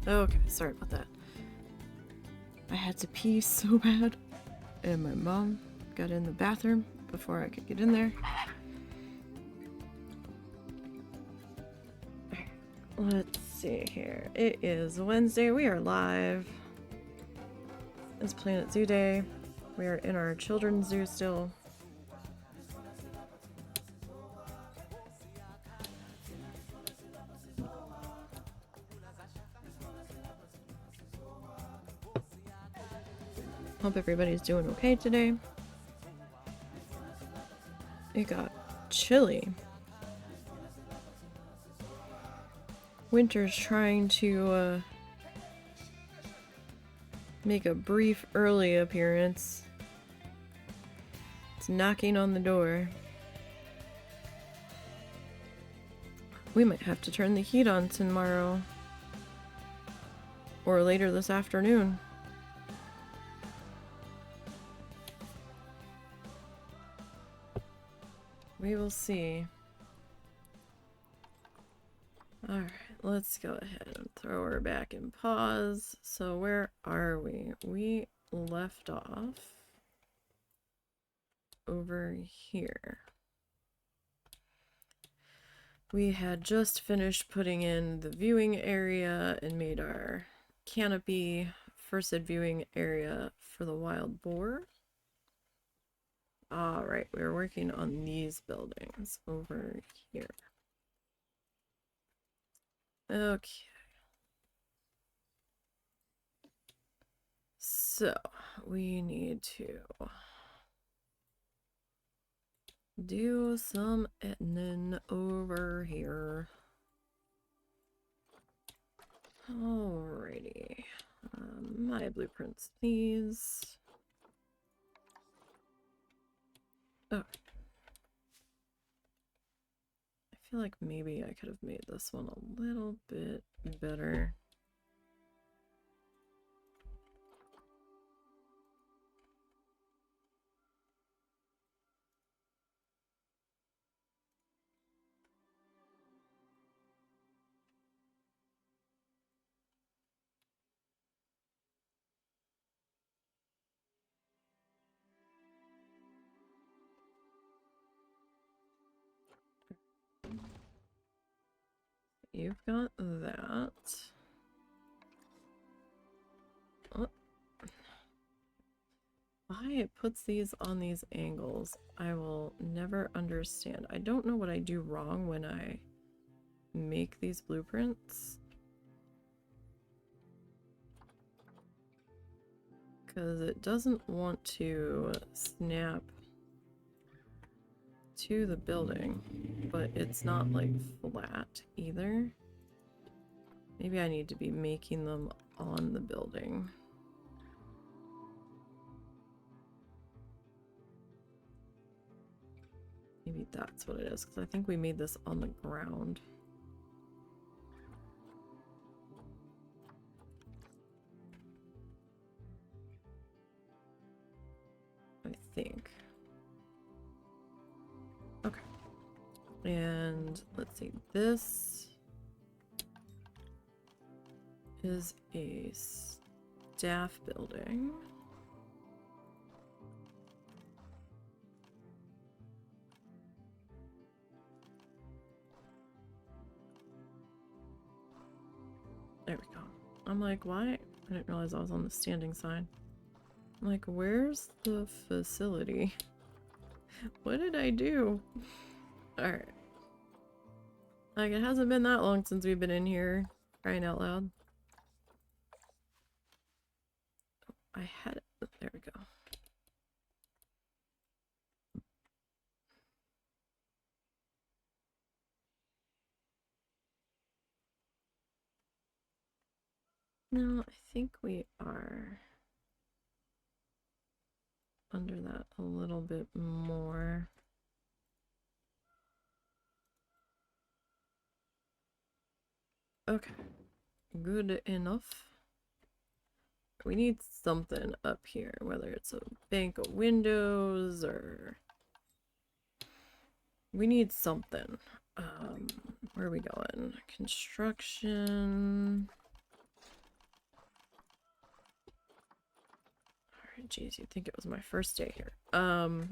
Okay, sorry about that. I had to pee so bad, and my mom got in the bathroom before I could get in there. Let's see here. It is Wednesday. We are live. It's Planet Zoo Day. We are in our children's zoo still. Hope everybody's doing okay today. It got chilly. Winter's trying to make a brief early appearance. It's knocking on the door. We might have to turn the heat on tomorrow. Or later this afternoon. We will see. Alright, let's go ahead and throw her back in pause. So where are we? We left off over here. We had just finished putting in the viewing area and made our canopy first viewing area for the wild boar. Alright, we're working on these buildings over here. Okay. So, we need to do some editing over here. Alrighty. My blueprints, please. Oh. I feel like maybe I could have made this one a little bit better. You've got that. Oh. Why it puts these on these angles, I will never understand. I don't know what I do wrong when I make these blueprints. Because it doesn't want to snap to the building, but it's not like flat either. Maybe I need to be making them on the building. Maybe that's what it is, because I think we made this on the ground. I think. Okay. And let's see, this is a staff building. There we go. I'm like, why? I didn't realize I was on the standing sign. I'm like, where's the facility? What did I do? Alright. Like, it hasn't been that long since we've been in here, crying out loud. I had it. There we go. No, I think we are under that a little bit more. Okay, good enough. We need something up here, whether it's a bank of windows or... We need something. Where are we going? Construction... Jeez, you'd think it was my first day here. Alright.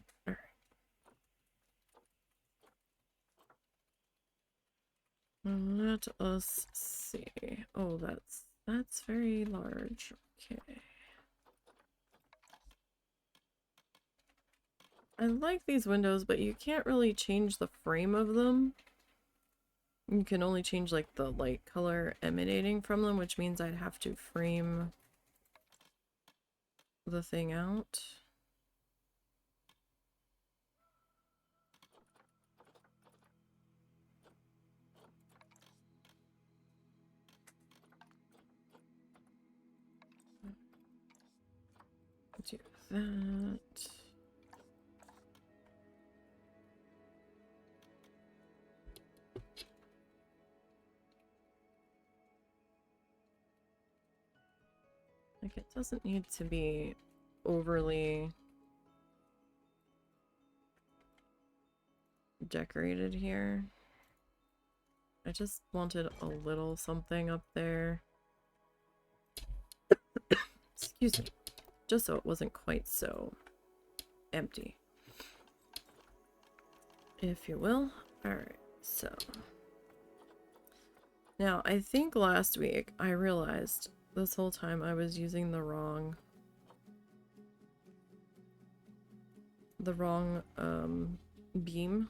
Let us see. Oh, that's very large. Okay. I like these windows, but you can't really change the frame of them. You can only change like the light color emanating from them, which means I'd have to frame the thing out. Do that. Like, it doesn't need to be overly decorated here. I just wanted a little something up there. Excuse me. Just so it wasn't quite so empty, if you will. Alright, so. Now, I think last week I realized this whole time I was using the wrong beam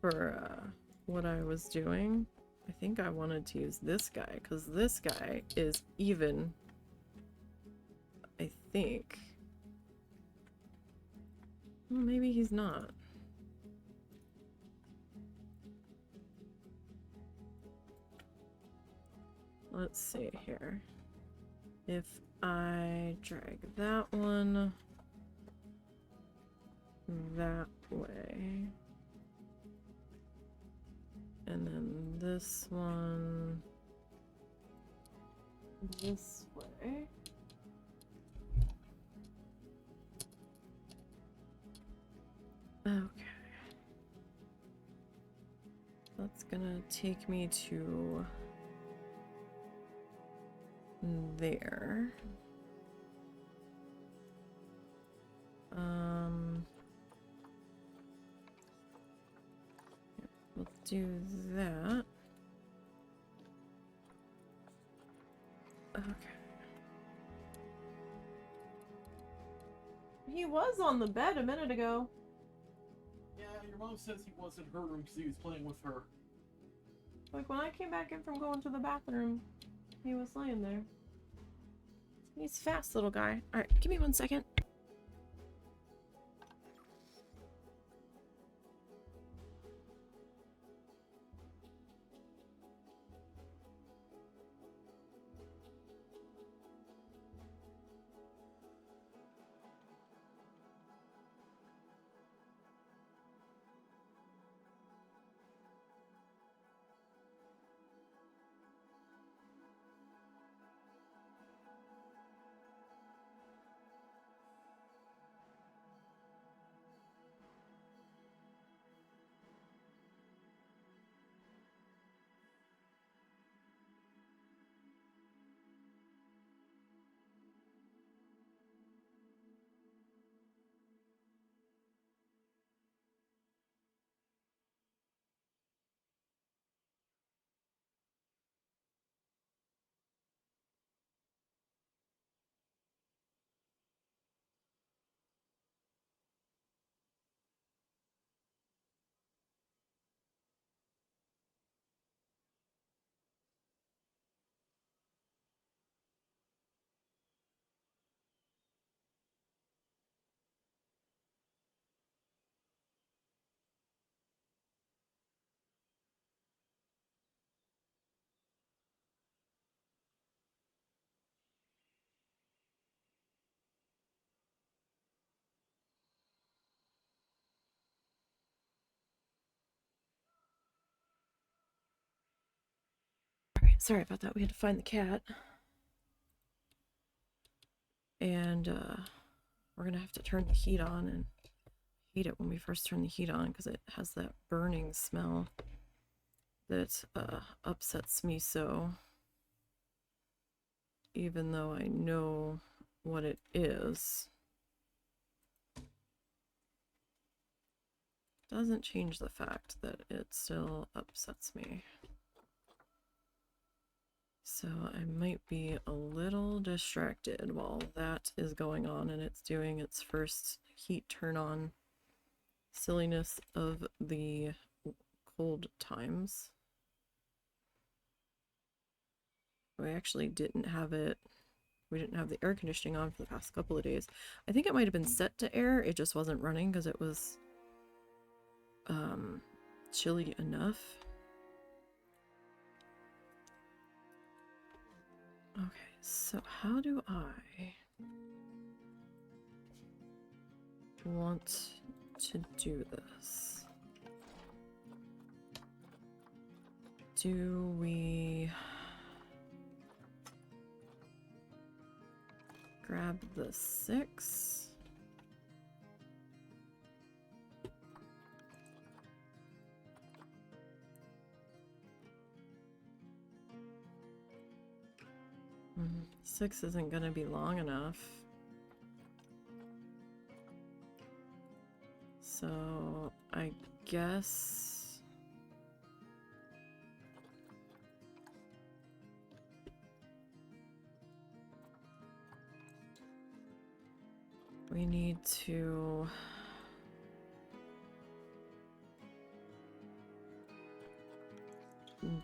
for what I was doing. I think I wanted to use this guy because this guy is even, I think. Well, maybe he's not. Let's see here. If I drag that one that way, and then this one this way. Okay. That's gonna take me to there. We'll do that. Okay. He was on the bed a minute ago. Yeah, your mom says he was in her room because he was playing with her. Like, when I came back in from going to the bathroom, he was laying there. He's fast, little guy. Alright, give me 1 second. Alright, sorry about that. We had to find the cat. And, we're gonna have to turn the heat on, and hate it when we first turn the heat on because it has that burning smell that upsets me so. even though I know what it is, doesn't change the fact that it still upsets me. So I might be a little distracted while that is going on and it's doing its first heat turn on silliness of the cold times. We actually didn't have it. We didn't have the air conditioning on for the past couple of days. I think it might have been set to air. It just wasn't running because it was chilly enough. Okay, so how do I want to do this? Do we grab the 6? Mm, 6 isn't going to be long enough. So I guess we need to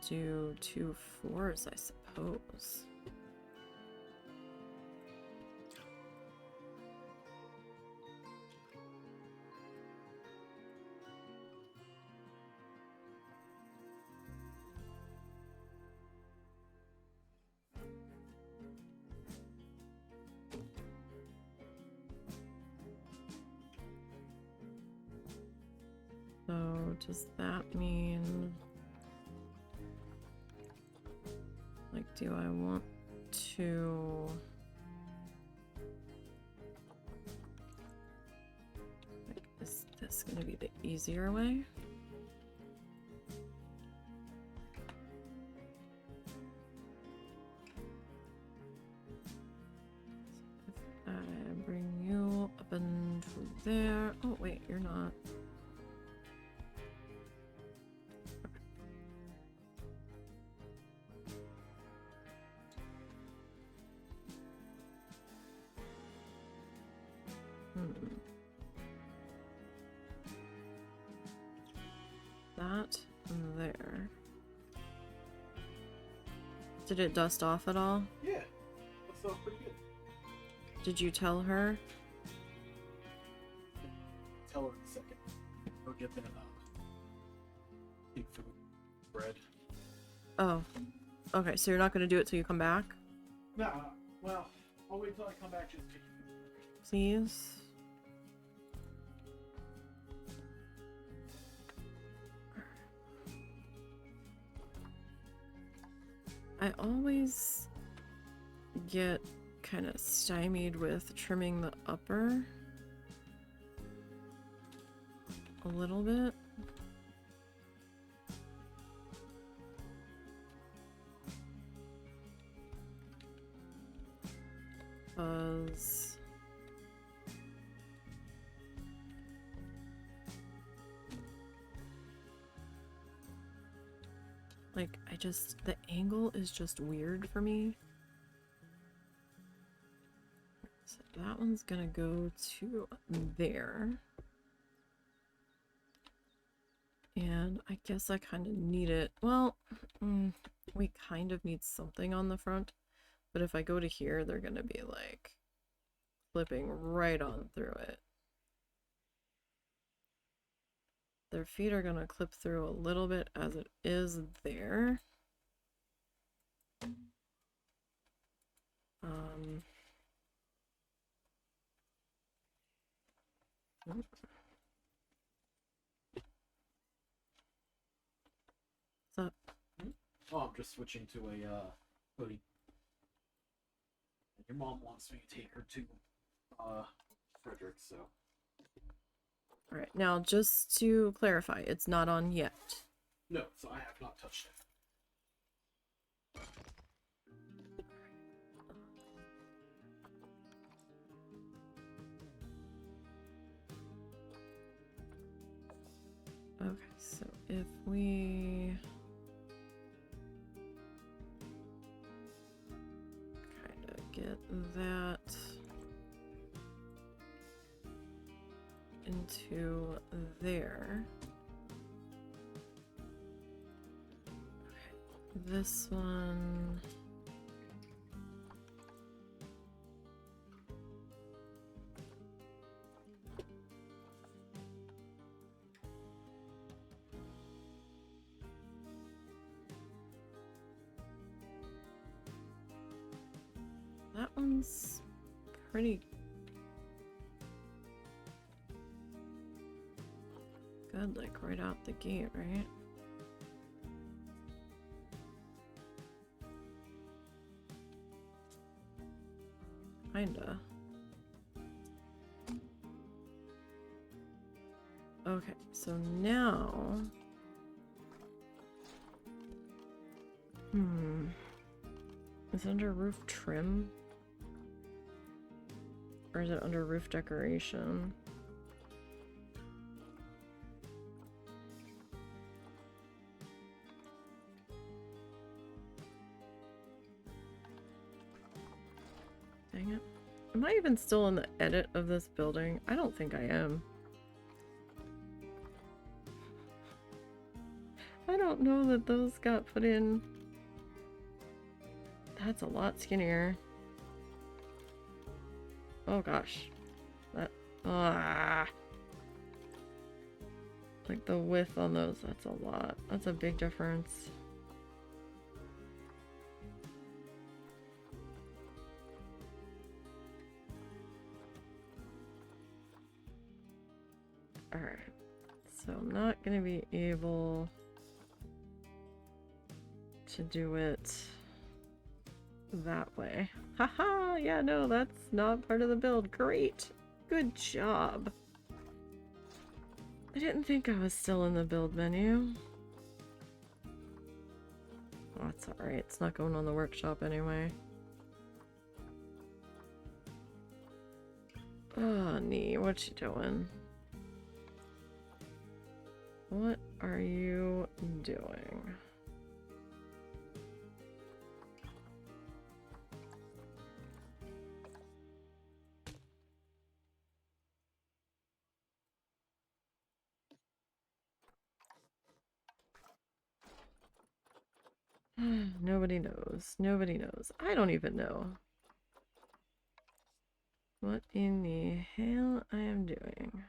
do 2 4s, I suppose. So does that mean, like, do I want to, like, is this going to be the easier way? If I bring you up and there, oh wait, you're not. That and there. Did it dust off at all? Yeah, that sounds pretty good. Did you tell her? Tell her in a second. Go get that big food bread. Oh, okay. So you're not going to do it till you come back? Nah, well, I'll wait till I come back just to take you. Please. I always get kind of stymied with trimming the upper a little bit. Because like, the angle is just weird for me. So that one's gonna go to there. And I guess I kind of need it. Well, we kind of need something on the front. But if I go to here, they're gonna be like clipping right on through it. Their feet are gonna clip through a little bit as it is there. What's up? Oh, I'm just switching to a hoodie. Your mom wants me to take her to Frederick, so. Alright, now just to clarify, it's not on yet. No, so I have not touched it. Okay, so if we kind of get that into there. Okay, this one. That one's pretty good, like right out the gate, right? Kinda. Okay, so now... Is it under roof trim? Or is it under roof decoration? Dang it. Am I even still in the edit of this building? I don't think I am. I don't know that those got put in. That's a lot skinnier. Oh gosh. That, like the width on those, that's a lot. That's a big difference. Alright. So I'm not gonna be able to do it that way. Haha! Yeah, no, that's not part of the build. Great! Good job! I didn't think I was still in the build menu. Oh, that's alright. It's not going on the workshop anyway. Oh, Nee, what you doing? What are you doing? Nobody knows. Nobody knows. I don't even know what in the hell I am doing.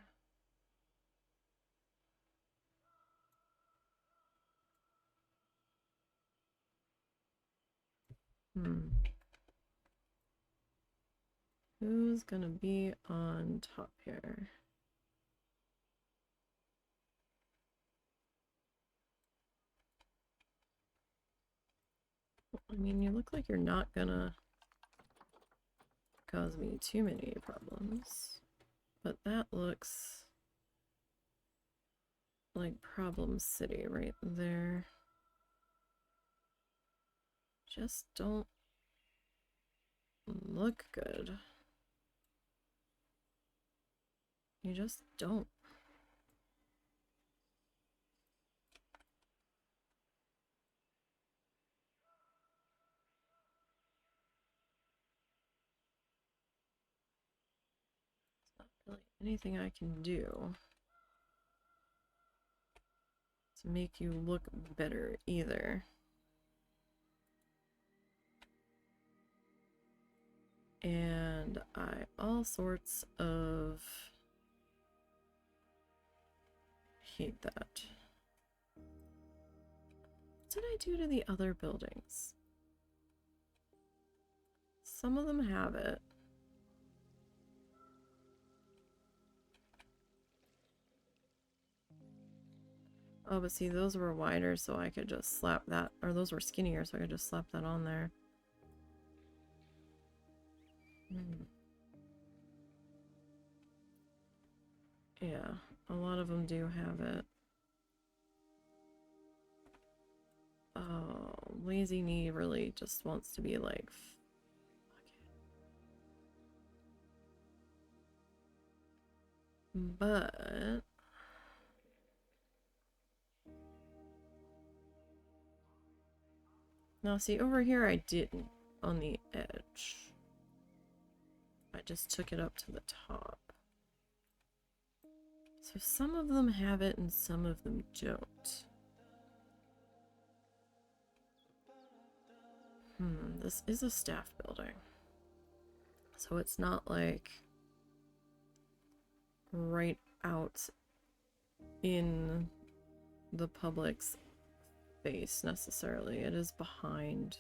Who's gonna be on top here? I mean, you look like you're not gonna cause me too many problems, but that looks like Problem City right there. Just don't look good. You just don't. There's not really anything I can do to make you look better either. And I all sorts of hate that. What did I do to the other buildings? Some of them have it. Oh, but see, those were wider, so I could just slap that, or those were skinnier, so I could just slap that on there. Yeah, a lot of them do have it. Oh, Lazy Nee really just wants to be like, fuck it. But Now see, over here I didn't on the edge. I just took it up to the top. So some of them have it and some of them don't. This is a staff building. So it's not like right out in the public's face necessarily. It is behind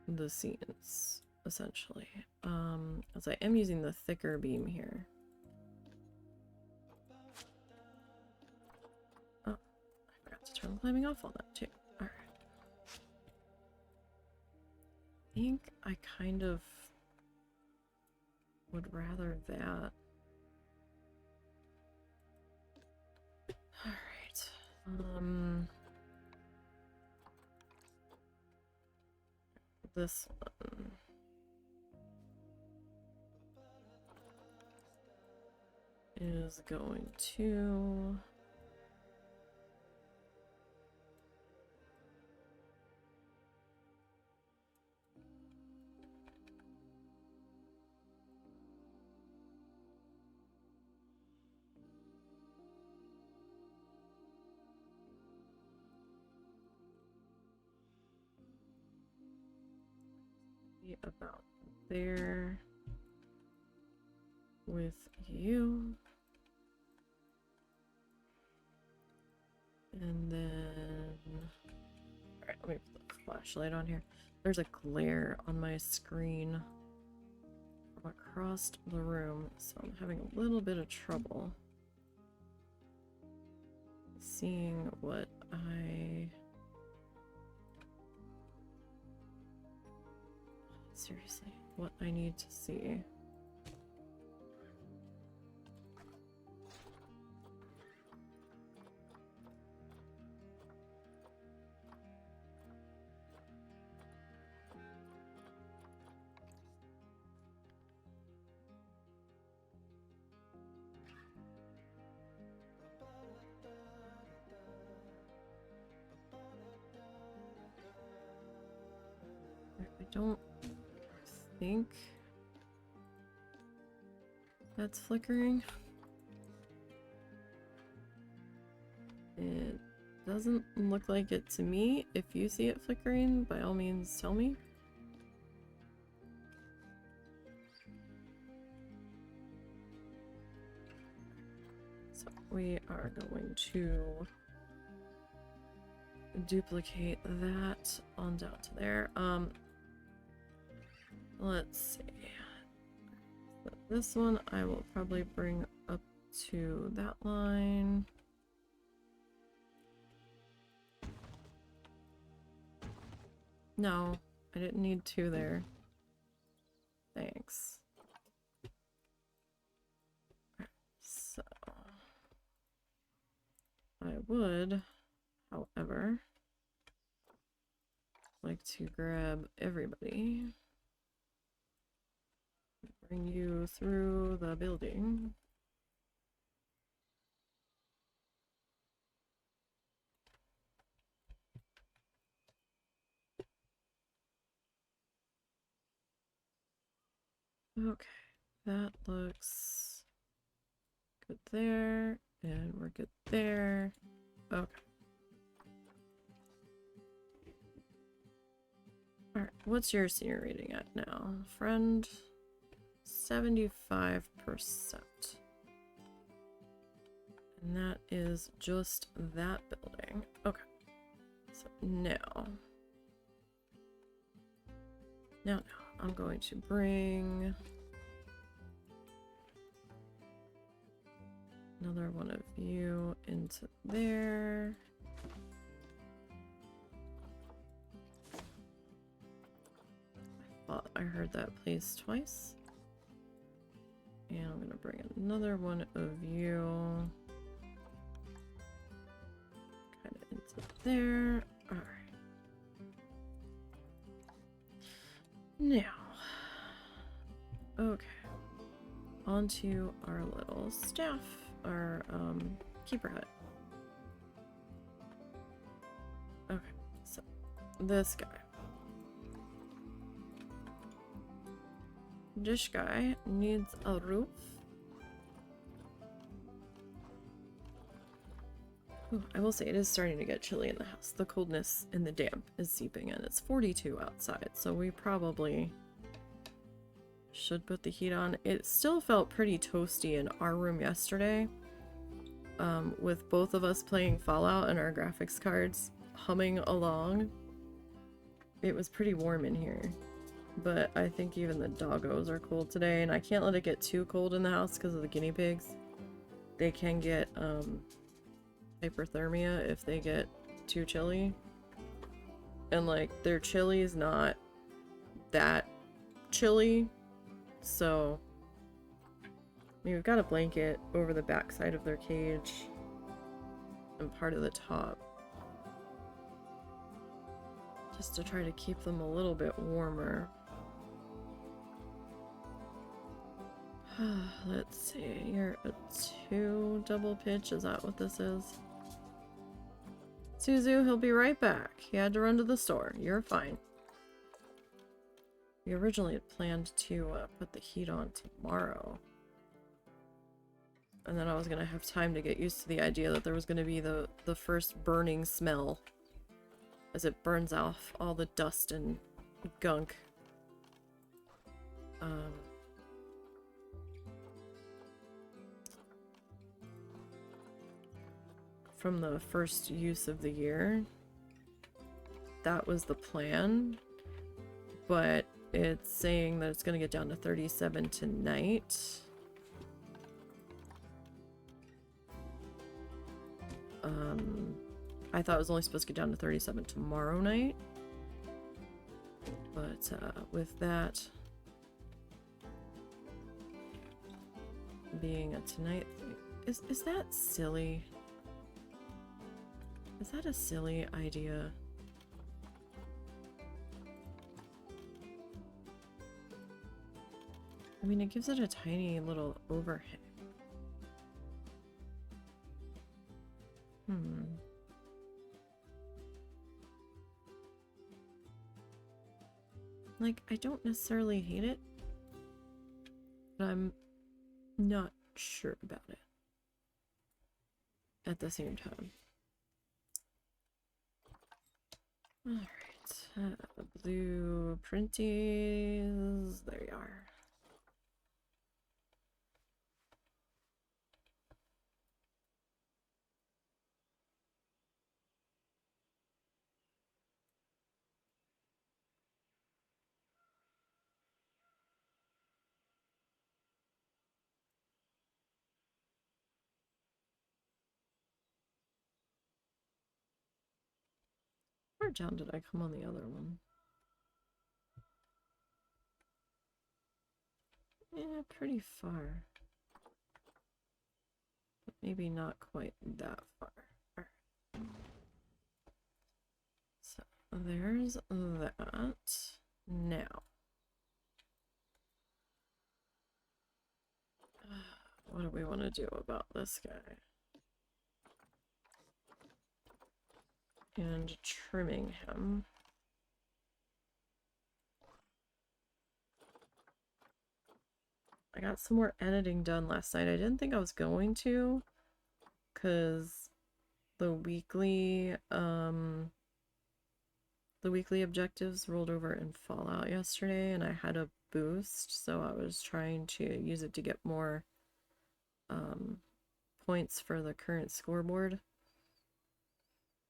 the scenes, essentially. As I am using the thicker beam here. Oh, I forgot to turn climbing off on that too. Alright. I think I kind of would rather that. Alright. This one. Is going to be about there with you. And then, alright, let me put the flashlight on here. There's a glare on my screen from across the room, so I'm having a little bit of trouble seeing what seriously, what I need to see. I don't think that's flickering. It doesn't look like it to me. If you see it flickering, by all means tell me. So we are going to duplicate that on down to there. Let's see. So this one I will probably bring up to that line. No, I didn't need two there. Thanks. So I would, however, like to grab everybody. Bring you through the building. Okay, that looks good there, and we're good there. Okay. Alright, what's your senior rating at now? Friend? 75%. And that is just that building. Okay. So now I'm going to bring another one of you into there. I thought I heard that place twice. And I'm going to bring another one of you kind of into there. Alright. Now, okay. Onto our little staff, our keeper hut. Okay, so this guy. This guy needs a roof. Ooh, I will say it is starting to get chilly in the house. The coldness and the damp is seeping in. It's 42 outside, so we probably should put the heat on. It still felt pretty toasty in our room yesterday, with both of us playing Fallout and our graphics cards humming along. It was pretty warm in here, but I think even the doggos are cold today, and I can't let it get too cold in the house because of the guinea pigs. They can get hyperthermia if they get too chilly, and like their chili is not that chilly, so I mean, we've got a blanket over the back side of their cage and part of the top just to try to keep them a little bit warmer. Let's see, you're a 2 double pitch, is that what this is? Suzu, he'll be right back. He had to run to the store. You're fine. We originally had planned to put the heat on tomorrow. And then I was going to have time to get used to the idea that there was going to be the first burning smell as it burns off all the dust and gunk. From the first use of the year. That was the plan, but it's saying that it's going to get down to 37 tonight. I thought it was only supposed to get down to 37 tomorrow night, but with that being a tonight thing, is that silly? Is that a silly idea? I mean, it gives it a tiny little overhang. Like, I don't necessarily hate it, but I'm not sure about it at the same time. Alright, blue printies, there you are. Where down did I come on the other one? Yeah, pretty far. But maybe not quite that far. Alright. So there's that. Now. What do we want to do about this guy? And trimming him. I got some more editing done last night. I didn't think I was going to, because the weekly objectives rolled over in Fallout yesterday, and I had a boost, so I was trying to use it to get more points for the current scoreboard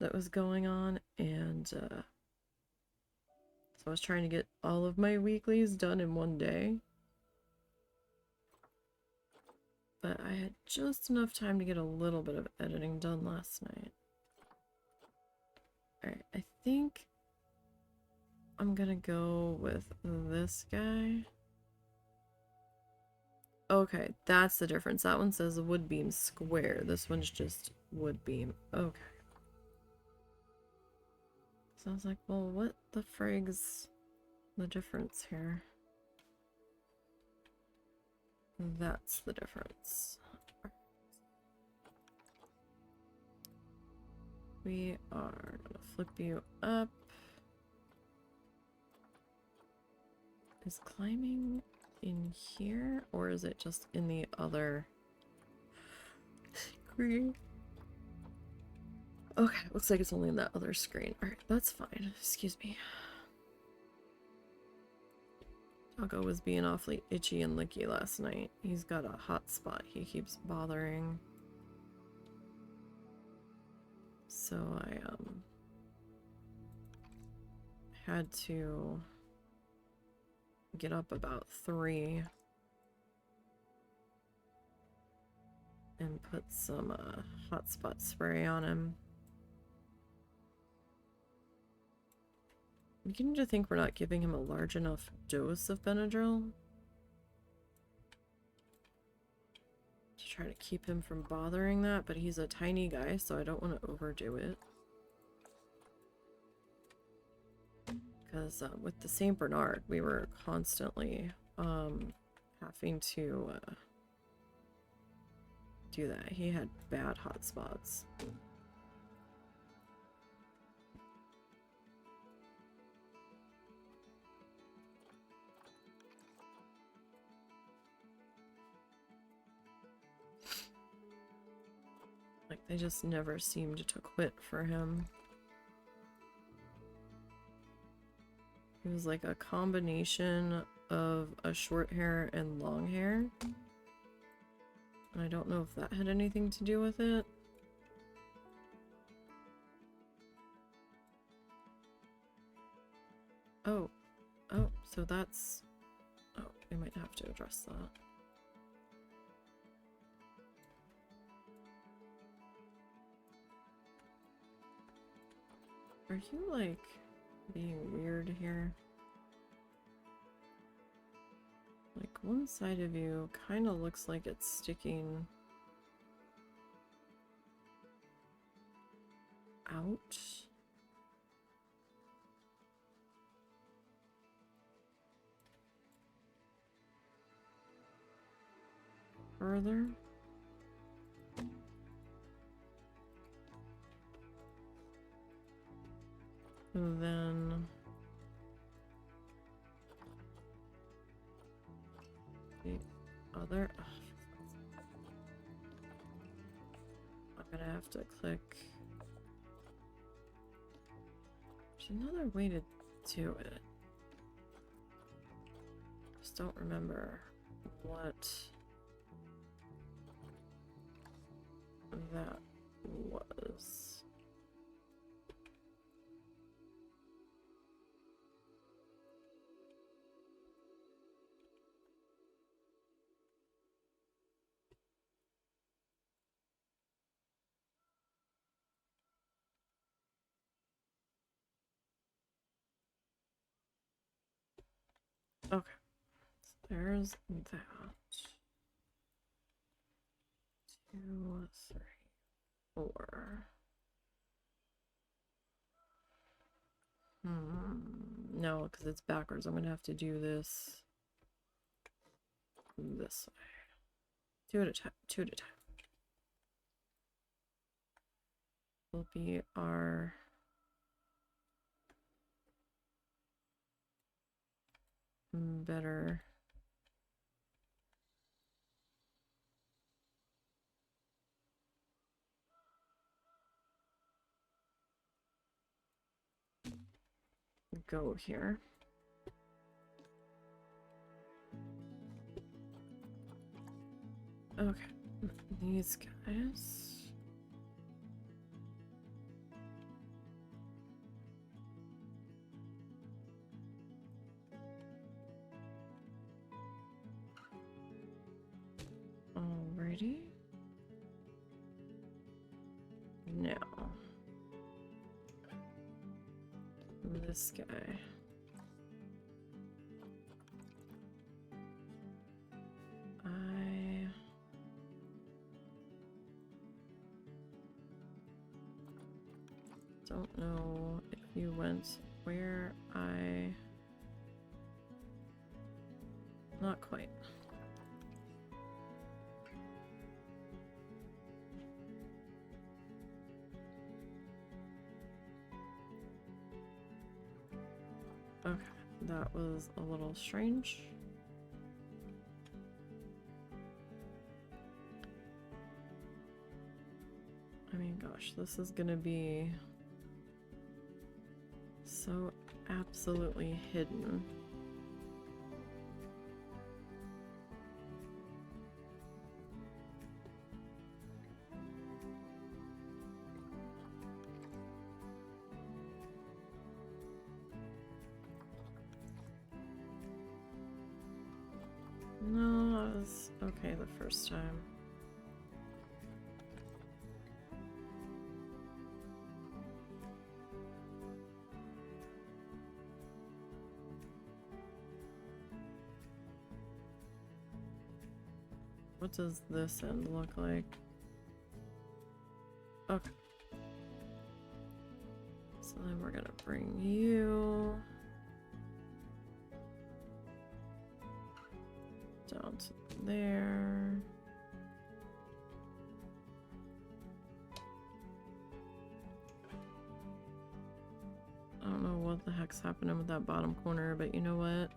that was going on, and so I was trying to get all of my weeklies done in one day. But I had just enough time to get a little bit of editing done last night. Alright, I think I'm gonna go with this guy. Okay, that's the difference. That one says wood beam square. This one's just wood beam. Okay. So I was like, well, what the frig's the difference here? That's the difference. We are gonna flip you up Is climbing in here, or is it just in the other screen? Okay, looks like it's only in that other screen. Alright, that's fine. Excuse me. Doggo was being awfully itchy and licky last night. He's got a hot spot he keeps bothering. So I had to get up about 3 and put some hot spot spray on him. I'm beginning to think we're not giving him a large enough dose of Benadryl to try to keep him from bothering that, but he's a tiny guy, so I don't want to overdo it. Because with the St. Bernard, we were constantly having to do that. He had bad hot spots. Like, they just never seemed to quit for him. He was like a combination of a short hair and long hair. And I don't know if that had anything to do with it. Oh. Oh, so that's... Oh, we might have to address that. Are you, like, being weird here? Like, one side of you kind of looks like it's sticking out. Further. And then the other. I'm gonna have to click. There's another way to do it. Just don't remember what that was. Okay, so there's that. 2, 3, 4. No, because it's backwards. I'm gonna have to do this this way. 2 at a time. 2 at a time. Will be our better go here. Okay, these guys. Alrighty. Now, this guy. I don't know if you went where I... Not quite. Okay, that was a little strange. I mean, gosh, this is gonna be so absolutely hidden. No, I was okay the first time. What does this end look like? Okay. So then we're gonna bring you down to there. I don't know what the heck's happening with that bottom corner, but you know what?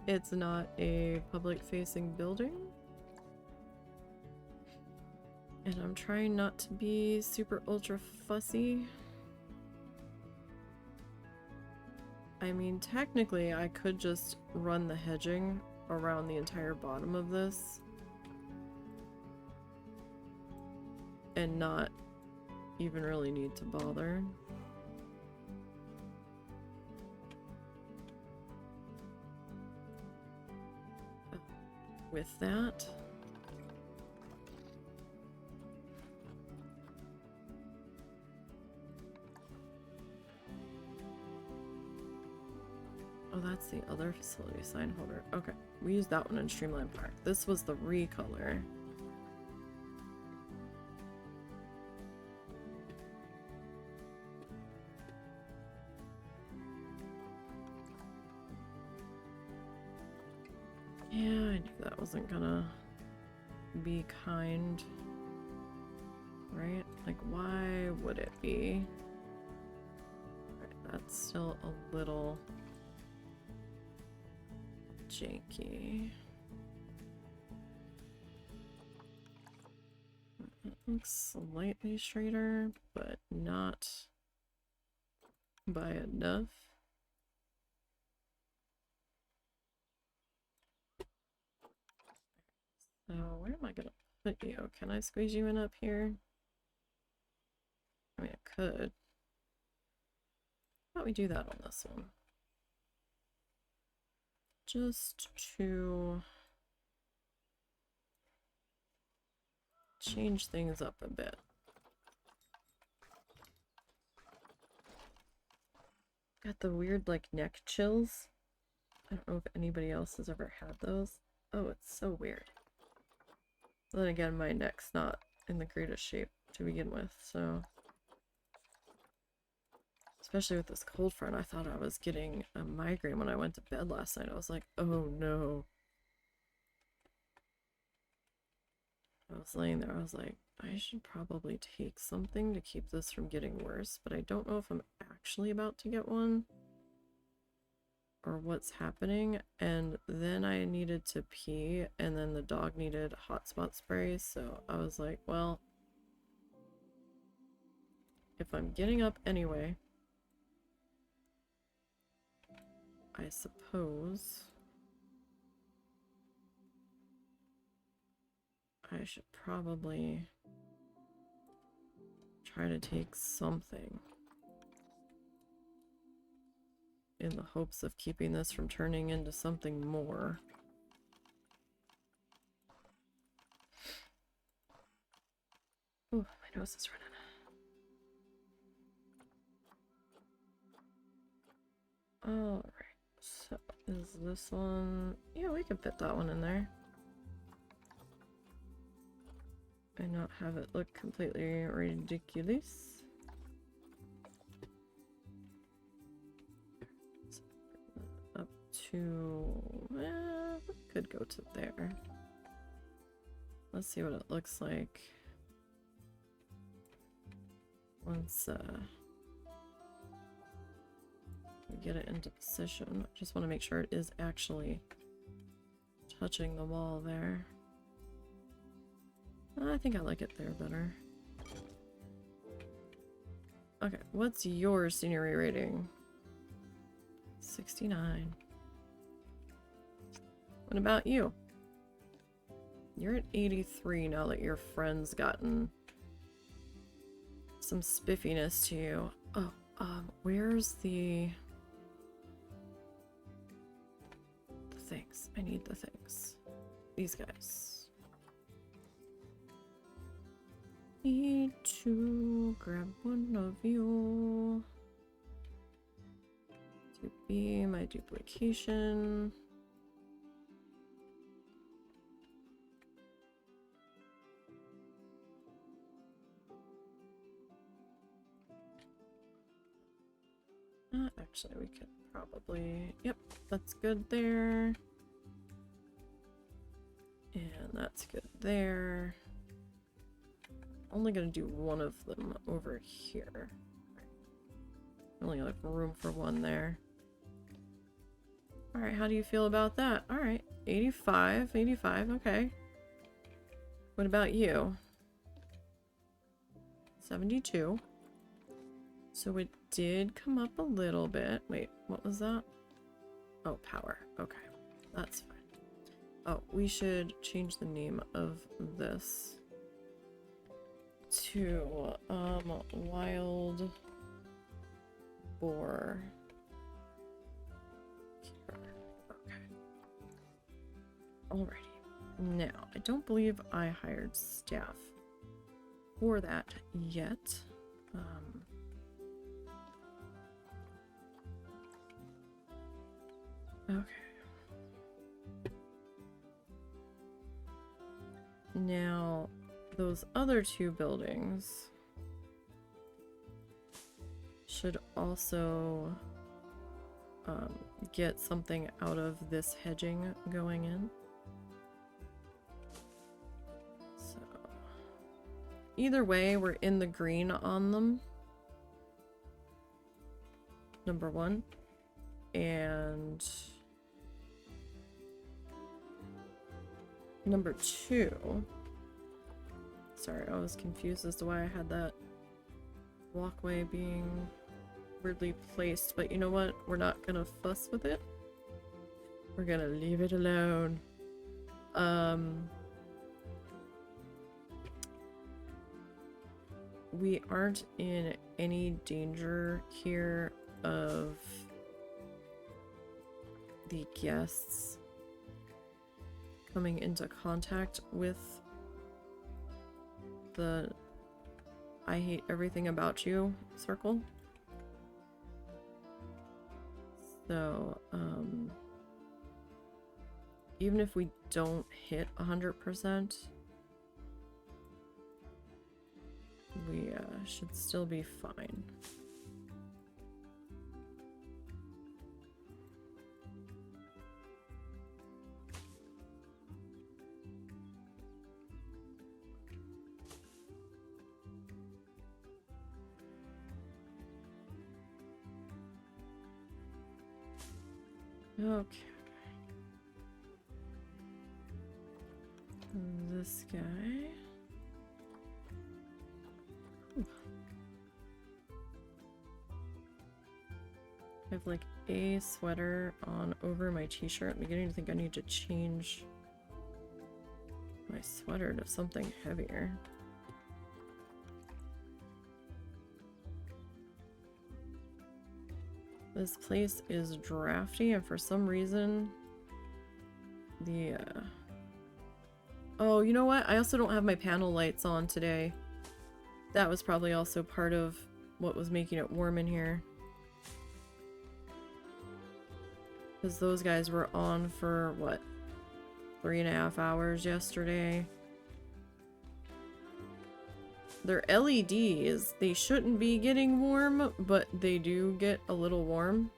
It's not a public-facing building. And I'm trying not to be super ultra fussy. I mean, technically, I could just run the hedging around the entire bottom of this and not even really need to bother. With that, oh, that's the other facility sign holder. Okay, we used that one in Streamline Park. This was the recolor. Yeah, I knew that wasn't gonna be kind. Right? Like, why would it be? Right, that's still a little janky. It looks slightly straighter, but not by enough. So where am I gonna put you? Can I squeeze you in up here? I mean, I could. How about we do that on this one? Just to change things up a bit. Got the weird, like, neck chills. I don't know if anybody else has ever had those. Oh, it's so weird. Then again, my neck's not in the greatest shape to begin with, so... Especially with this cold front, I thought I was getting a migraine when I went to bed last night. I was like, oh no. I was laying there, I was like, I should probably take something to keep this from getting worse, but I don't know if I'm actually about to get one or what's happening. And then I needed to pee, and then the dog needed hot spot spray, so I was like, well, if I'm getting up anyway, I suppose I should probably try to take something in the hopes of keeping this from turning into something more. Oh, my nose is running. Alright, so is this one... Yeah, we can fit that one in there. And not have it look completely ridiculous. So up to... could go to there. Let's see what it looks like once get it into position. I just want to make sure it is actually touching the wall there. I think I like it there better. Okay, what's your scenery rating? 69. What about you? You're at 83 now that your friend's gotten some spiffiness to you. Oh, where's the things? I need the things. These guys. Need to grab one of you to be my duplication. Actually, we could probably... Yep, that's good there. And that's good there. Only gonna do one of them over here. Only have room for one there. Alright, how do you feel about that? Alright, 85, 85, okay. What about you? 72. So it did come up a little bit. Wait, what was that? Oh, power. Okay, that's fine. Oh, we should change the name of this to wild boar. Okay. Alrighty. Now, I don't believe I hired staff for that yet. Okay. Now, those other two buildings should also get something out of this hedging going in. So, either way, we're in the green on them. Number one. And number two, sorry, I was confused as to why I had that walkway being weirdly placed, but you know what? We're not gonna fuss with it. We're gonna leave it alone. We aren't in any danger here of the guests coming into contact with the I hate everything about you circle. So, even if we don't hit 100%, we should still be fine. Okay. This guy. Ooh. I have like a sweater on over my t-shirt. I'm beginning to think I need to change my sweater to something heavier. This place is drafty, and for some reason, the, oh, you know what? I also don't have my panel lights on today. That was probably also part of what was making it warm in here. Because those guys were on for, what, 3.5 hours yesterday. They're LEDs. They shouldn't be getting warm, but they do get a little warm.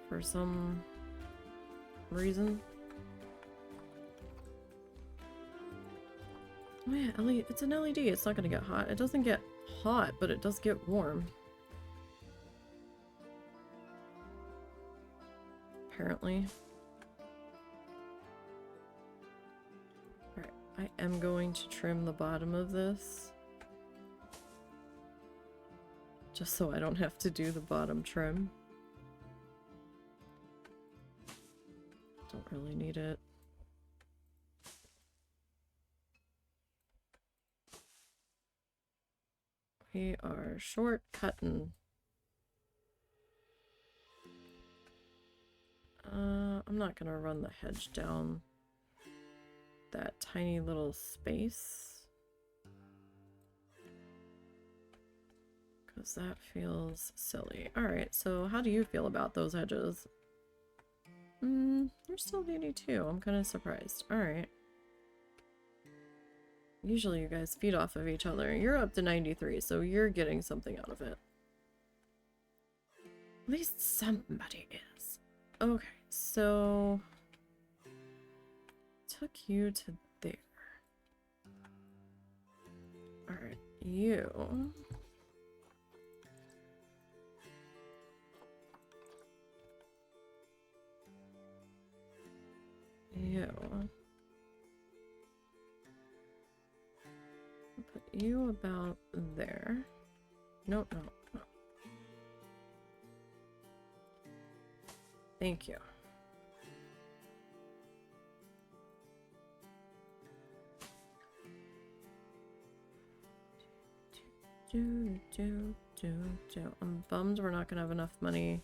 For some reason. Oh yeah, LED, it's an LED. It's not gonna get hot. It doesn't get hot, but it does get warm. Apparently. Alright, I am going to trim the bottom of this. Just so I don't have to do the bottom trim. Don't really need it. We are short cutting. I'm not gonna run the hedge down that tiny little space. Because that feels silly. Alright, so how do you feel about those hedges? You're still 82. I'm kind of surprised. Alright. Usually you guys feed off of each other. You're up to 93, so you're getting something out of it. At least somebody is. Okay, so... took you to there. Alright, you... You... put you about there. No, no, no. Thank you. I'm bummed we're not gonna have enough money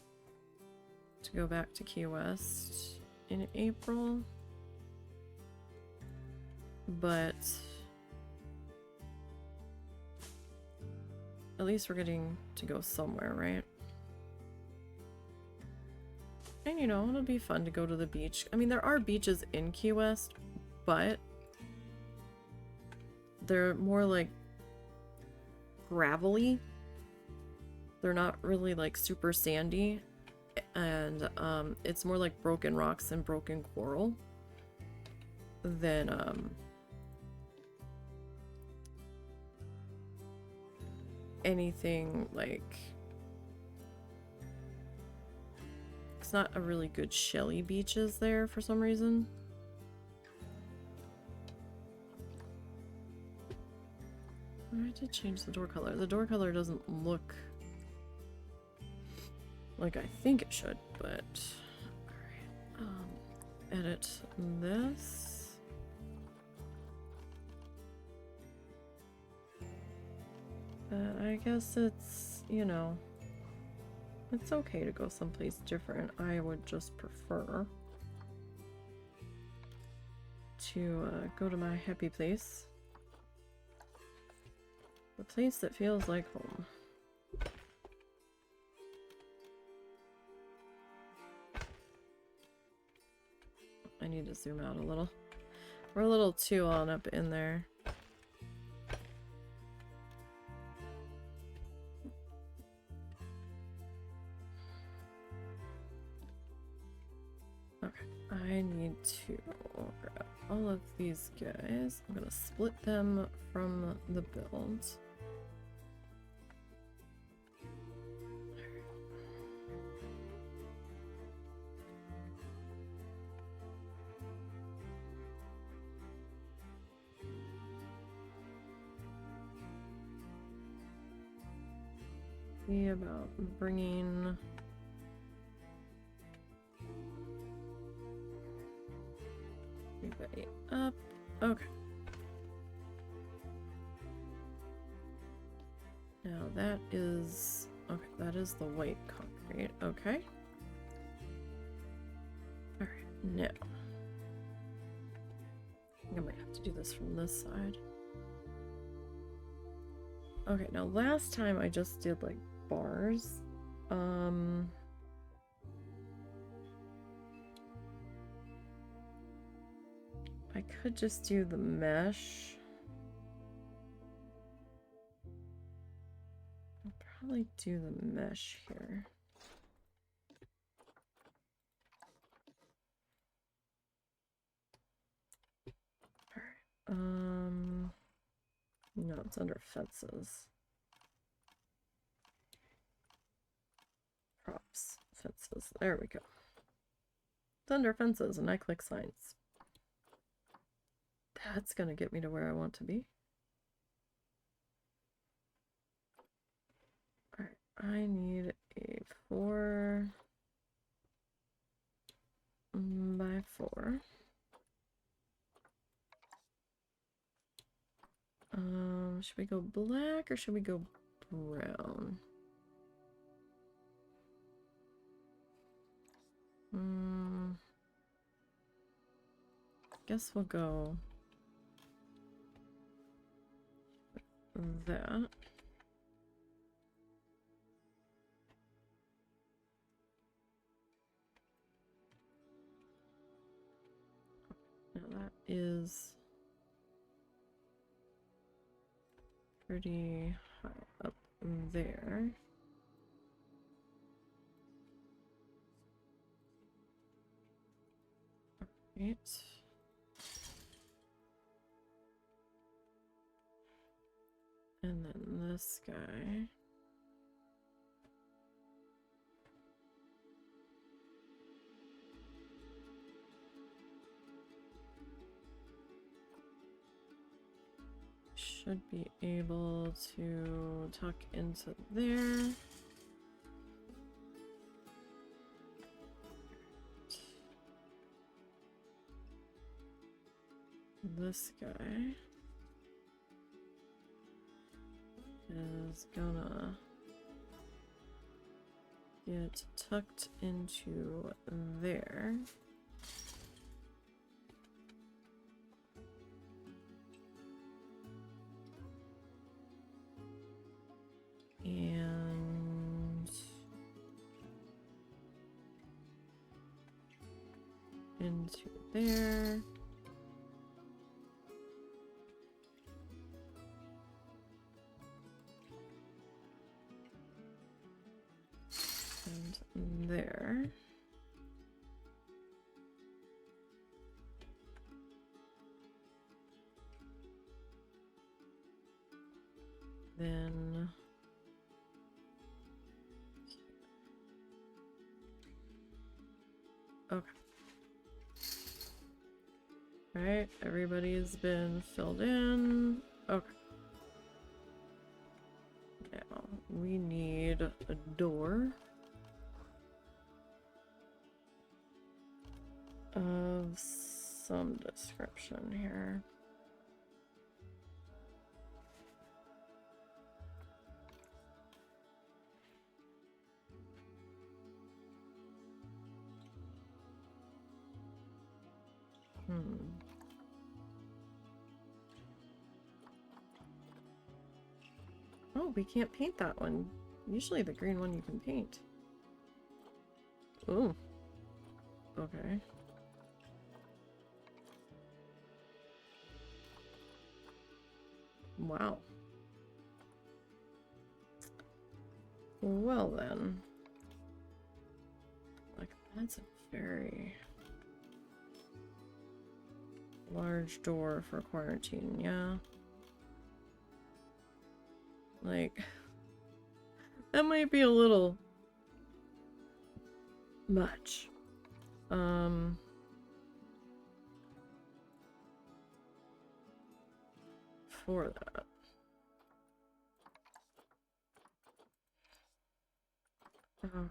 to go back to Key West in April. But at least we're getting to go somewhere, right? And you know, it'll be fun to go to the beach. I mean, there are beaches in Key West, but they're more like gravelly. They're not really like super sandy, and it's more like broken rocks and broken coral than anything like... it's not a really good shelly beaches there for some reason. I did change the door color. The door color doesn't look like I think it should, but alright. Edit this. But I guess it's, you know, it's okay to go someplace different. I would just prefer to go to my happy place. The place that feels like home. I need to zoom out a little. We're a little too on up in there. Okay, I need to grab all of these guys. I'm gonna split them from the build. See about bringing everybody up. Okay. Now that is, okay, that is the white concrete. Okay. Alright, now. I think I might have to do this from this side. Okay, now last time I just did like bars. I could just do the mesh. I'll probably do the mesh here. Alright, no, it's under fences. Props. Fences. There we go. It's under fences and I click signs. That's gonna get me to where I want to be. Alright, I need a 4 by 4. Should we go black or should we go brown? Guess we'll go that. Now that is pretty high up there. Right. And then this guy. Should be able to tuck into there. This guy is gonna get tucked into there. And into there. And there. Then okay. All right, everybody's been filled in. Okay. Now we need a door of some description here. Oh, we can't paint that one. Usually the green one you can paint. Ooh. Okay. Wow. Well then. Like, that's a very large door for quarantine, yeah. Like, that might be a little much. For that. Okay.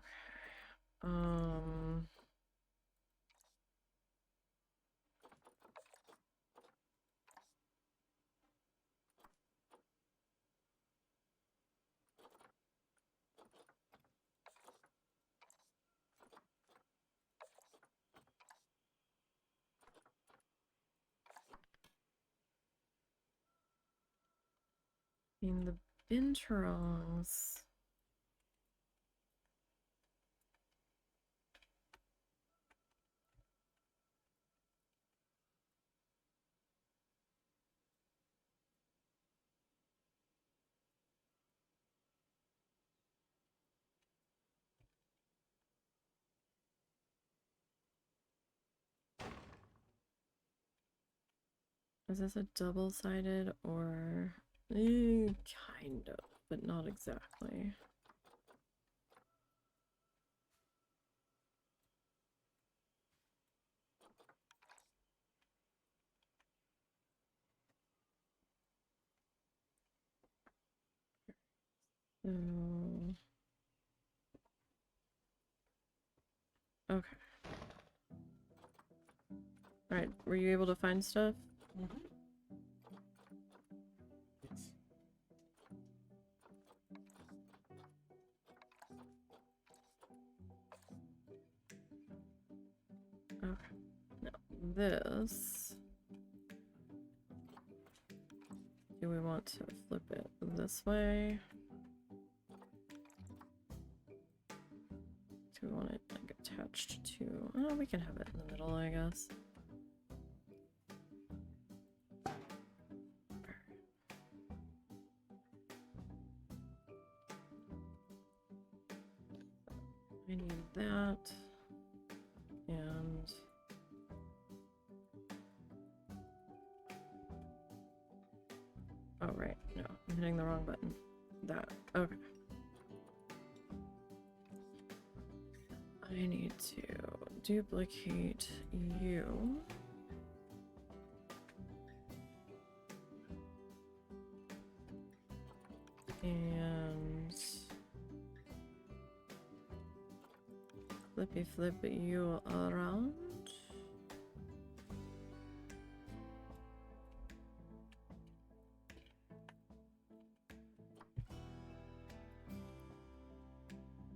In the binturongs. Is this a double-sided or kind of, but not exactly. So... Okay. Alright, were you able to find stuff? Mm-hmm. Yes. Okay. Now, this... Do we want to flip it this way? Do we want it like attached to... Oh, we can have it in the middle, I guess. I need that. And... Oh, right. No, I'm hitting the wrong button. That. Okay. I need to duplicate you. And flippy flip you around.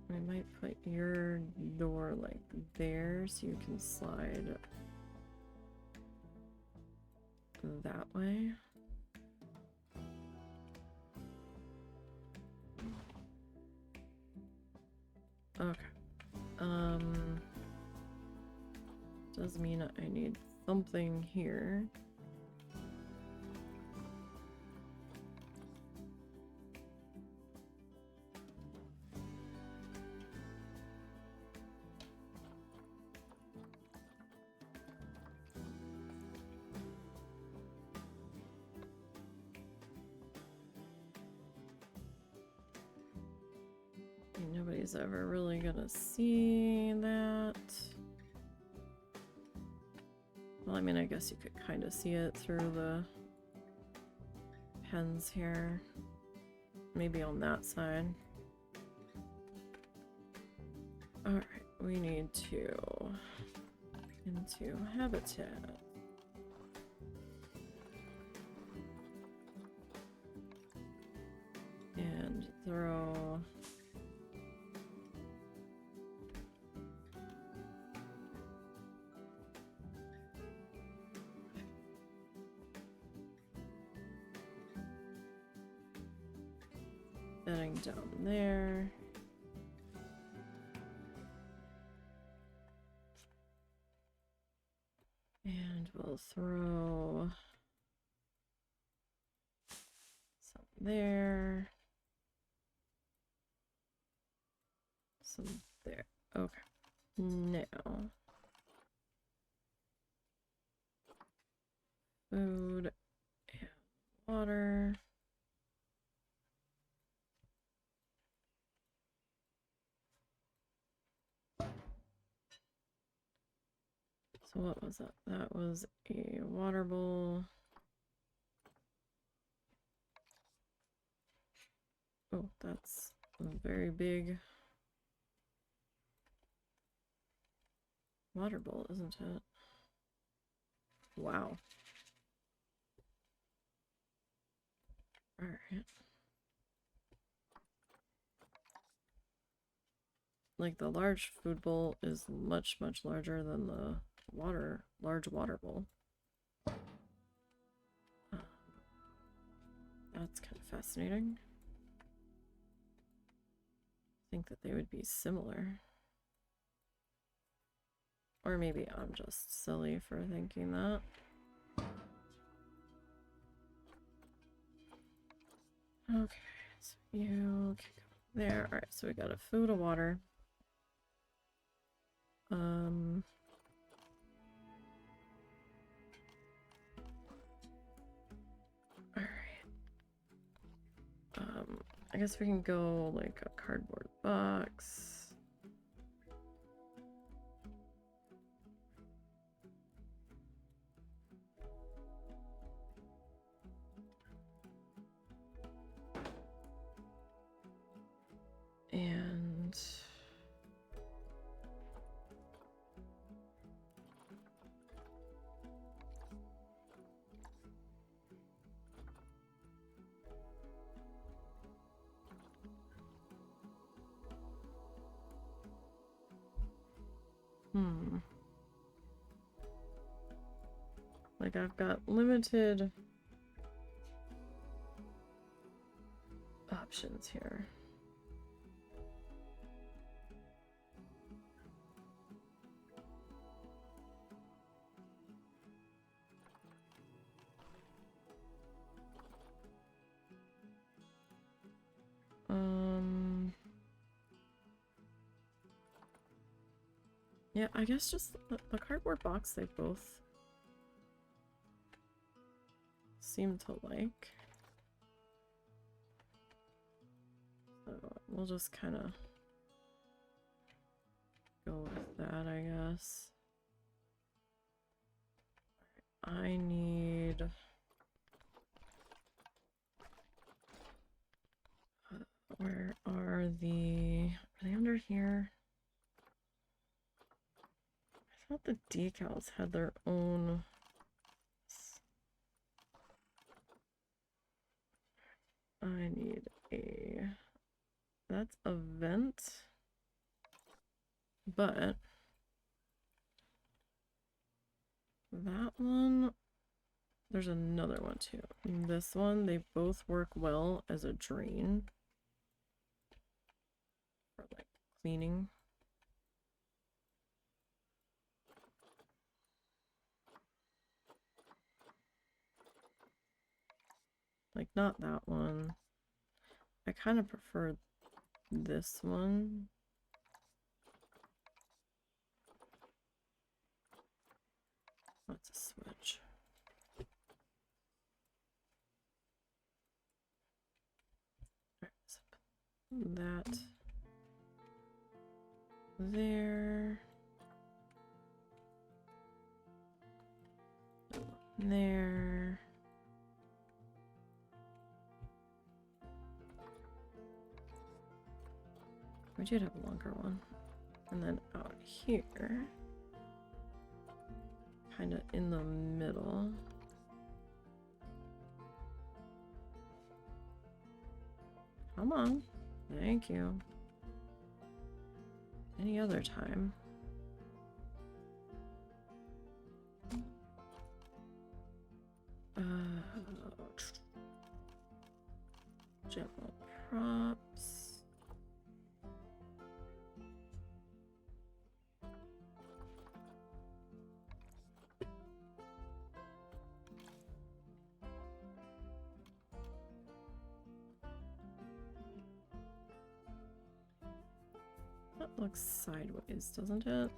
I might put your door like there so you can slide that way. Okay. Does mean I need something here. Nobody's ever really gonna see that. Well, I mean, I guess you could kind of see it through the pens here. Maybe on that side. Alright, we need to into habitat. And throw bedding down there. And we'll throw some there. Some there. Okay. Now. Food and water. So what was that? That was a water bowl. Oh, that's a very big water bowl, isn't it? Wow. Alright. Like the large food bowl is much, much larger than the large water bowl. That's kind of fascinating. I think that they would be similar. Or maybe I'm just silly for thinking that. Okay, so you can go there. Alright, so we got a food, a water. Alright. I guess we can go like a cardboard box. Like, I've got limited options here. Yeah, I guess just the cardboard box they both seem to like. So we'll just kind of go with that, I guess. I need... where are they under here? I thought the decals had their own... I need a... That's a vent. But... that one... There's another one too. This one, they both work well as a drain. For like cleaning. Like, not that one. I kind of prefer this one. That's a switch. Alright, so that there. There. We did have a longer one. And then out here, kind of in the middle. Come on. Thank you. Any other time. General props. That looks sideways, doesn't it?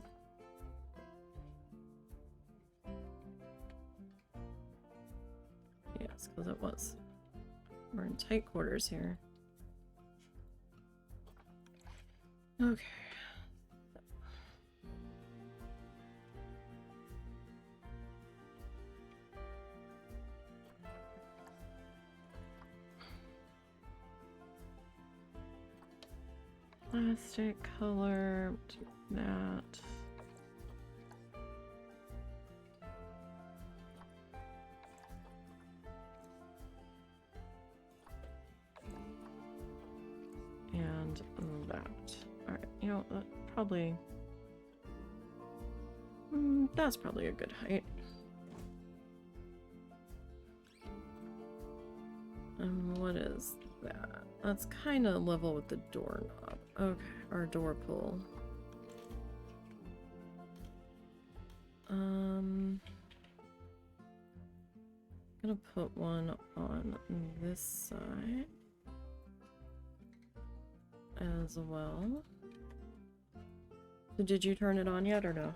Yes, because it was. We're in tight quarters here. Okay. Plastic color, do that. And that. Alright, you know, that probably... that's probably a good height. And what is that? That's kind of level with the doorknob. Okay, our door pull. I'm gonna put one on this side as well. So did you turn it on yet or no?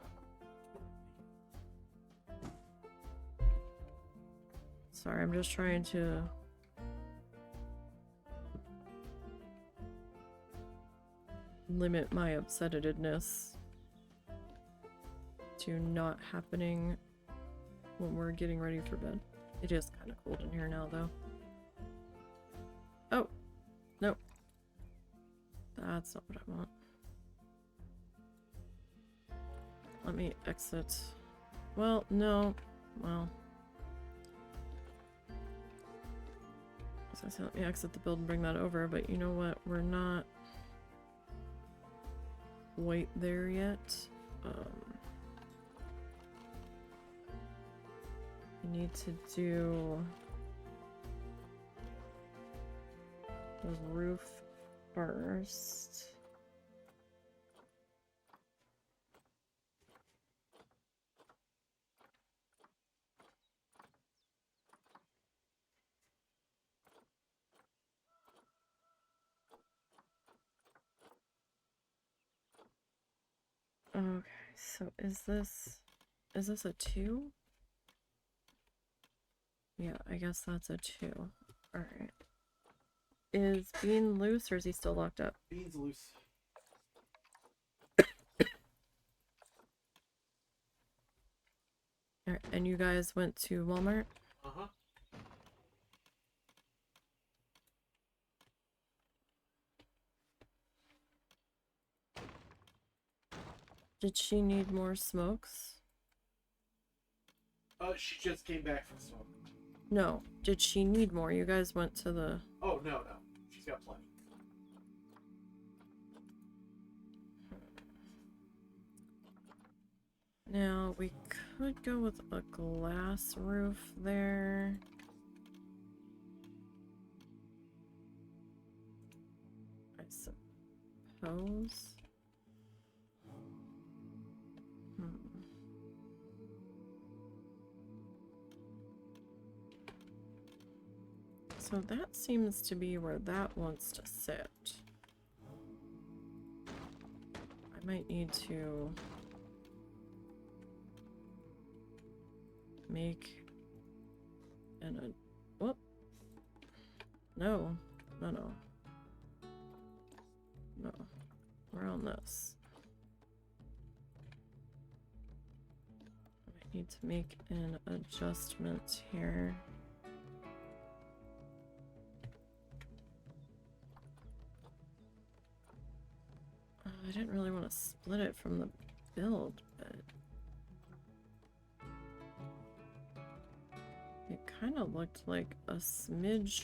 Sorry, I'm just trying to... limit my upsetedness to not happening when we're getting ready for bed. It is kind of cold in here now, though. Oh! Nope. That's not what I want. Let me exit. Well, no. Well. I was gonna say, let me exit the build and bring that over, but you know what? We're not quite there yet. You need to do the roof first. Okay, so is this a 2? Yeah, I guess that's a 2. Alright. Is Bean loose or is he still locked up? Bean's loose. Alright, and you guys went to Walmart? Uh-huh. Did she need more smokes? She just came back from smoke. No. Did she need more? You guys went to the... Oh, no. She's got plenty. Now, we could go with a glass roof there. I suppose. So that seems to be where that wants to sit. I might need to make an whoop. No. We're on this. I might need to make an adjustment here. I didn't really want to split it from the build, but it kind of looked like a smidge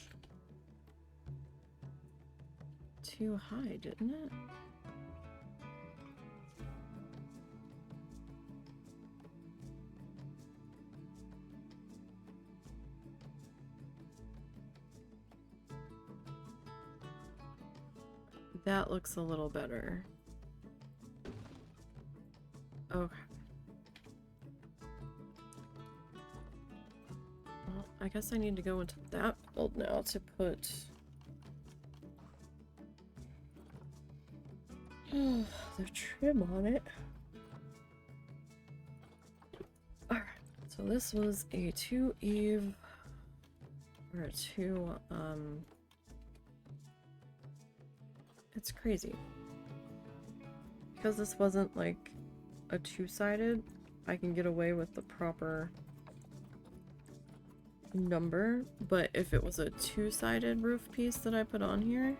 too high, didn't it? That looks a little better. Okay. Well, I guess I need to go into that build now to put the trim on it. Alright, so this was a 2 Eve or a 2 it's crazy. Because this wasn't like a 2-sided, I can get away with the proper number, but if it was a 2-sided roof piece that I put on here,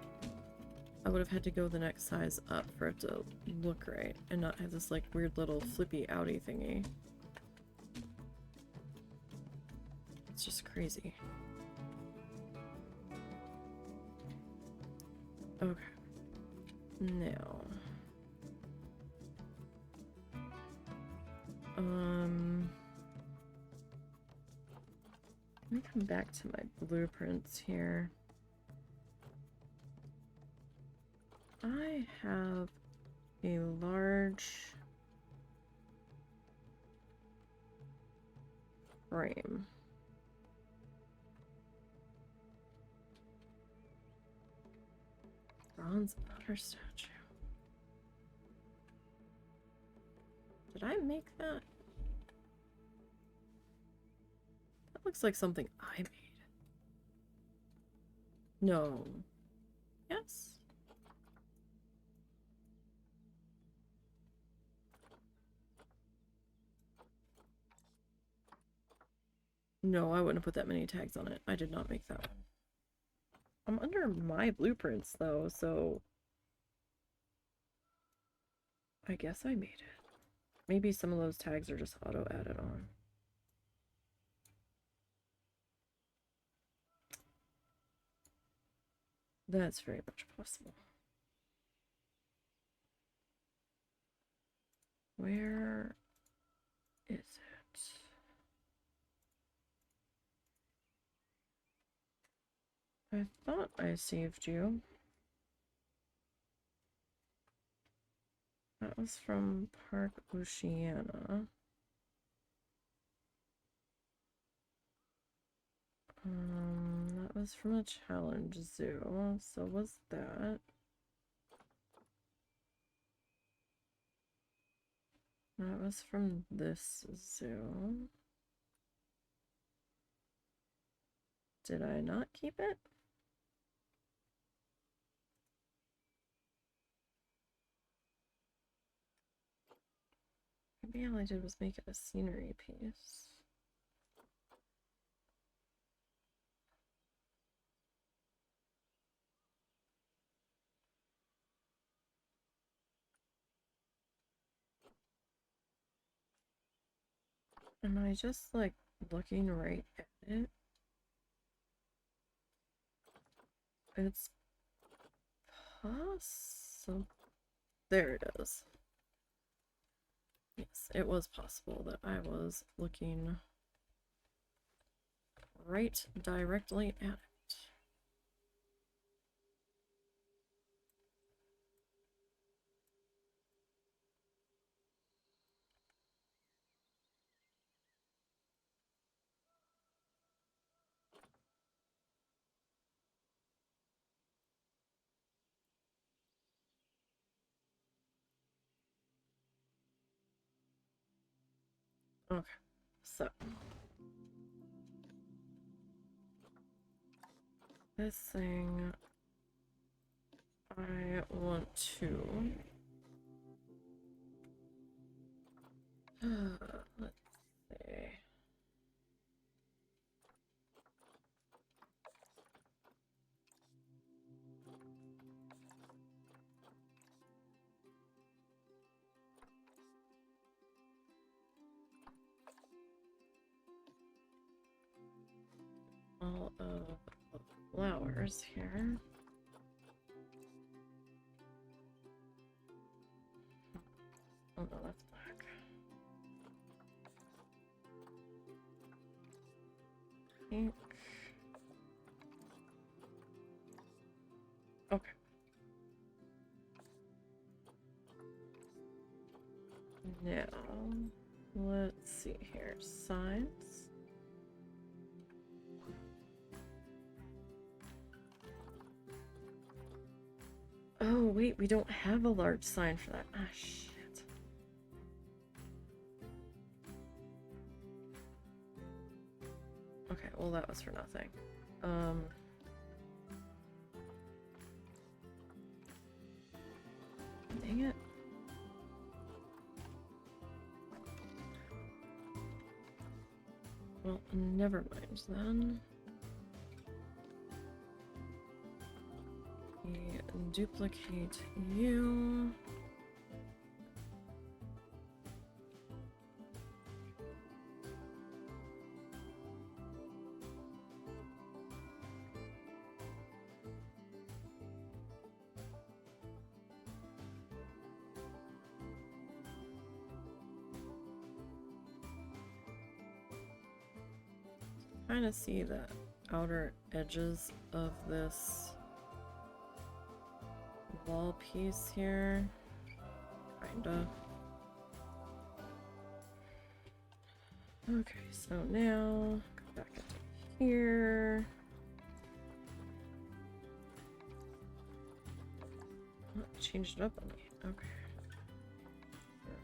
I would have had to go the next size up for it to look right and not have this like weird little flippy outy thingy. It's just crazy. Okay. Now. Let me come back to my blueprints here. I have a large frame. Bronze butter statue. Did I make that? That looks like something I made. No. Yes? No, I wouldn't have put that many tags on it. I did not make that one. I'm under my blueprints, though, so I guess I made it. Maybe some of those tags are just auto-added on. That's very much possible. Where is it? I thought I saved you. That was from Park Oceana. That was from a challenge zoo. So was that. That was from this zoo. Did I not keep it? Maybe all I did was make it a scenery piece. Am I just like looking right at it? It's possible. There it is. Yes, it was possible that I was looking right directly at it. Okay, so this thing I want to let's see. All of the flowers here. Oh no, that's black. Pink. Okay. Now, let's see here. Signs. Oh, wait, we don't have a large sign for that. Ah, shit. Okay, well, that was for nothing. Dang it. Well, never mind then. We duplicate you. Kind of see the outer edges of this wall piece here. Kinda. Okay, so now go back into here. Oh, it changed it up on me. Okay.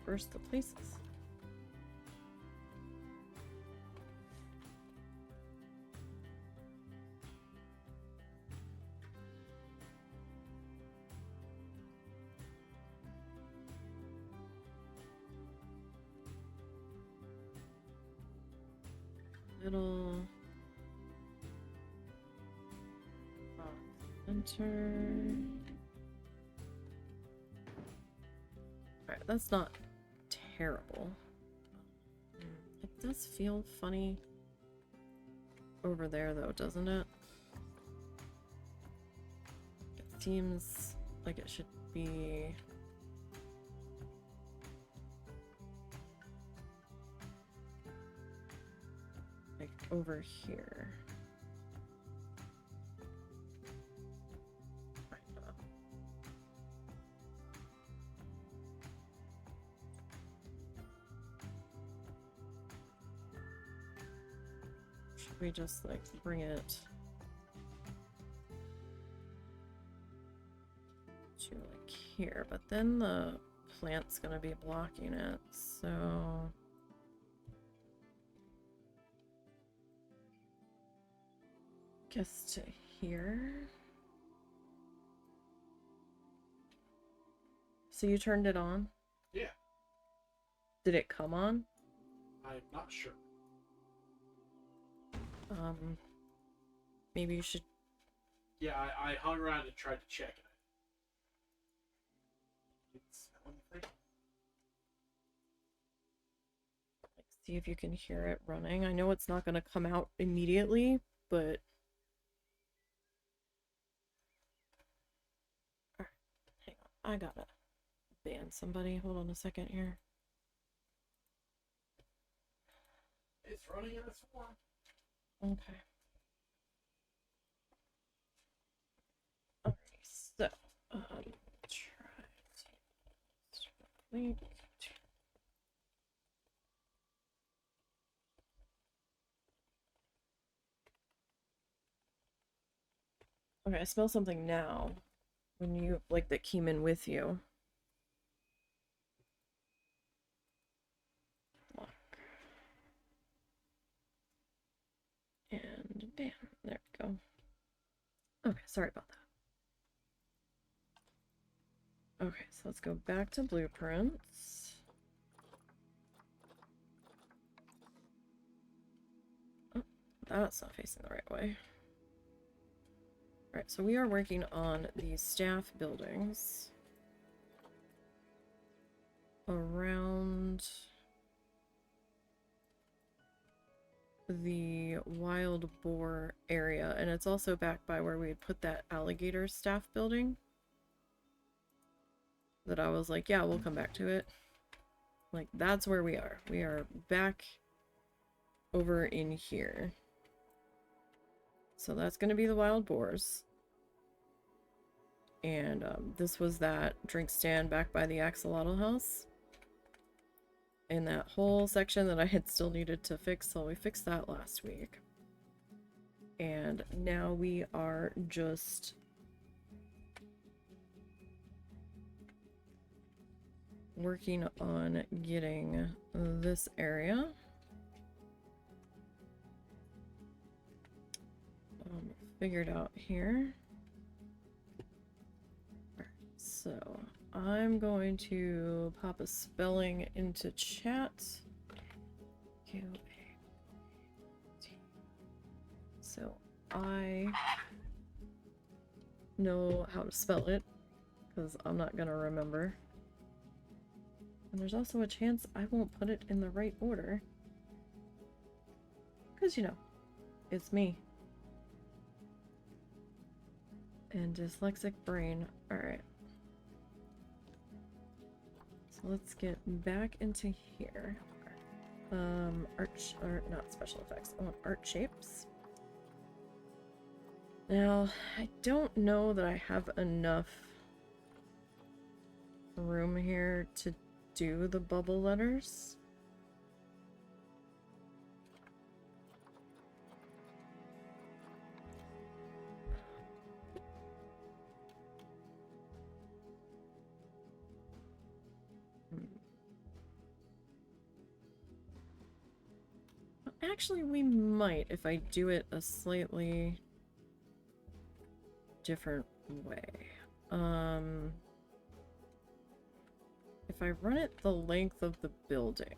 Reverse the places. Middle. Center. Alright, that's not terrible. It does feel funny over there though, doesn't it? It seems like it should be over here. Should we just like bring it to like here? But then the plant's gonna be blocking it, so guess to here. So you turned it on? Yeah. Did it come on? I'm not sure. Maybe you should. Yeah, I hung around and tried to check it. Didn't smell anything. Like, see if you can hear it running. I know it's not going to come out immediately, but alright, hang on. I gotta ban somebody. Hold on a second here. It's running in its form. Okay. Alright, so try to link. Okay, I smell something now. When you like that came in with you. Lock. And bam, there we go. Okay, sorry about that. Okay, so let's go back to blueprints. Oh, that's not facing the right way. Alright, so we are working on the staff buildings around the wild boar area, and it's also back by where we had put that alligator staff building that I was like, yeah, we'll come back to it. Like, that's where we are. We are back over in here. So that's going to be the wild boars. And this was that drink stand back by the axolotl house. And that whole section that I had still needed to fix, so we fixed that last week. And now we are just working on getting this area figured out here. So I'm going to pop a spelling into chat. So I know how to spell it because I'm not gonna remember. And there's also a chance I won't put it in the right order. Because, you know, it's me. And dyslexic brain. Alright. So let's get back into here. Not special effects. I want art shapes. Now, I don't know that I have enough room here to do the bubble letters. Actually, we might if I do it a slightly different way. If I run it the length of the building,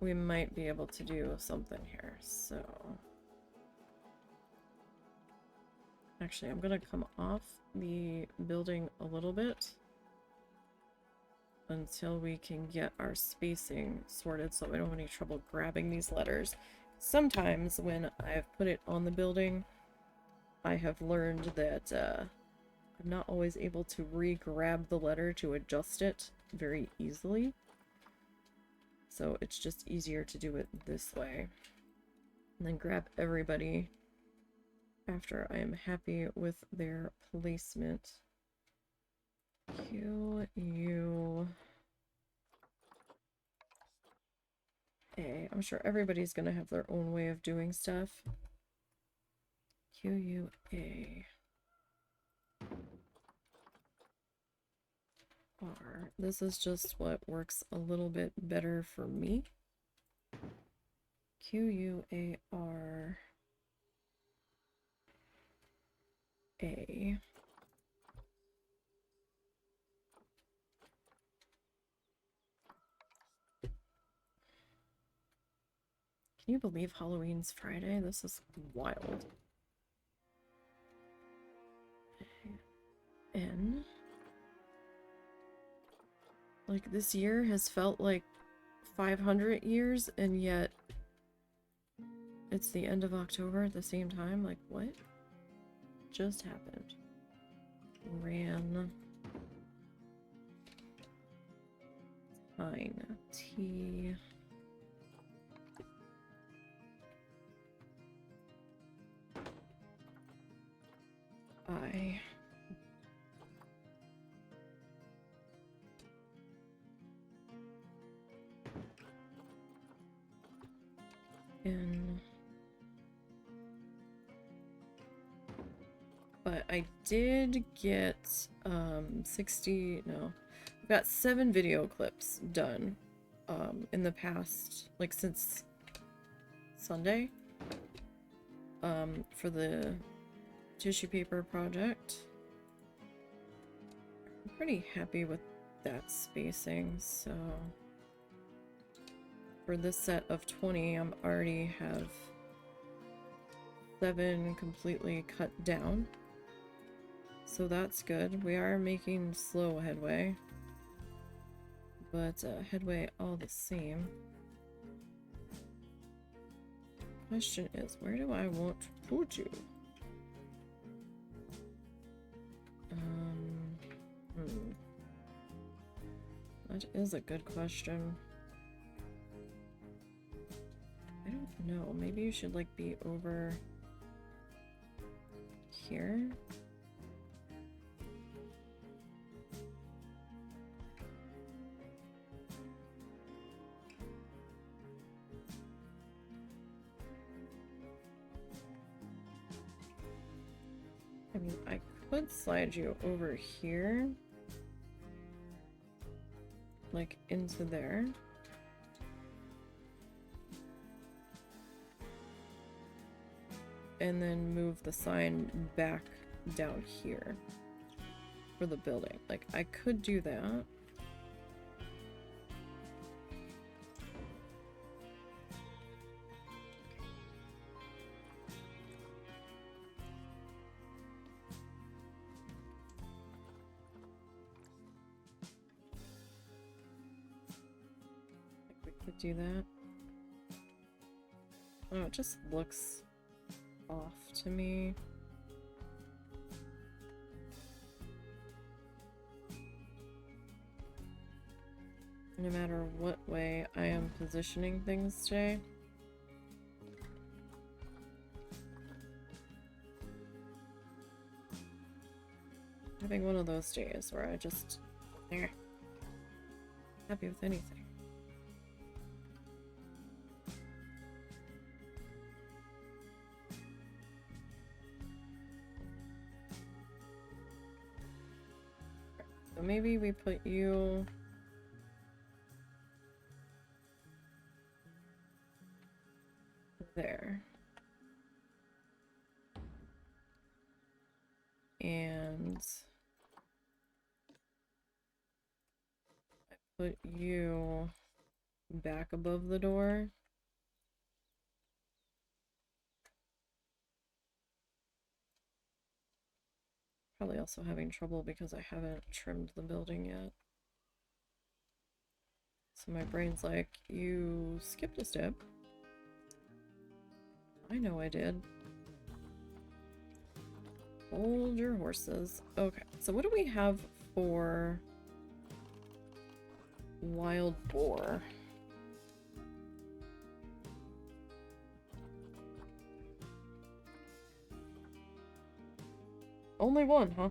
we might be able to do something here. So actually, I'm gonna come off the building a little bit until we can get our spacing sorted so we don't have any trouble grabbing these letters. Sometimes when I've put it on the building, I have learned that I'm not always able to re-grab the letter to adjust it very easily. so it's just easier to do it this way. And then grab everybody after I am happy with their placement. Q, U, A. I'm sure everybody's gonna have their own way of doing stuff. Q, U, A. R. This is just what works a little bit better for me. Q, U, A, R, A. Can you believe Halloween's Friday? This is wild. N. Like, this year has felt like 500 years, and yet it's the end of October at the same time. Like, what just happened? Ran. Fine. T. I. N. But I did get 60, no, I've got 7 video clips done in the past, like since Sunday, for the tissue paper project. I'm pretty happy with that spacing, so for this set of 20, I'm already have 7 completely cut down. So that's good. We are making slow headway, but headway all the same. Question is, where do I want to put you? That is a good question. I don't know. Maybe you should like be over here. I mean, I could slide you over here, like into there. And then move the sign back down here for the building. Like, I could do that. Do that. Oh, it just looks off to me. No matter what way I am positioning things today. Having one of those days where I just happy with anything. So maybe we put you there. And I put you back above the door. Probably also having trouble because I haven't trimmed the building yet. So my brain's like, you skipped a step. I know I did. Hold your horses. Okay, so what do we have for wild boar? Only one, huh?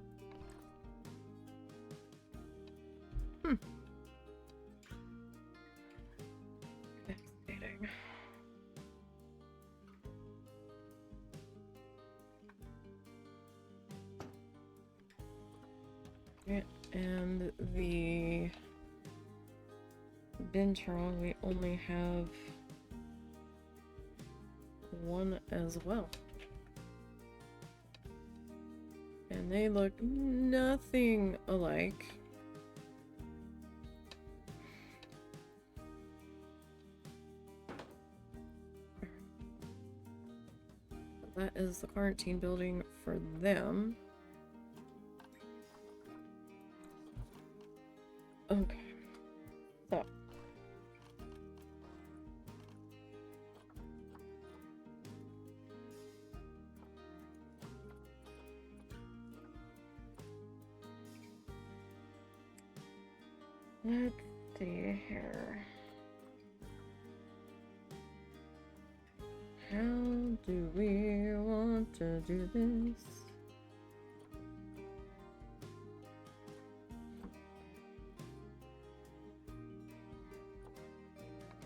Hmm. Fascinating. Yeah, and the Binturong, we only have one as well. And they look nothing alike. That is the quarantine building for them. Okay. So. Let's see here. How do we want to do this?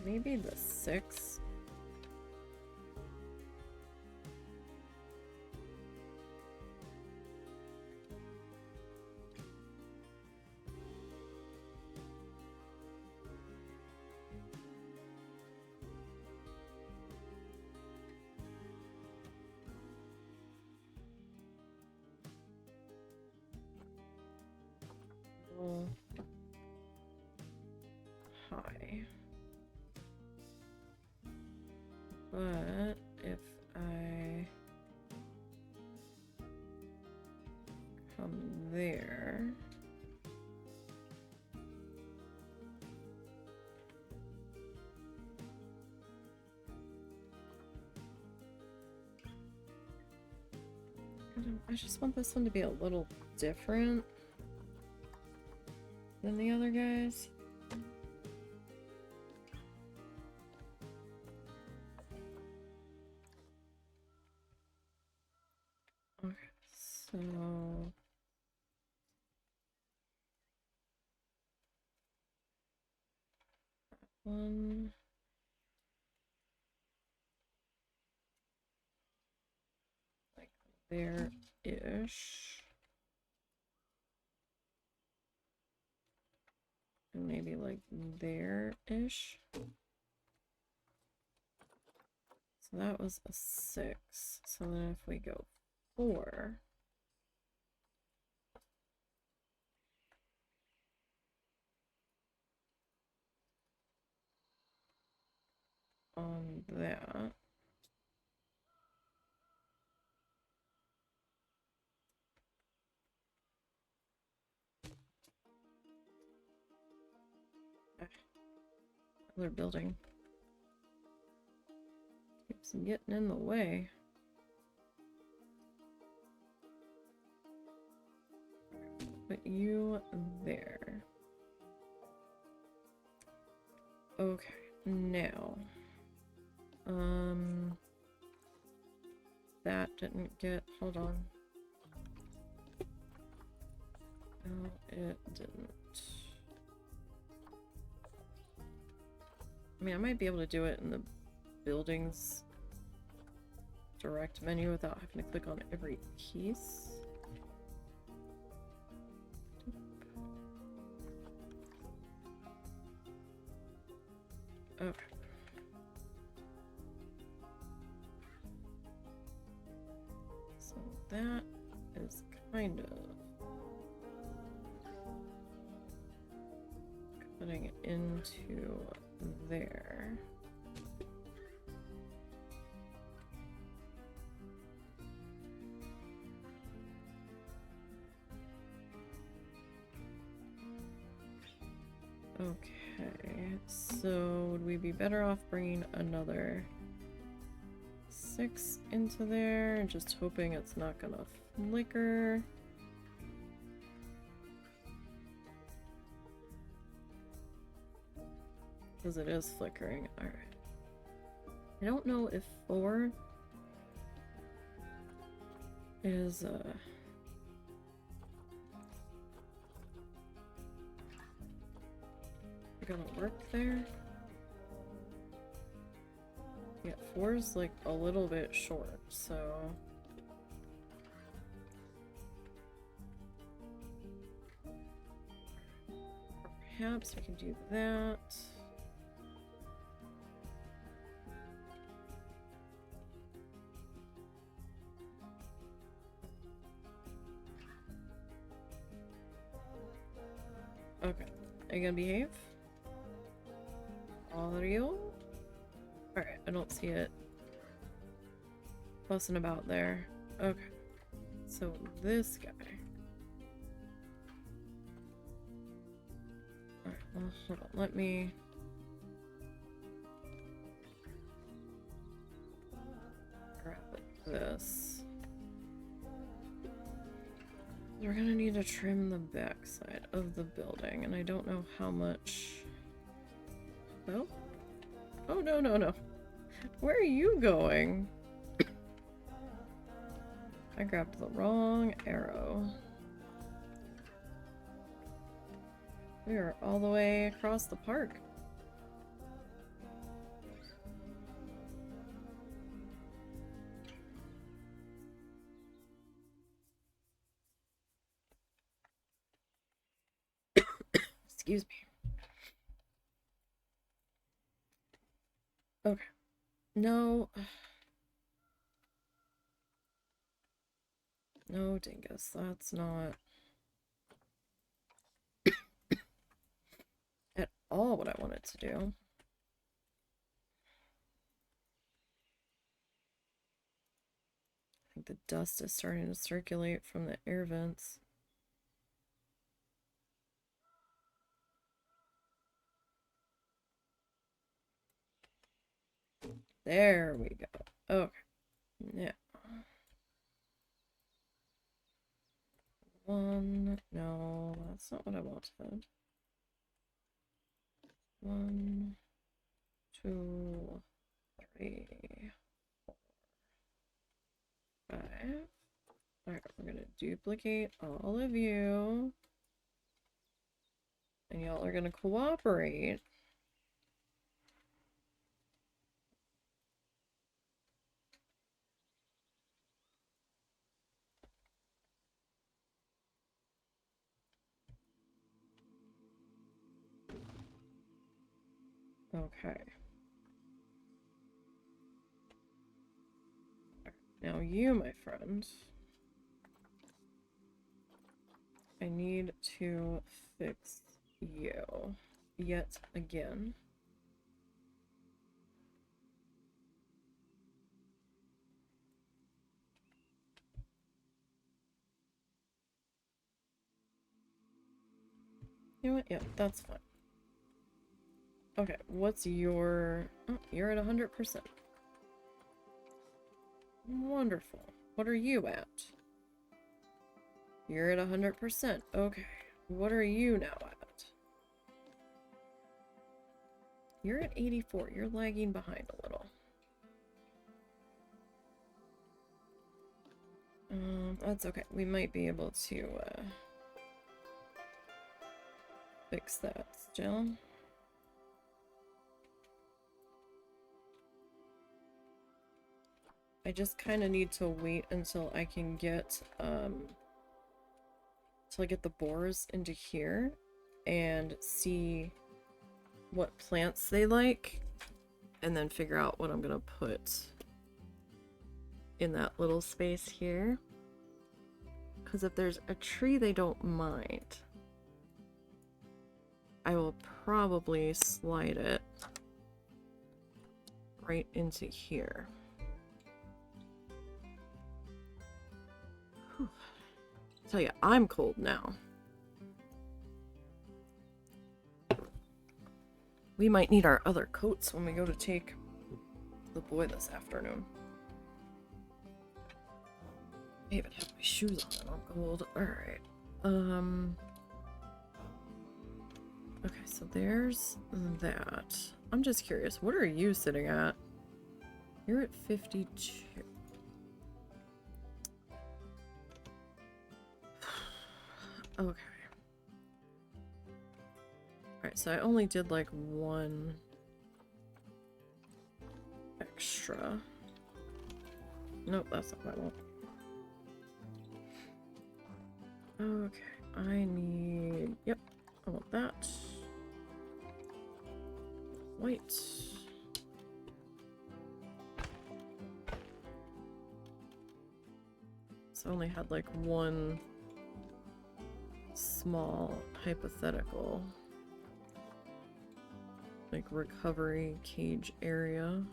Maybe the 6. High. But if I come there, I just want this one to be a little different than the other guys. Okay, so one. Like there-ish. And maybe like there-ish. So that was a 6. So then if we go 4. On that. Other building. Keeps getting in the way. Put you there. Okay, now. That didn't get, hold on. No, it didn't. I mean, I might be able to do it in the buildings direct menu without having to click on every piece. Okay. So that is kind of putting it into there. Okay, so would we be better off bringing another 6 into there and just hoping it's not gonna flicker? Because it is flickering. Alright. I don't know if 4 is gonna work there? Yeah, 4's like a little bit short, so... Perhaps we can do that. Okay. Are you gonna behave? Are you? Alright, I don't see it fussing about there. Okay. So this guy. Alright, well, hold on. Let me... grab this. We're gonna need to trim the backside of the building, and I don't know how much... Oh? Oh, no, no, no. Where are you going? I grabbed the wrong arrow. We are all the way across the park. Excuse me. Okay. No. No, dingus. That's not at all what I wanted to do. I think the dust is starting to circulate from the air vents. There we go. Okay. Yeah. One. No, that's not what I wanted. 1, 2, 3, 4, 5. Alright, we're gonna duplicate all of you. And y'all are gonna cooperate. Okay. Now you, my friend, I need to fix you yet again. You know what? Yeah, that's fine. Okay, what's your... Oh, you're at 100%. Wonderful. What are you at? You're at 100%. Okay. What are you now at? You're at 84. You're lagging behind a little. That's okay. We might be able to, fix that still. I just kind of need to wait until I can get, till I get the boars into here and see what plants they like, and then figure out what I'm gonna put in that little space here. Because if there's a tree they don't mind, I will probably slide it right into here. Whew. Tell you, I'm cold now. We might need our other coats when we go to take the boy this afternoon. I even have my shoes on and I'm cold. Alright. Okay, so there's that. I'm just curious, what are you sitting at? You're at 52. Okay. Alright, so I only did like one extra. Nope, that's not what I want. Okay, I need... Yep, I want that. White. So I only had like one small hypothetical like recovery cage area.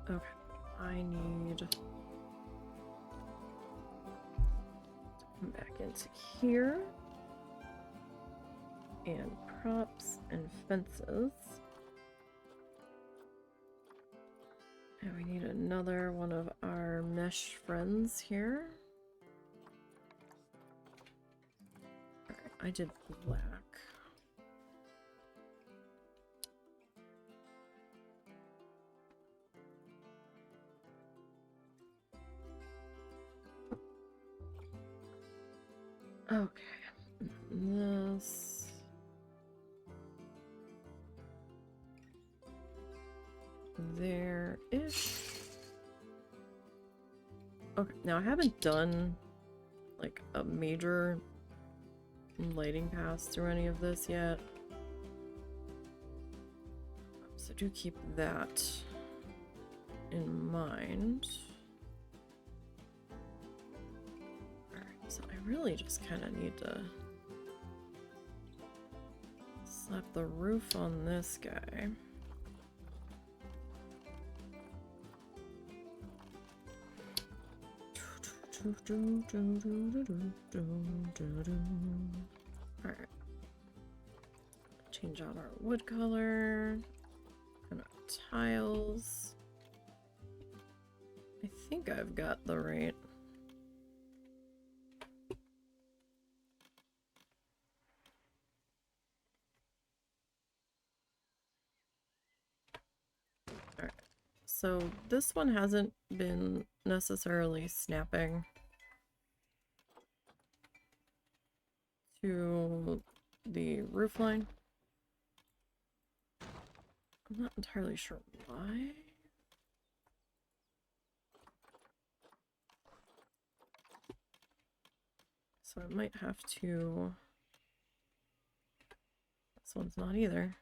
Okay, I need to come back into here and props and fences. And we need another one of our mesh friends here. Alright, I did black. Okay, this. There-ish. Okay, now I haven't done like a major lighting pass through any of this yet. So do keep that in mind. Alright, so I really just kind of need to slap the roof on this guy. Alright. Change out our wood color and our tiles. I think I've got the right. Alright. So this one hasn't been necessarily snapping to the roof line. I'm not entirely sure why. So I might have to... This one's not either.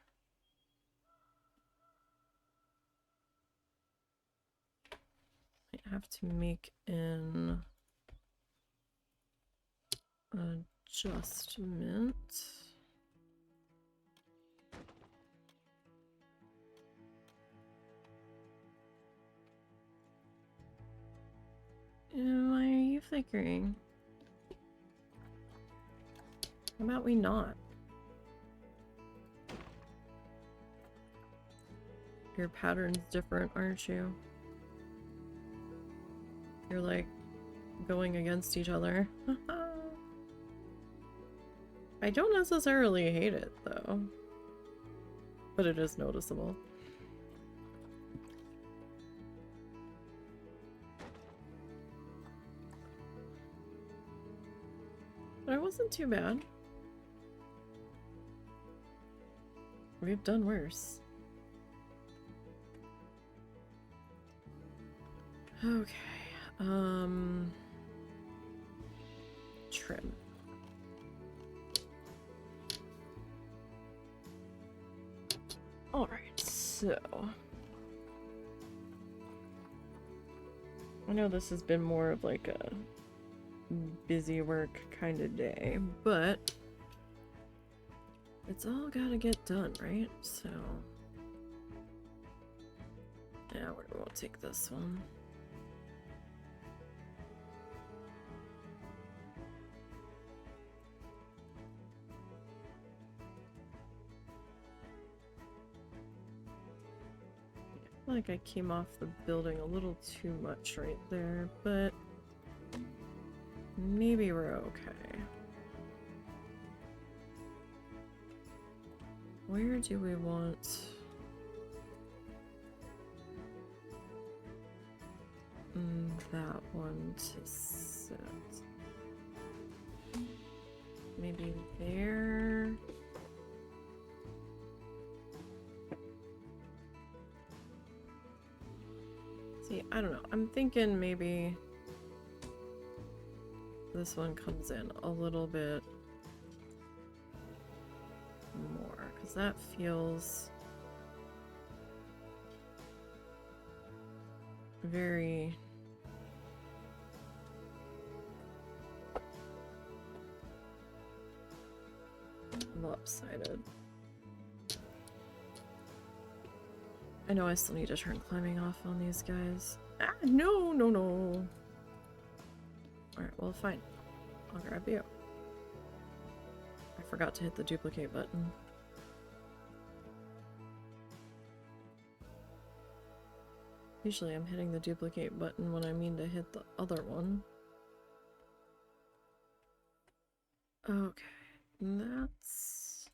Might have to make an adjustment. Why are you flickering? How about we not? Your pattern's different, aren't you? You're like going against each other. I don't necessarily hate it though, but it is noticeable. But it wasn't too bad. We've done worse. Okay. Trim. Alright, so... I know this has been more of like a busy work kind of day, but it's all gotta get done, right? So... yeah, we won't take this one. I feel like I came off the building a little too much right there, but maybe we're okay. Where do we want... that one to sit. Maybe there. See, I don't know. I'm thinking maybe this one comes in a little bit more, because that feels very lopsided. I know I still need to turn climbing off on these guys. Ah, no, no, no. Alright, well, fine. I'll grab you. I forgot to hit the duplicate button. Usually I'm hitting the duplicate button when I mean to hit the other one. Okay, that's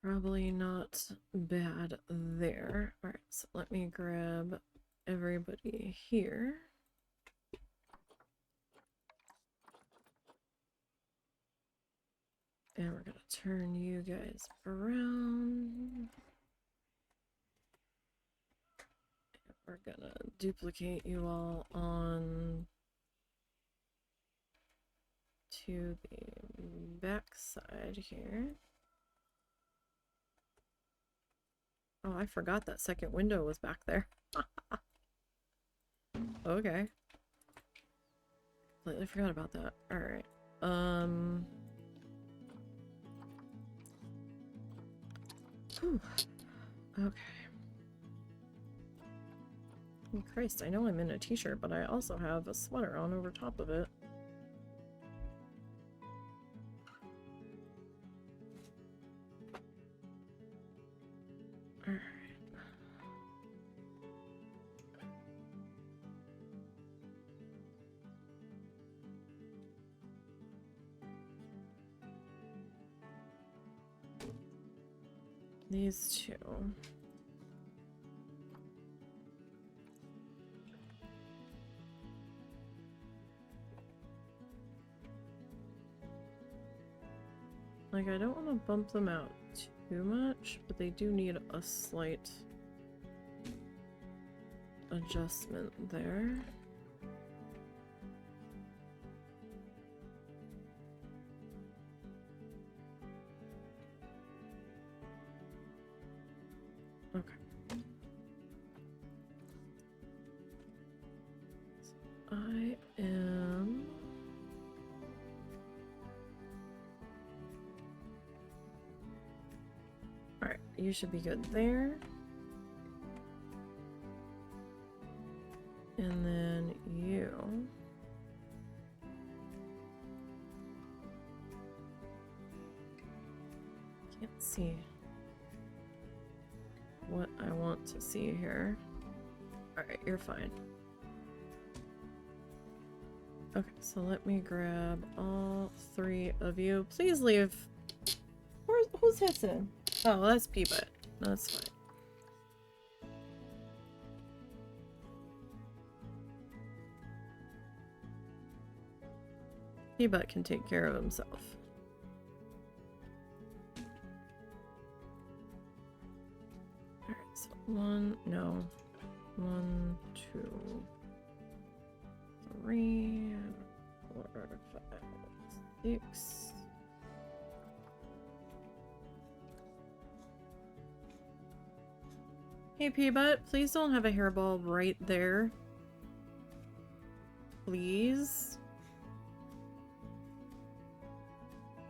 probably not bad there. Alright, so let me grab everybody here. And we're gonna turn you guys around. We're gonna duplicate you all on to the back side here. Oh, I forgot that second window was back there. Okay. Completely forgot about that. Alright. Whew. Okay. Oh, Christ, I know I'm in a t-shirt, but I also have a sweater on over top of it. Alright. These two. Like, I don't want to bump them out too much, but they do need a slight adjustment there. Okay. So I am... Alright, you should be good there. And then you... Can't see what I want to see here. Alright, you're fine. Okay, so let me grab all three of you. Please leave. Who's hissing? Oh, that's P-Butt. That's fine. P-Butt can take care of himself. Alright, so 1, 2, 3, 4, 5, 6. Hey, P-Butt, please don't have a hairball right there. Please.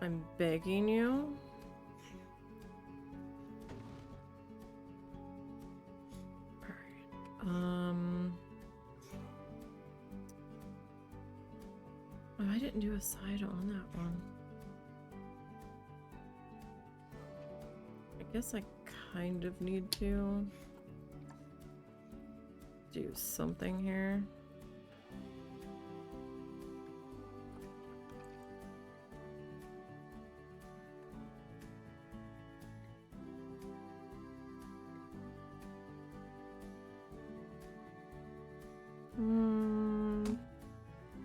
I'm begging you. Alright. Oh, I didn't do a side on that one. I guess I kind of need to do something here.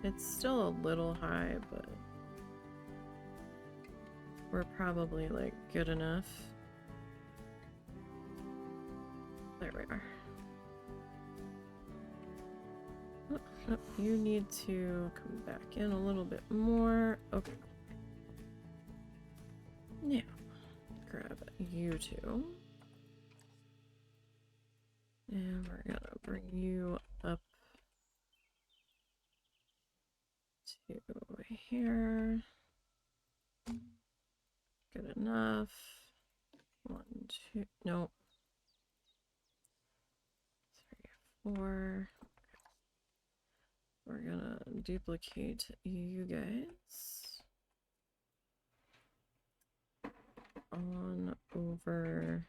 It's still a little high, but we're probably like good enough. There we are. Oh, oh, you need to come back in a little bit more. Okay. Now, grab you two. And we're gonna bring you up to here. Good enough. 1, 2, no. 3, 4. We're gonna duplicate you guys on over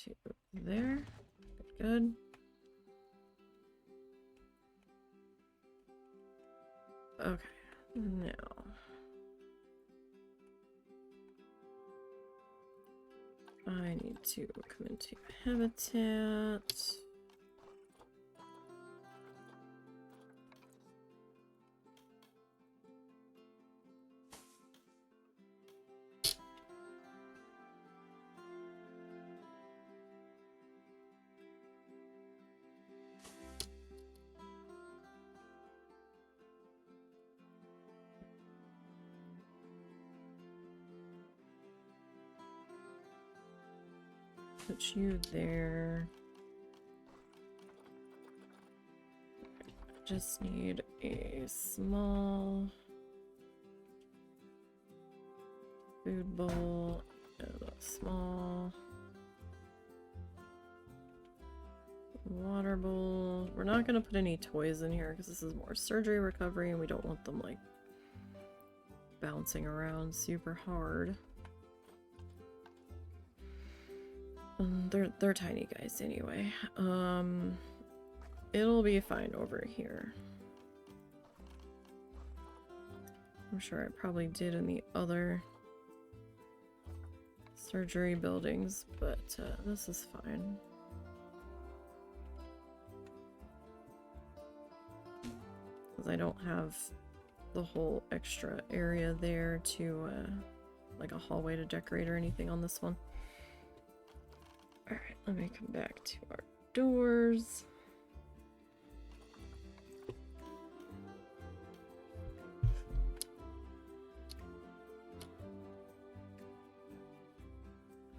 to there. Good. Okay, now I need to come into habitat. Put you there. Just need a small food bowl and a small water bowl. We're not going to put any toys in here because this is more surgery recovery and we don't want them like bouncing around super hard. They're tiny guys anyway. It'll be fine over here. I'm sure I probably did in the other surgery buildings, but this is fine. Because I don't have the whole extra area there to like a hallway to decorate or anything on this one. Alright, let me come back to our doors.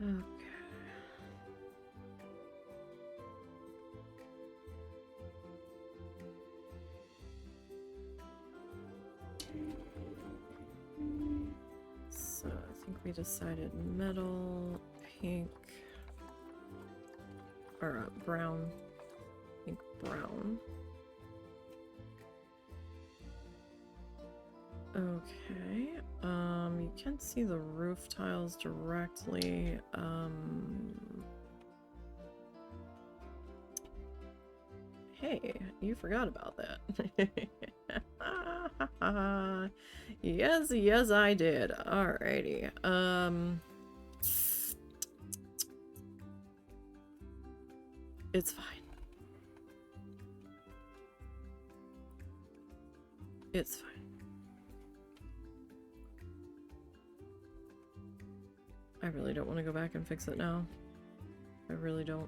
Okay. So I think we decided metal, pink, or brown. I think brown. Okay, you can't see the roof tiles directly. Hey, you forgot about that. Yes, yes, I did. Alrighty. It's fine. It's fine. I really don't want to go back and fix it now. I really don't.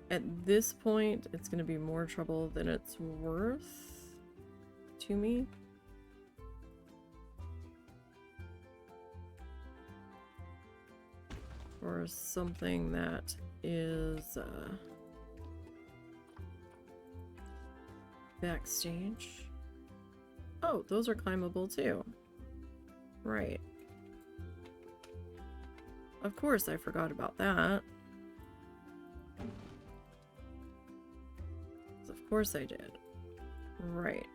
At this point, it's going to be more trouble than it's worth to me. Or something that is backstage. Oh, those are climbable too. Right. Of course I forgot about that. Of course I did. Right.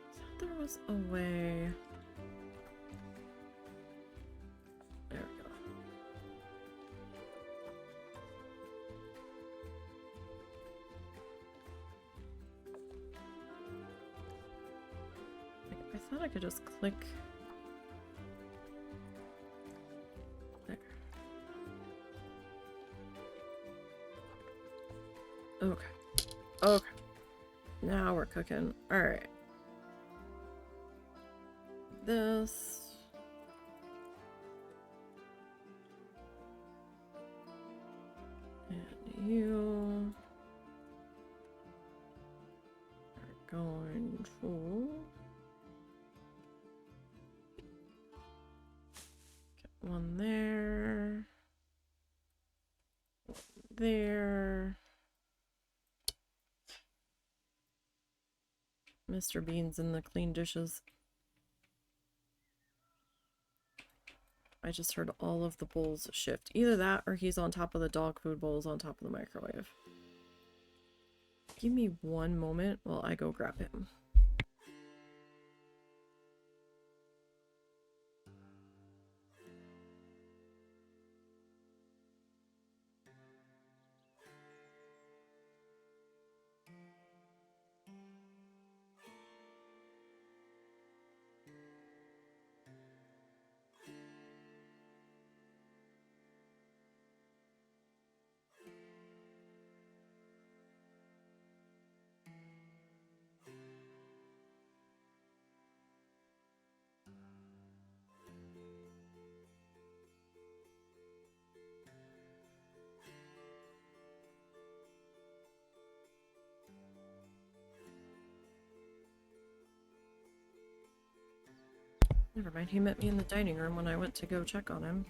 I thought there was a way. There we go. thought I could just click. There. Okay. Okay. Now we're cooking. Alright. This. And you are going to get one there. There. Mr. Bean's in the clean dishes. I just heard all of the bowls shift. Either that or he's on top of the dog food bowls on top of the microwave. Give me one moment while I go grab him. Never mind, he met me in the dining room when I went to go check on him.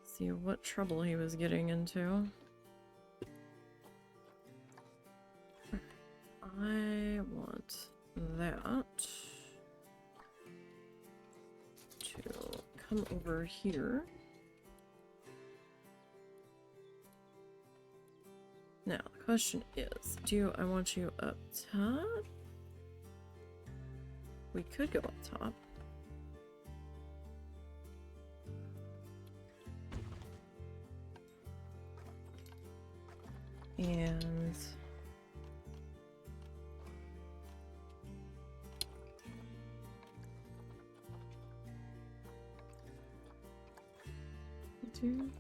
See what trouble he was getting into. I want that to come over here. Now, the question is, do I want you up top? We could go up top. And two.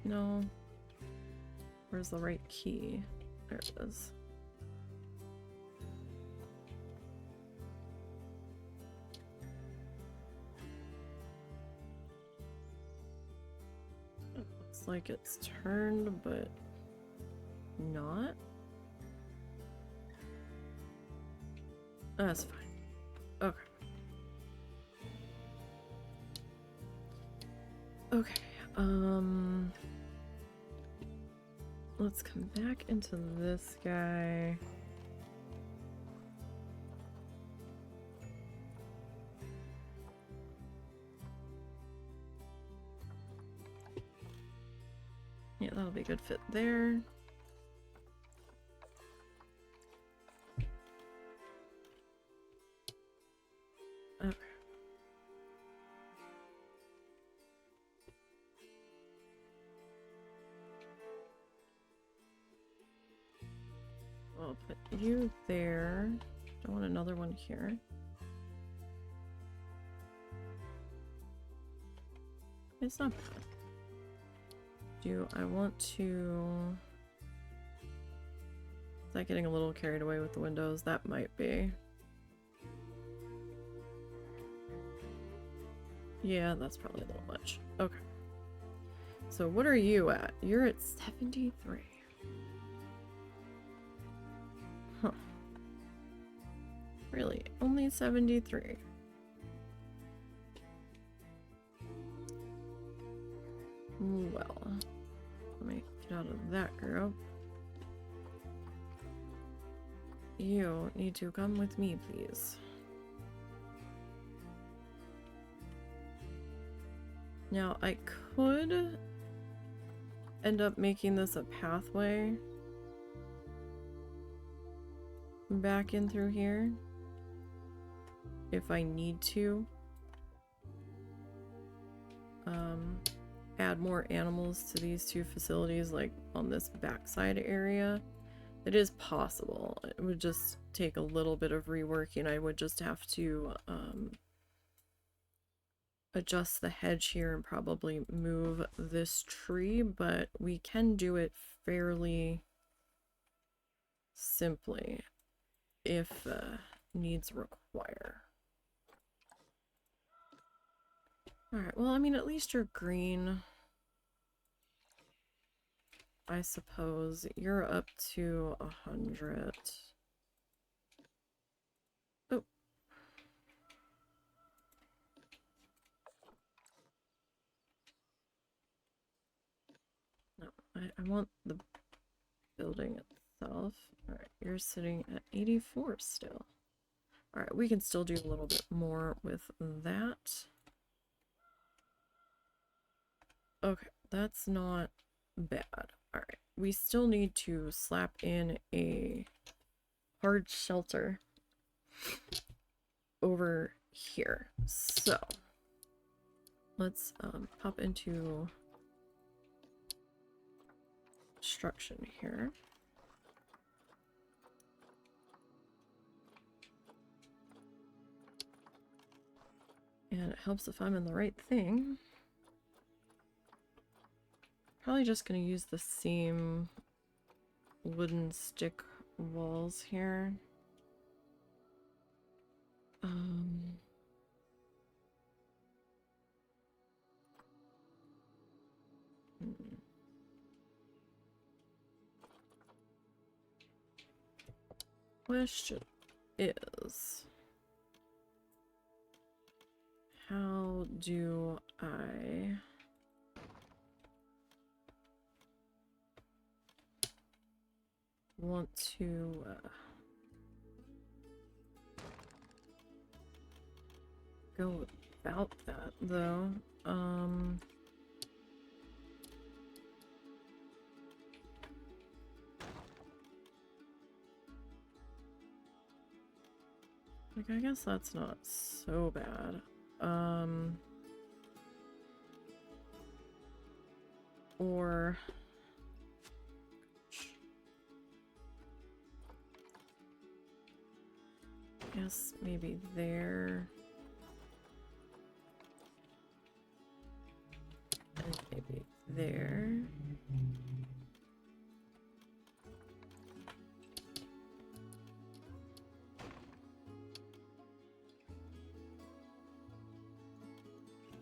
No. Where's the right key? There it is. It looks like it's turned, but not. That's fine. Okay. Okay, let's come back into this guy. Yeah, that'll be a good fit there. Okay. I'll put you there. Don't want another one here. It's not bad. Do I want to... Is that getting a little carried away with the windows? That might be. Yeah, that's probably a little much. Okay. So what are you at? You're at 73. Huh. Really? Only 73. Well, let me get out of that group. You need to come with me, please. Now, I could end up making this a pathway back in through here if I need to. add more animals to these two facilities, like on this backside area. It is possible. It would just take a little bit of reworking. I would just have to adjust the hedge here and probably move this tree, but we can do it fairly simply if needs require. Alright, well, I mean, at least you're green. I suppose you're up to 100. Oh. No, I want the building itself. Alright, you're sitting at 84 still. Alright, we can still do a little bit more with that. Okay, that's not bad. Alright, we still need to slap in a hard shelter over here. So, let's pop into construction here. And it helps if I'm in the right thing. Probably just gonna use the same wooden stick walls here. Question is, how do I want to go about that though? Like, I guess that's not so bad. Or I guess maybe there. And maybe there.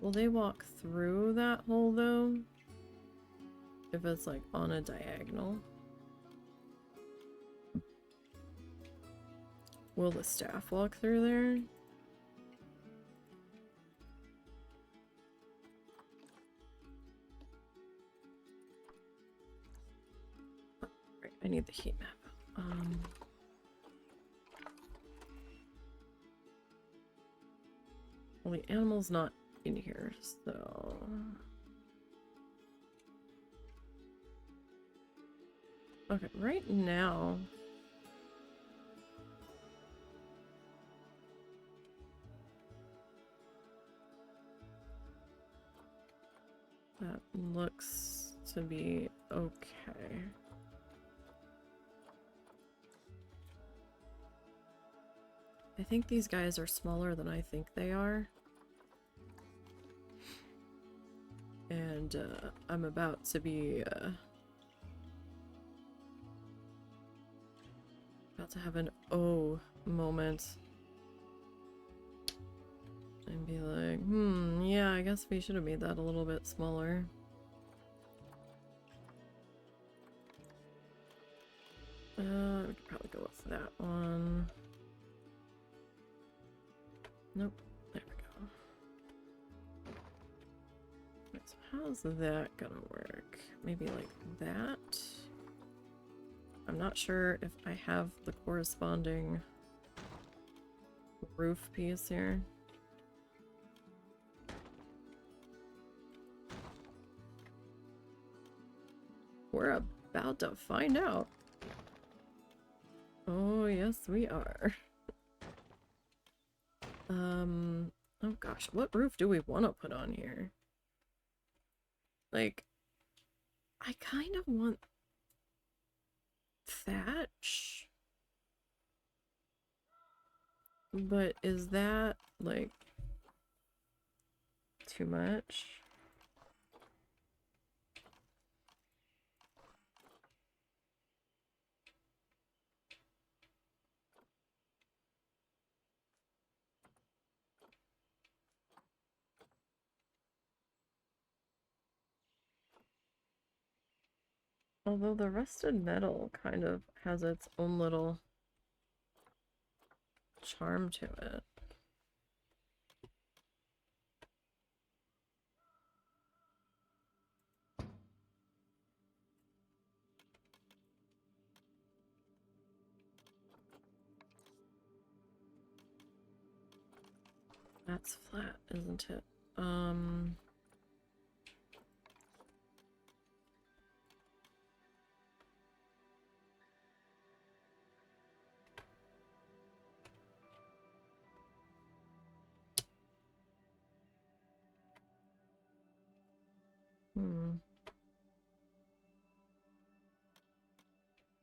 Will they walk through that hole though? If it's like on a diagonal? Will the staff walk through there? Oh, right, I need the heat map. Well, the animal's not in here, so... Okay, right now... that looks to be okay. I think these guys are smaller than I think they are. And I'm about to be about to have an oh moment and be like, yeah, I guess we should have made that a little bit smaller. We could probably go with that one. Nope, there we go. Right, so how's that gonna work? Maybe like that? I'm not sure if I have the corresponding roof piece here. We're about to find out. Oh, yes, we are. Oh gosh, what roof do we want to put on here? Like, I kind of want thatch. But is that, like, too much? Although the rusted metal kind of has its own little charm to it. That's flat, isn't it?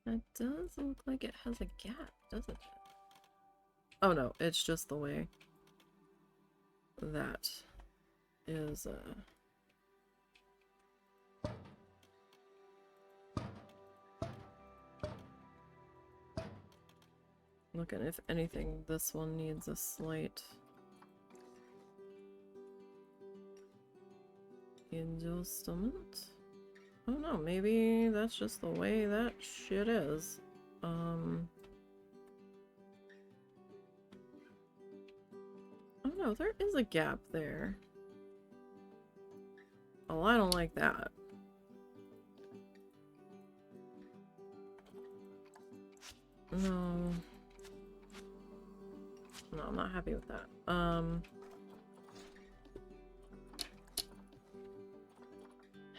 That does look like it has a gap, doesn't it? Oh no, it's just the way that is, looking, if anything, this one needs a slight adjustment. Oh no, maybe that's just the way that shit is. Oh no, there is a gap there. Oh, I don't like that. No. No, I'm not happy with that.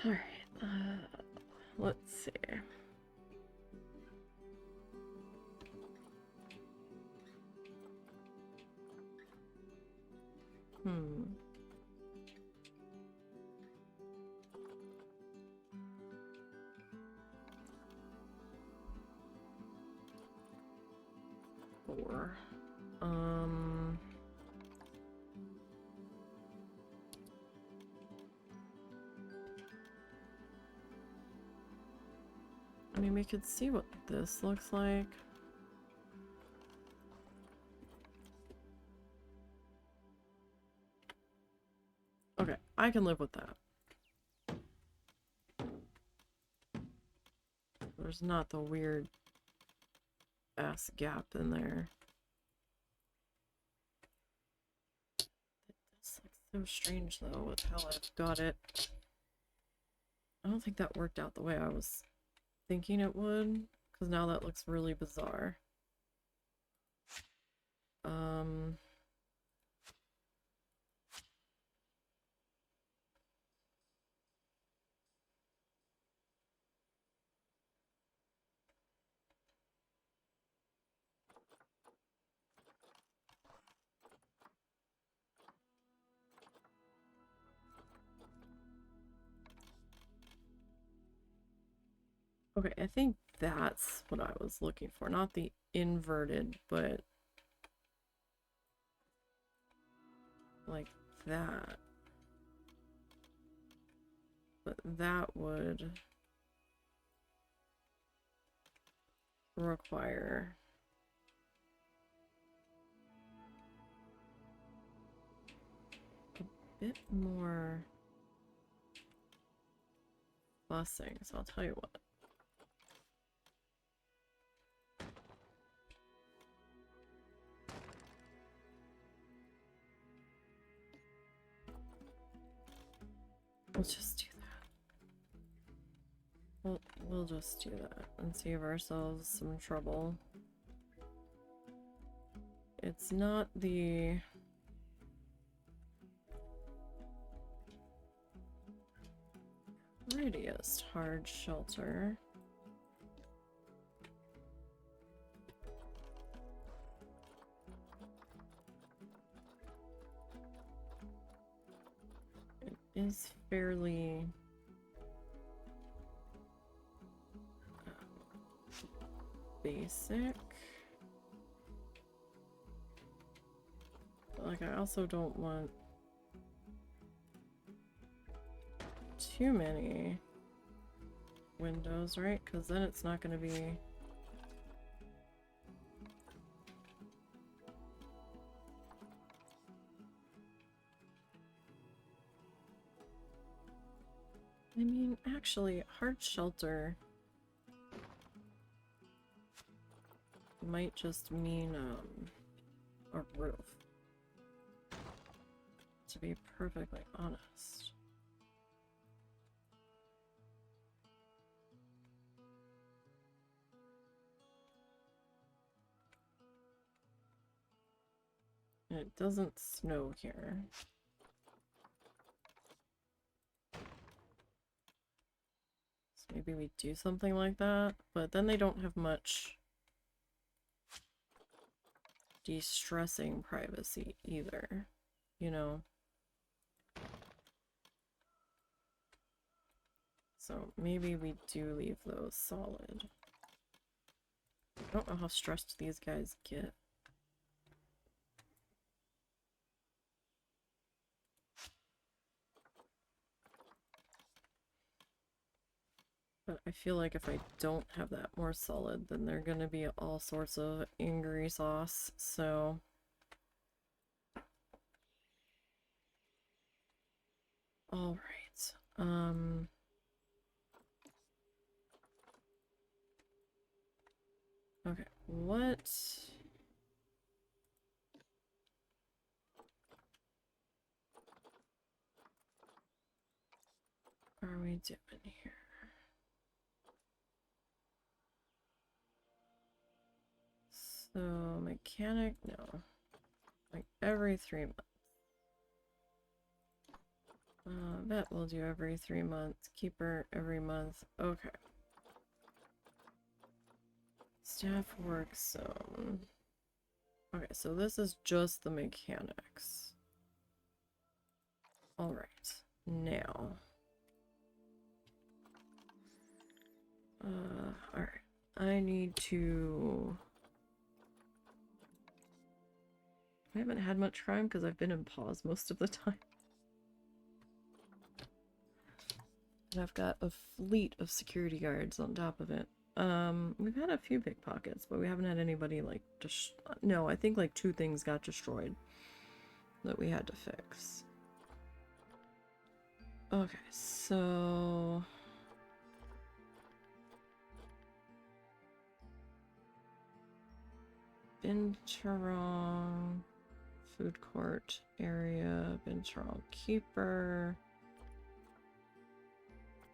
Alright, let's see. Four. I mean, we could see what this looks like. Okay, I can live with that. There's not the weird ass gap in there. This looks so strange though with how I've got it. I don't think that worked out the way I was thinking it would, because now that looks really bizarre. Okay, I think that's what I was looking for. Not the inverted, but like that. But that would require a bit more fussing, so I'll tell you what. We'll just do that. We'll just do that and save ourselves some trouble. It's not the prettiest hard shelter. It is fairly basic. But, like, I also don't want too many windows, right? Because then it's not going to be... I mean, actually, hard shelter might just mean a roof, to be perfectly honest. And it doesn't snow here. So maybe we do something like that, but then they don't have much de-stressing privacy either, you know? So maybe we do leave those solid. I don't know how stressed these guys get. But I feel like if I don't have that more solid, then they're gonna be all sorts of angry sauce, so... Alright, okay, what... are we doing here? So, mechanic, no. Like every 3 months. Vet will do every 3 months. Keeper every month. Okay. Staff work zone. Okay, so this is just the mechanics. Alright. Now. Alright. I need to... I haven't had much crime because I've been in pause most of the time. And I've got a fleet of security guards on top of it. We've had a few pickpockets, but we haven't had anybody, like, no, I think, like, 2 things got destroyed that we had to fix. Okay, so... Binturong... Food court area, Binturong keeper...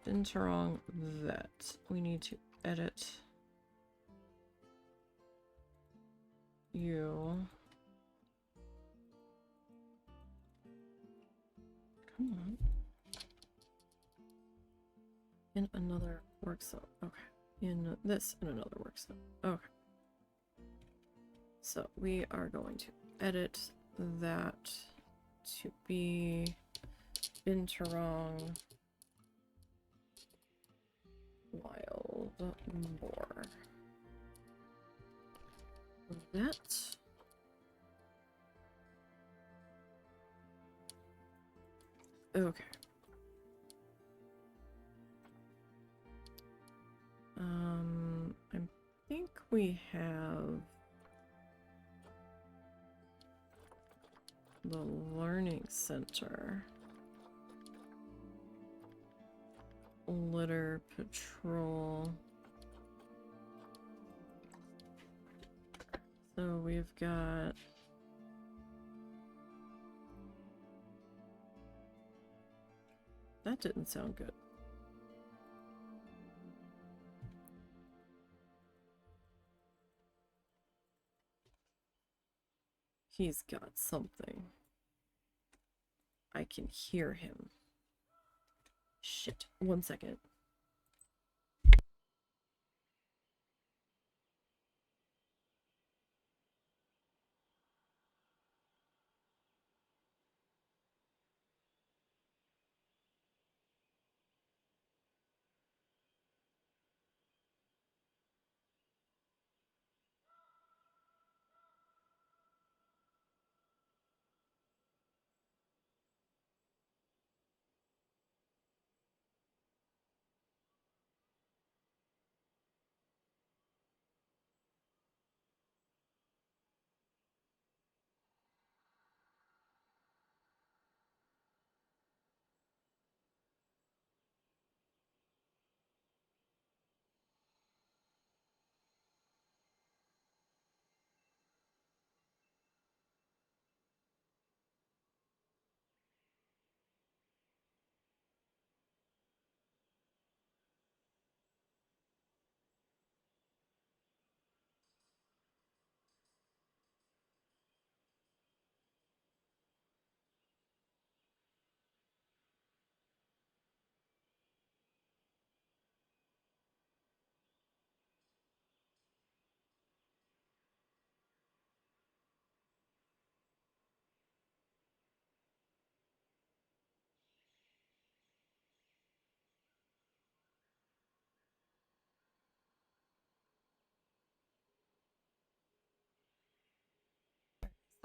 Binturong vet. We need to edit you. Come on. In another work zone. Okay. In another work zone. Okay. So we are going to edit that to be Binturong wild boar. That. Okay. I think we have the learning center. Litter patrol. So we've got that didn't sound good. He's got something. I can hear him. Shit. 1 second.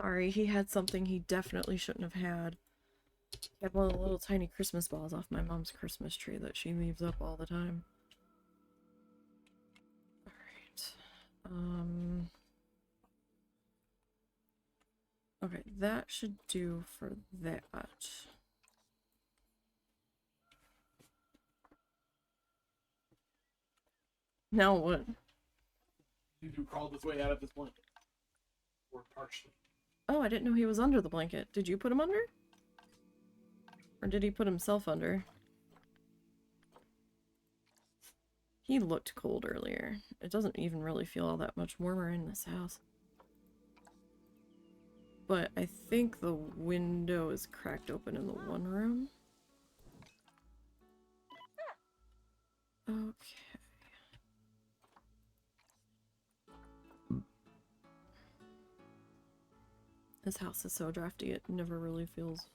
Sorry, he had something he definitely shouldn't have had. He had one of the little tiny Christmas balls off my mom's Christmas tree that she leaves up all the time. Alright. Okay, that should do for that. Now what? He crawled his way out of his blanket. Or partially. Oh, I didn't know he was under the blanket. Did you put him under? Or did he put himself under? He looked cold earlier. It doesn't even really feel all that much warmer in this house. But I think the window is cracked open in the one room. Okay. This house is so drafty, it never really feels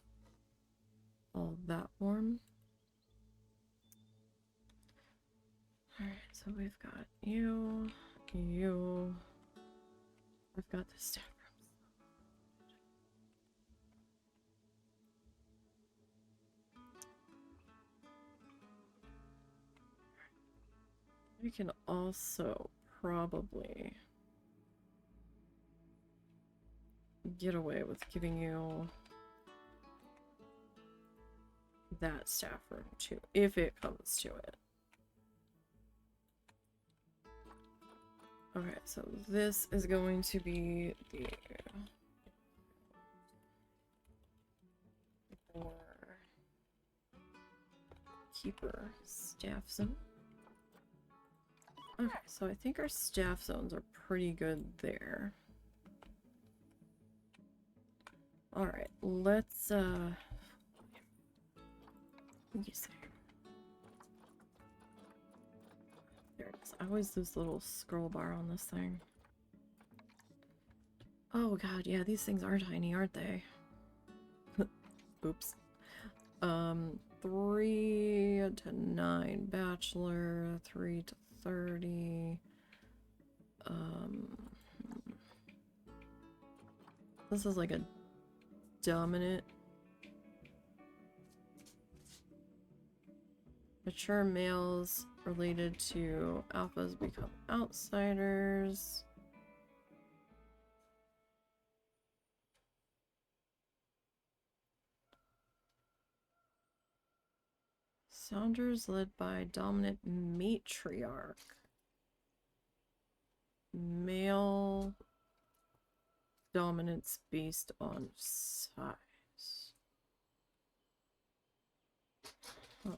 all that warm. Alright, so we've got you, you. I've got the staff rooms. We can also probably get away with giving you that staff room too, if it comes to it. Okay, so this is going to be the keeper staff zone. Okay, so I think our staff zones are pretty good there. Alright, let's what do you say? There it is. I always lose the little scroll bar on this thing. Oh god, yeah, these things are tiny, aren't they? Oops. 3 to 9 bachelor, 3 to 30. This is like a dominant. Mature males related to alphas become outsiders. Sounders led by dominant matriarch. Male dominance based on size. Huh.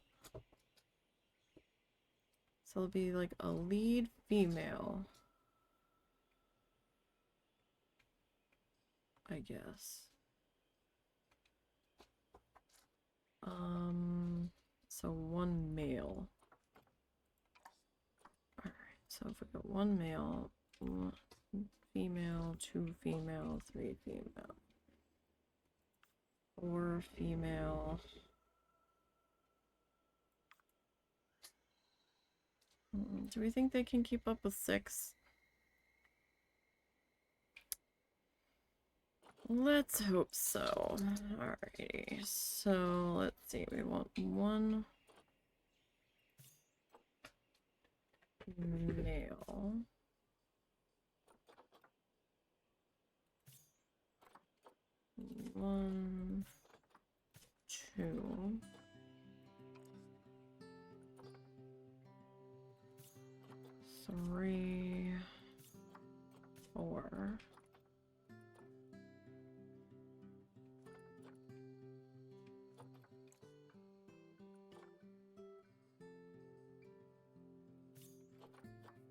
So it'll be like a lead female, I guess. So one male. Alright, so if we got one male, one female, 2 female, 3 female, 4 female. Do we think they can keep up with 6? Let's hope so. Alrighty, so let's see, we want 1 male. 1, 2. 3, 4.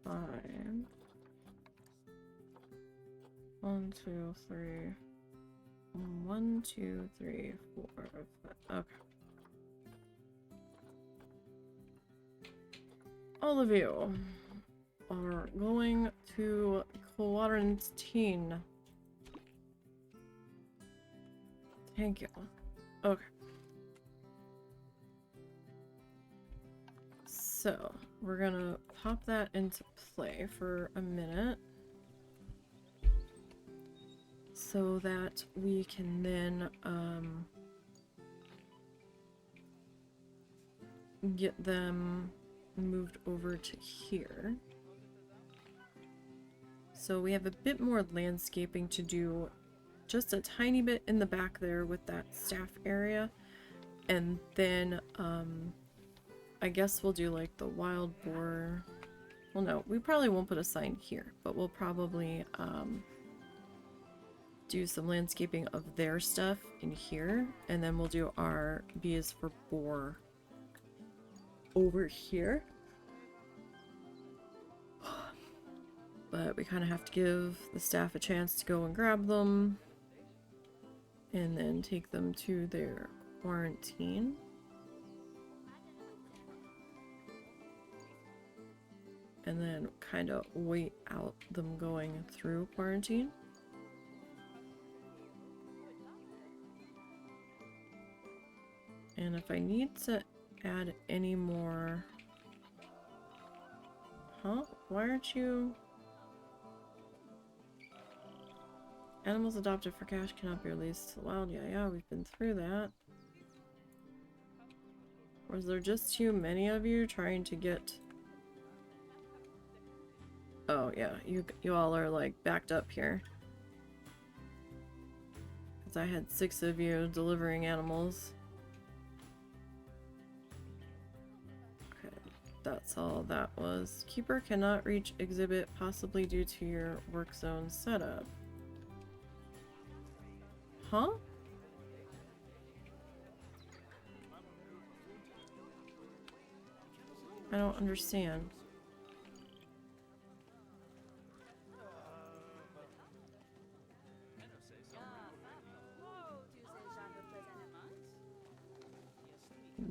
5. 1, 2, 3. 1, 2, 3, 4, 5. Okay. All of you are going to quarantine. Thank you. Okay. So, we're gonna pop that into play for a minute. so that we can then get them moved over to here. So we have a bit more landscaping to do, just a tiny bit in the back there with that staff area. And then I guess we'll do like the wild boar. Well, no, we probably won't put a sign here, but we'll probably do some landscaping of their stuff in here, and then we'll do our B is for boar over here. But we kind of have to give the staff a chance to go and grab them and then take them to their quarantine. And then kind of wait out them going through quarantine. And if I need to add any more... Huh? Why aren't you... Animals adopted for cash cannot be released to the wild. Yeah, we've been through that. Or is there just too many of you trying to get... Oh yeah, you all are like backed up here. Because I had 6 of you delivering animals. Okay, that's all that was. Keeper cannot reach exhibit, possibly due to your work zone setup. Huh? I don't understand.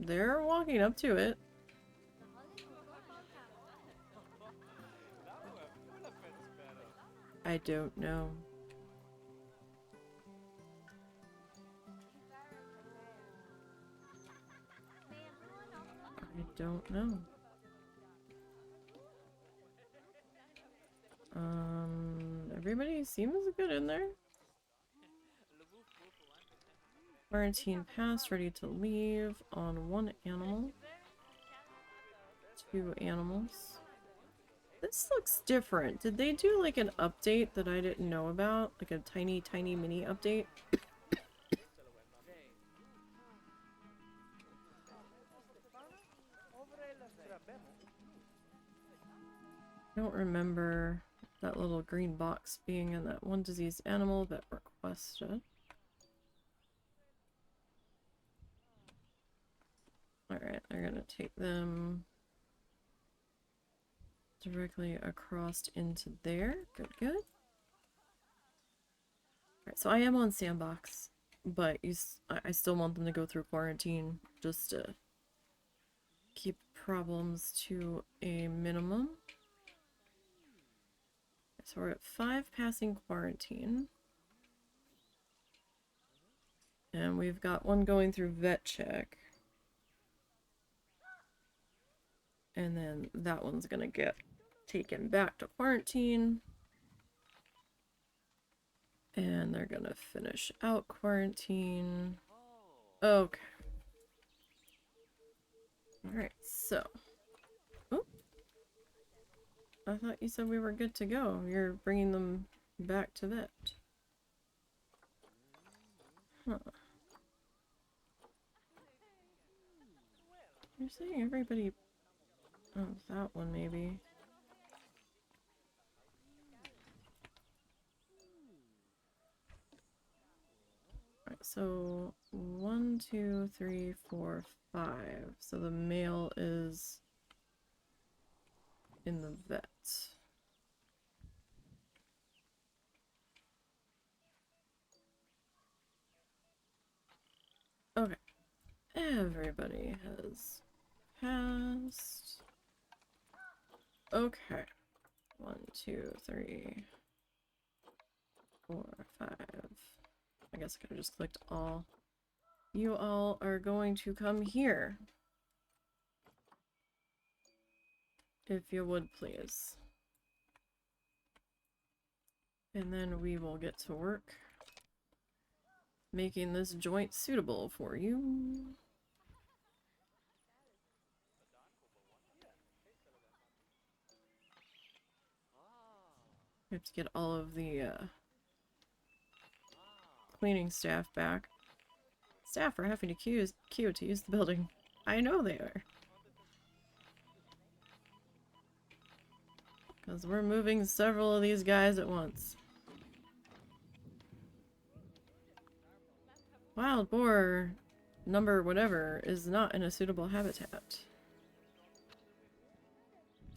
They're walking up to it. I don't know. I don't know. Everybody seems good in there. Quarantine pass, ready to leave on 1 animal. 2 animals. This looks different. Did they do like an update that I didn't know about? Like a tiny, tiny mini update? I don't remember that little green box being in that one diseased animal that requested. Alright, they're gonna take them directly across into there. Good, good. Alright, so I am on sandbox, but I still want them to go through quarantine just to keep problems to a minimum. So we're at 5 passing quarantine. And we've got 1 going through vet check. And then that one's gonna get taken back to quarantine. And they're gonna finish out quarantine. Okay. Alright, so. Oh. I thought you said we were good to go. You're bringing them back to vet. Huh. You're saying everybody... Oh, that one maybe. Alright, so 1, 2, 3, 4, 5. So the male is in the vet. Okay. Everybody has passed. Okay. 1, 2, 3, 4, 5. I guess I could have just clicked all. You all are going to come here. If you would, please. And then we will get to work making this joint suitable for you. We have to get all of the cleaning staff back. Staff are having to queue to use the building. I know they are. Because we're moving several of these guys at once. Wild boar number whatever is not in a suitable habitat.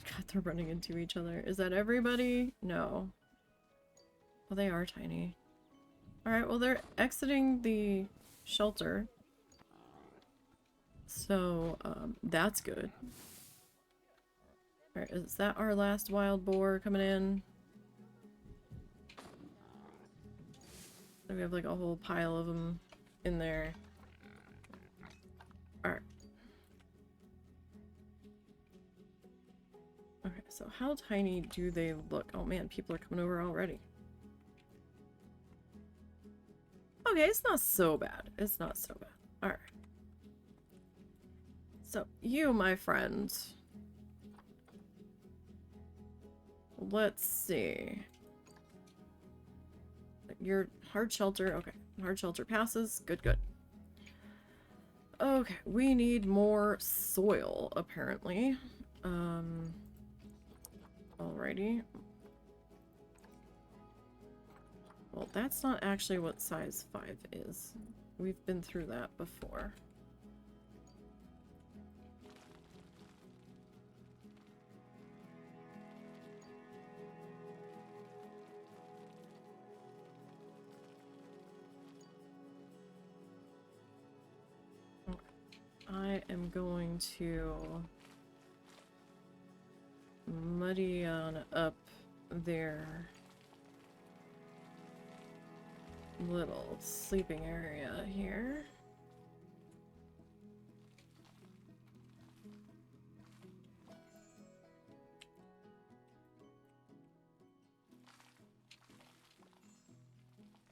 God, they're running into each other. Is that everybody? No. Well, they are tiny. Alright, well, they're exiting the shelter. So, that's good. Alright, is that our last wild boar coming in? We have like a whole pile of them in there. Alright. Okay, so how tiny do they look? Oh man, people are coming over already. Okay, it's not so bad. It's not so bad. Alright. So, you, my friend. Let's see. Your hard shelter. Okay, hard shelter passes. Good, good. Okay, we need more soil, apparently. Alrighty. Well, that's not actually what size 5 is. We've been through that before. I am going to muddy on up their little sleeping area here.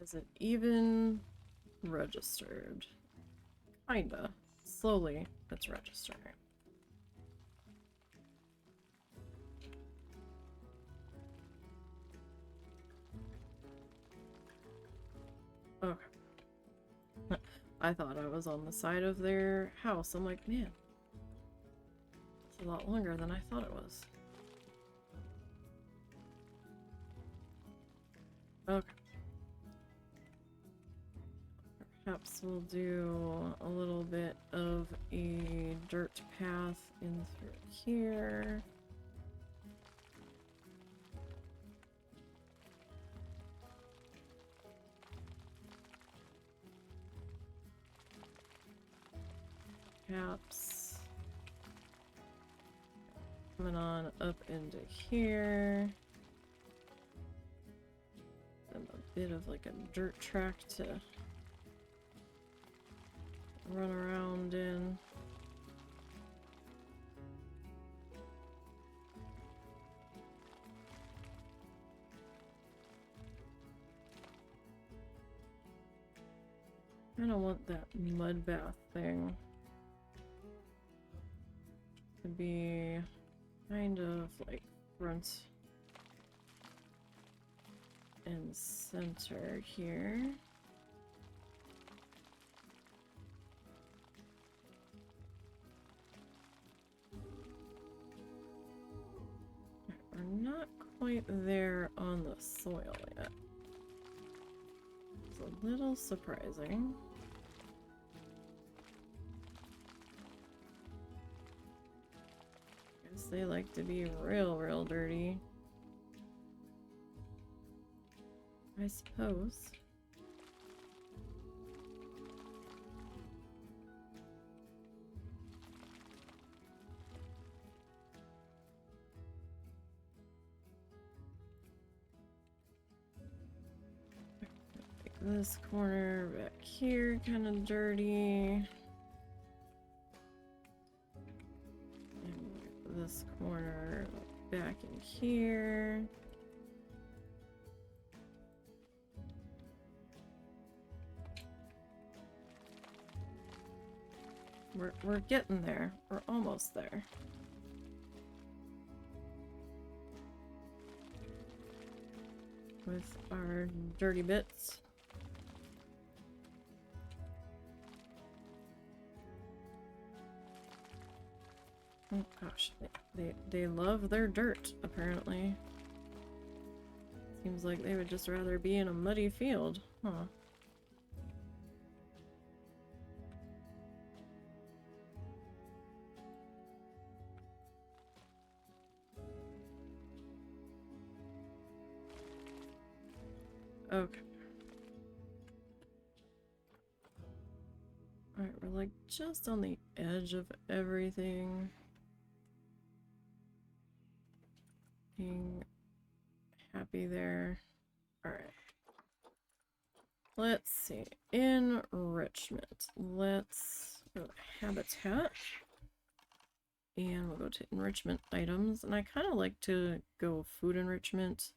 Is it even registered? Kinda. Slowly, it's registering. Okay. I thought I was on the side of their house. I'm like, man, it's a lot longer than I thought it was. Okay. Perhaps we'll do a little bit of a dirt path in through here. Perhaps coming on up into here. And a bit of like a dirt track to run around in. I don't want that mud bath thing to be kind of like front and center here. We're not quite there on the soil yet. It's a little surprising. Guess they like to be real dirty. I suppose. This corner back here kind of dirty. And this corner back in here. We're getting there. We're almost there. With our dirty bits. Oh gosh, they love their dirt, apparently. Seems like they would just rather be in a muddy field, huh? Okay. Alright, we're like just on the edge of everything. Being happy there. Alright. Let's see. Enrichment. Let's go to habitat. And we'll go to enrichment items. And I kind of like to go food enrichment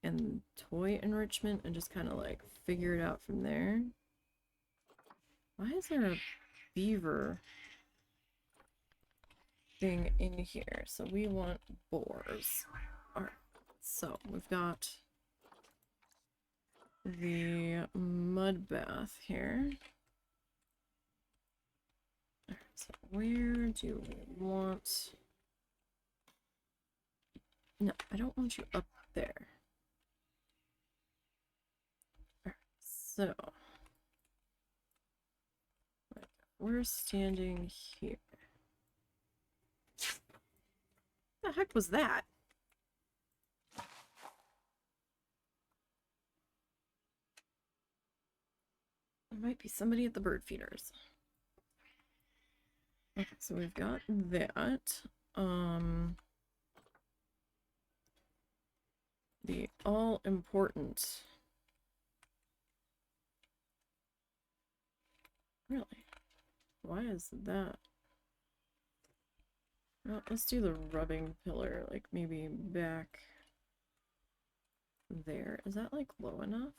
and toy enrichment and just kind of like figure it out from there. Why is there a beaver thing in here? So we want boars. Alright, so we've got the mud bath here. Alright, so where do we want... No, I don't want you up there. Alright, so... we're standing here. What the heck was that? There might be somebody at the bird feeders. Okay, so we've got that. The all-important... Really? Why is that? Well, let's do the rubbing pillar, like maybe back there. Is that like low enough?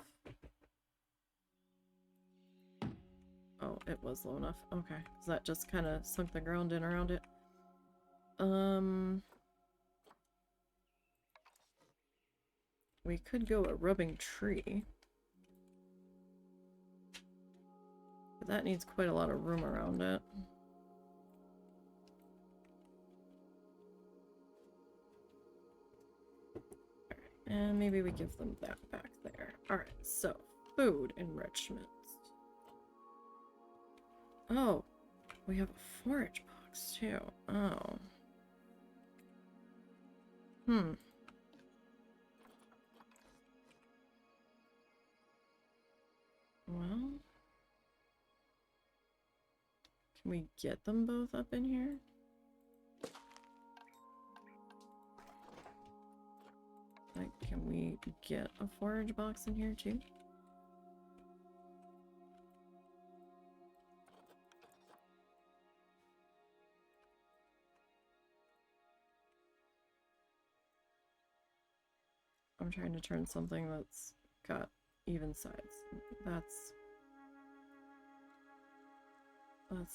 Oh, it was low enough. Okay. So that just kind of sunk the ground in around it. We could go a rubbing tree. But that needs quite a lot of room around it. And maybe we give them that back there. Alright, so food enrichment. Oh, we have a forage box too. Oh. Well, can we get them both up in here? Like, can we get a forage box in here too? I'm trying to turn something that's got even sides. That's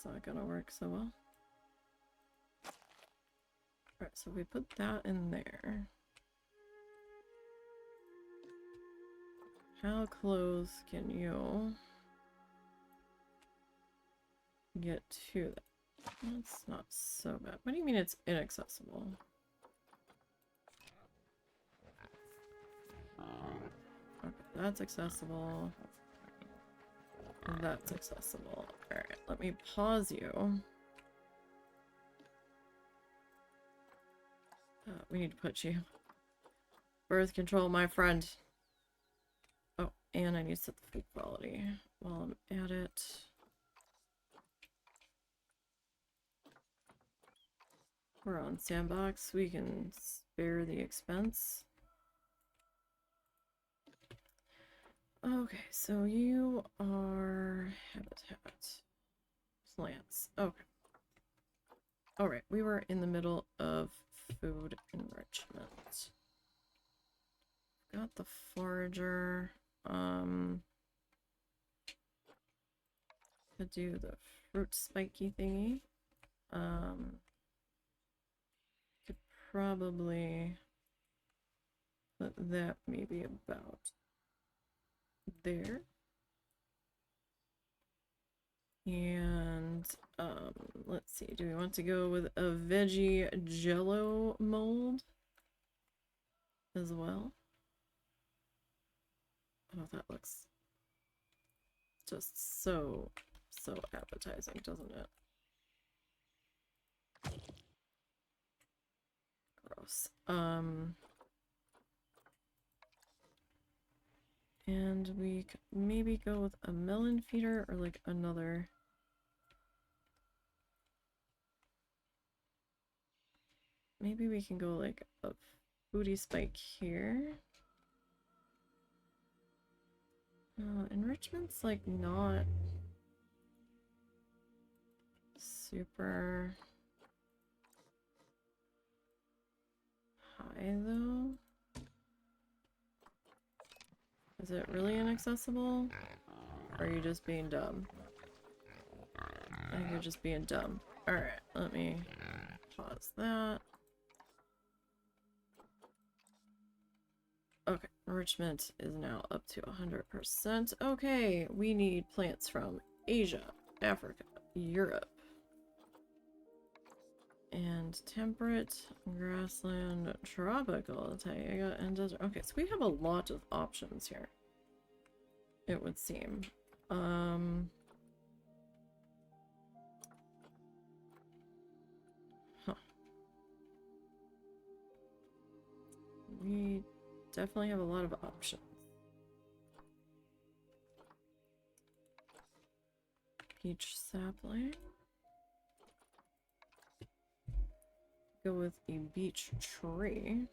not gonna work so well. Alright, so we put that in there. How close can you get to that? That's not so bad. What do you mean it's inaccessible? Okay, that's accessible. That's accessible. Alright, let me pause you. We need to put you. Birth control, my friend. Oh, and I need to set the food quality while I'm at it. We're on sandbox. We can spare the expense. Okay, so you are habitat. Plants. Okay. Alright, we were in the middle of food enrichment. Got the forager. Could do the fruit spiky thingy. Could probably put that maybe about there. And let's see, do we want to go with a veggie jello mold as well? Oh, that looks just so appetizing, doesn't it? Gross. And we could maybe go with a melon feeder or like another. Maybe we can go like a foodie spike here. Enrichment's like not super high though. Is it really inaccessible? Or are you just being dumb? I think you're just being dumb. Alright, let me pause that. Okay, enrichment is now up to 100%. Okay, we need plants from Asia, Africa, Europe, and temperate, grassland, tropical, taiga, and desert. Okay, so we have a lot of options here, it would seem. We definitely have a lot of options. Peach sapling. Go with a beech tree.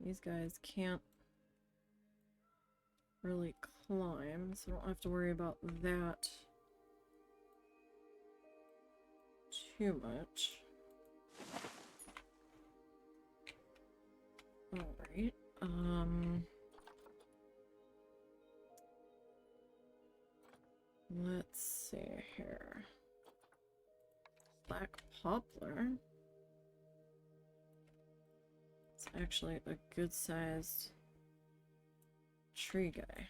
These guys can't really climb, so I don't have to worry about that too much. Alright, let's see here. Black poplar. It's actually a good sized tree guy.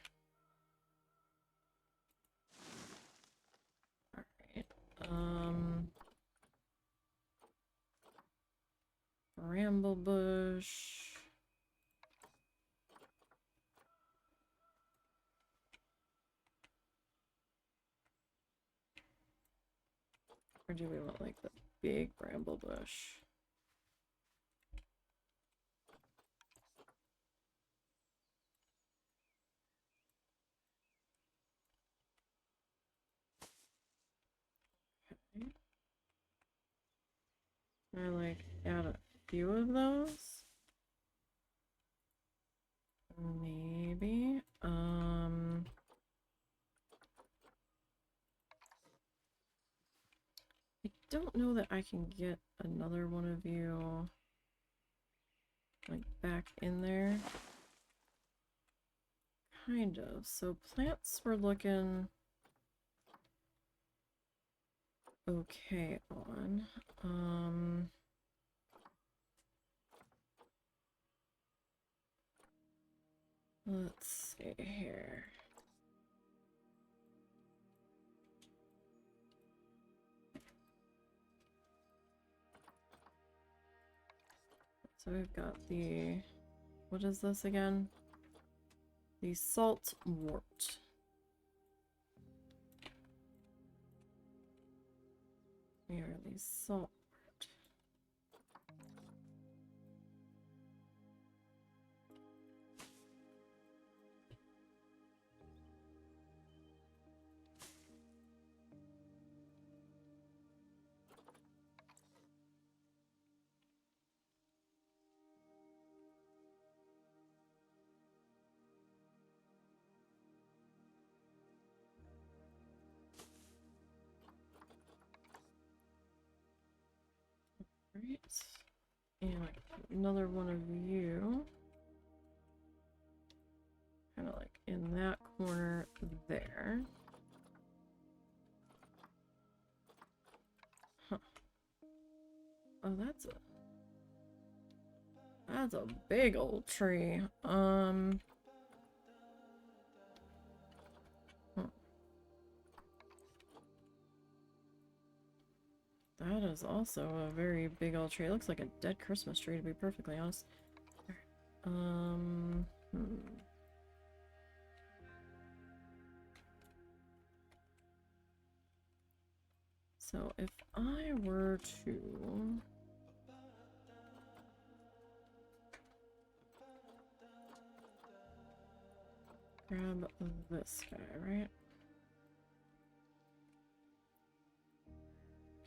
Alright, bramble bush. Or do we want like the big bramble bush? Okay. I like add a few of those. Maybe. I don't know that I can get another one of you like back in there. Kind of. So plants we're looking okay on. Let's see here. So we've got the, what is this again? The salt wort. Here, the salt wort. Right. And another one of you. Kind of like in that corner there. Huh. Oh, that's a big old tree. Huh. That is also a very big old tree. It looks like a dead Christmas tree, to be perfectly honest. Hmm. So if I were to grab this guy, right?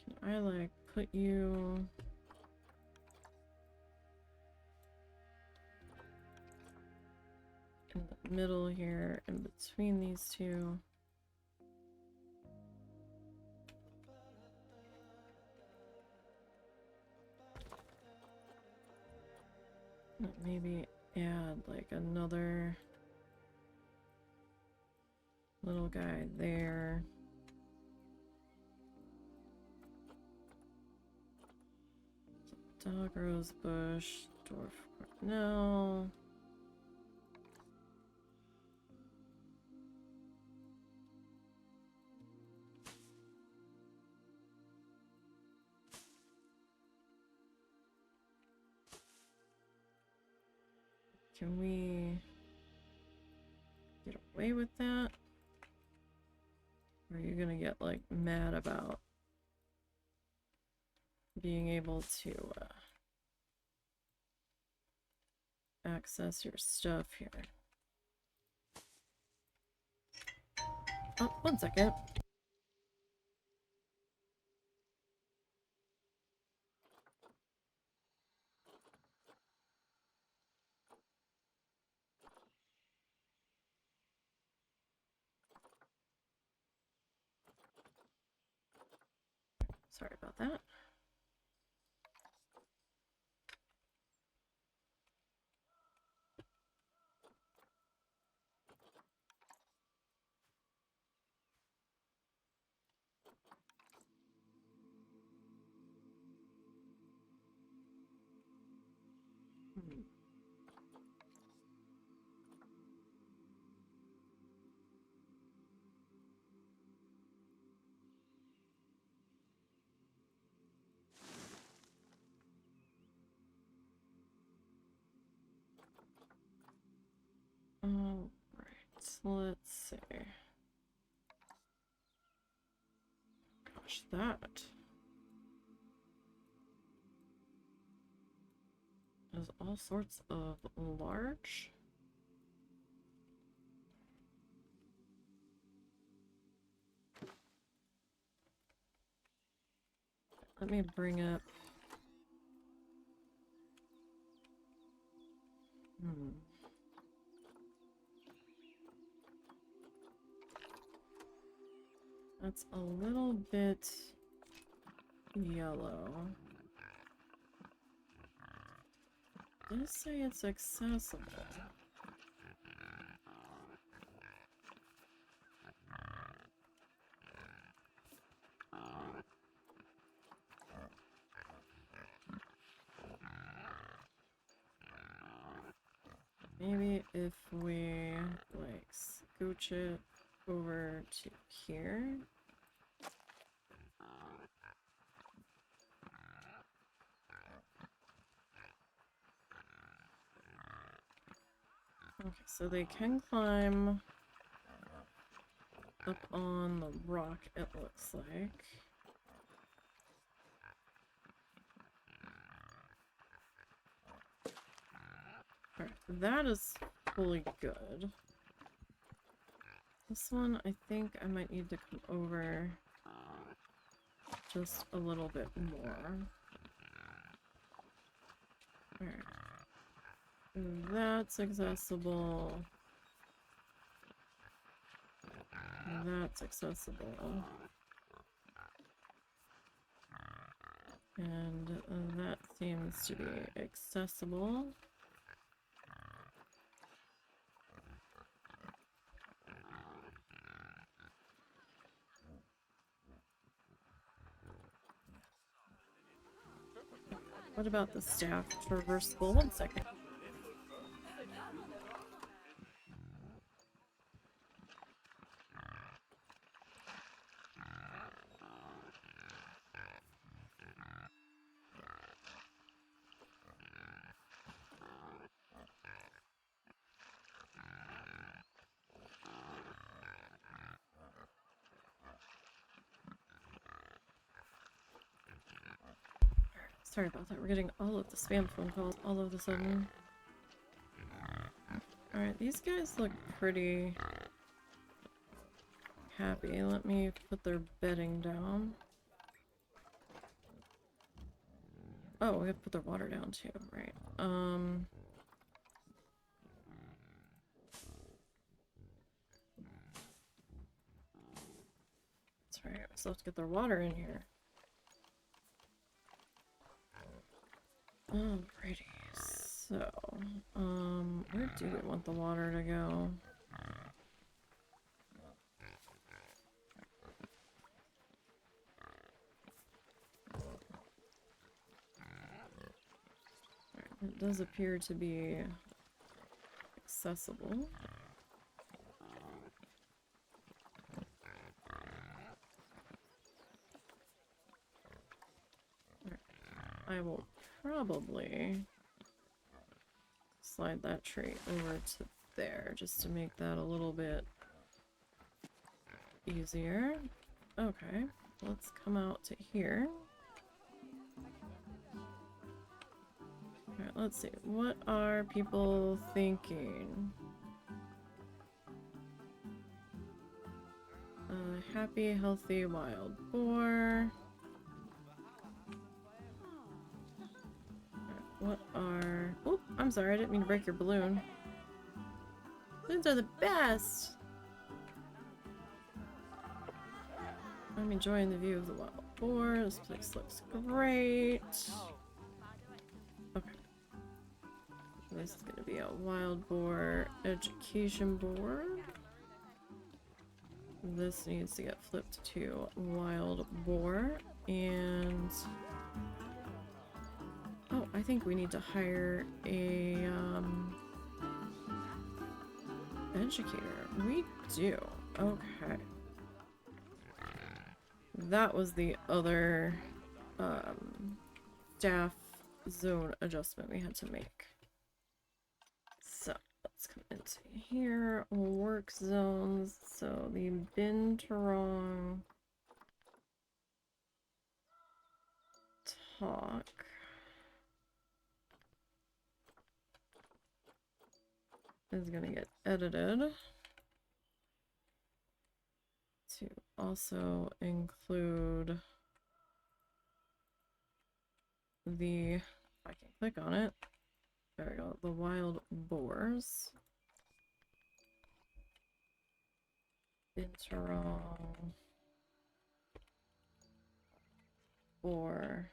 Can I like put you in the middle here, in between these two? Maybe add like another little guy there. Dog rose bush, dwarf cornel. Can we get away with that? Or are you gonna get like mad about being able to access your stuff here? Oh, 1 second. Sorry about that. Alright, let's see. Gosh, that is all sorts of large. Let me bring up. That's a little bit yellow. Does say it's accessible. Maybe if we like scooch it over to here. Okay, so they can climb up on the rock, it looks like. Alright, that is fully good. This one, I think I might need to come over just a little bit more. Alright. That's accessible. That's accessible. And that's Seems to be accessible. What about the staff traversable? 1 second. Sorry about that. We're getting all of the spam phone calls all of a sudden. Alright, these guys look pretty happy. Let me put their bedding down. Oh, we have to put their water down too, right. That's right, we still have to get their water in here. Alrighty, so, where do we want the water to go? It does appear to be accessible. I will probably slide that tree over to there just to make that a little bit easier. Okay, let's come out to here. Alright, let's see. What are people thinking? Happy, healthy, wild boar. What are... Oh, I'm sorry, I didn't mean to break your balloon. Balloons are the best! I'm enjoying the view of the wild boar. This place looks great. Okay. This is gonna be a wild boar education board. This needs to get flipped to wild boar. And... oh, I think we need to hire a, educator. We do. Okay. That was the other, staff zone adjustment we had to make. So, let's come into here. Work zones. So, the Binturong talk. Is gonna get edited to also include the, if I can click on it, there we go, the wild boars. Binturong boar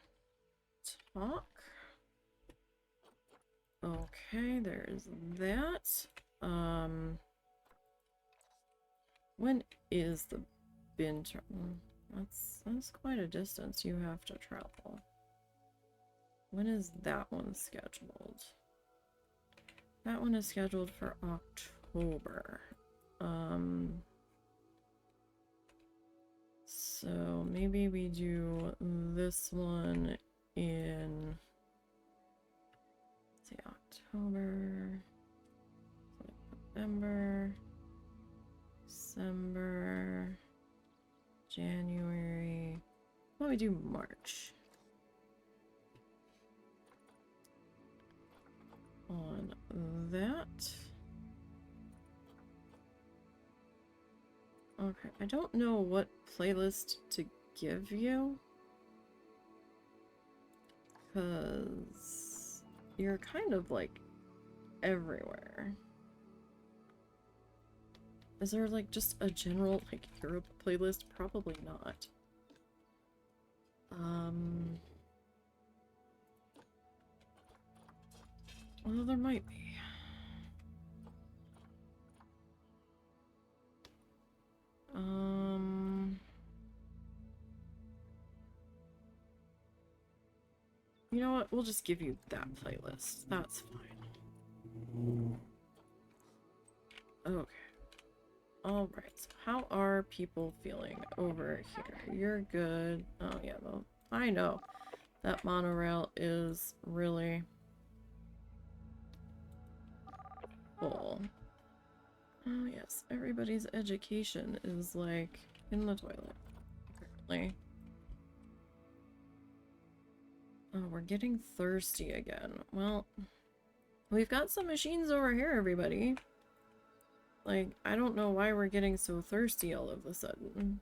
talk. Okay, there's that. When is the Binturong? That's quite a distance you have to travel. When is that one scheduled? That one is scheduled for October. So maybe we do this one in, let's see, October, November, December, January. Why don't we do March? On that. Okay, I don't know what playlist to give you, because you're kind of like everywhere. Is there like just a general like Europe playlist? Probably not. Although there might be. You know what? We'll just give you that playlist. That's fine. Okay. Alright, so how are people feeling over here? You're good. Oh yeah, well, I know. That monorail is really full. Oh yes, everybody's education is like in the toilet, apparently. Oh, we're getting thirsty again. Well, we've got some machines over here, everybody. Like, I don't know why we're getting so thirsty all of a sudden.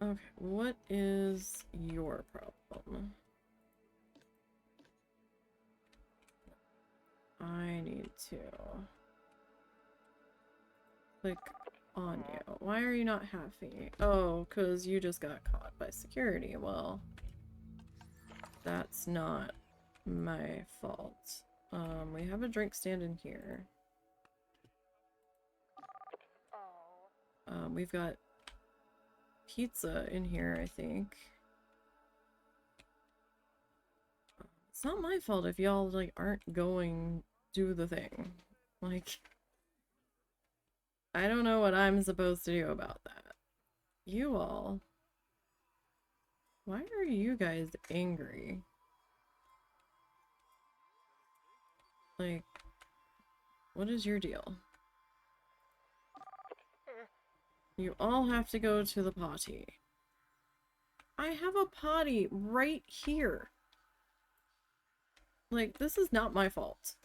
Okay, what is your problem? I need to click on you. Why are you not happy? Oh, because you just got caught by security. Well, that's not my fault. We have a drink stand in here. We've got pizza in here, I think. It's not my fault if y'all, like, aren't going do the thing. Like, I don't know what I'm supposed to do about that. You all. Why are you guys angry? Like, what is your deal? You all have to go to the potty. I have a potty right here. Like, this is not my fault.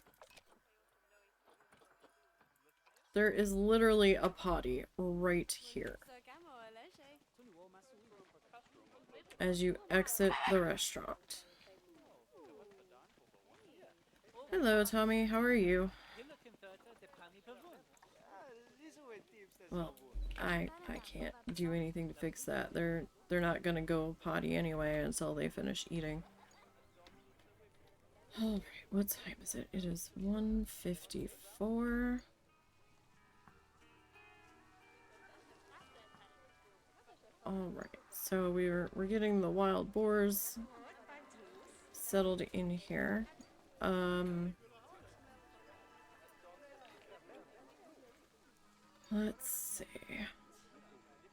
There is literally a potty right here. As you exit the restaurant. Hello, Tommy. How are you? Well, I can't do anything to fix that. They're not gonna go potty anyway until they finish eating. Alright, what time is it? It is 1:54. Alright, so we're getting the wild boars settled in here. Let's see.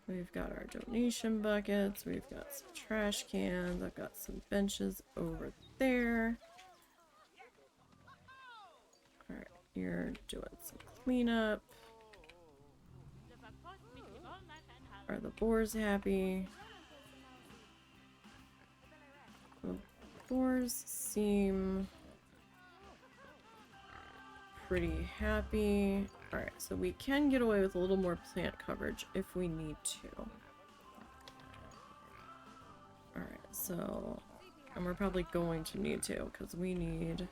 We've got our donation buckets, we've got some trash cans, I've got some benches over there. Alright, you're doing some cleanup. Are the boars happy? The boars seem pretty happy. Alright, so we can get away with a little more plant coverage if we need to. Alright, so... and we're probably going to need to, because we need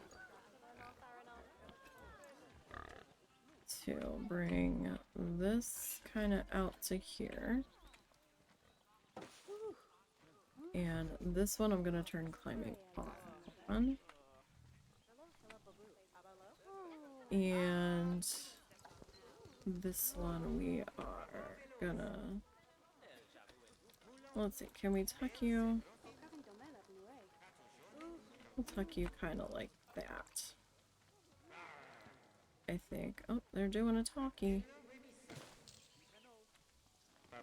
to bring this kind of out to here. And this one I'm going to turn climbing on. And this one we are gonna... let's see, can we tuck you? We'll tuck you kind of like that. I think. Oh, they're doing a talkie.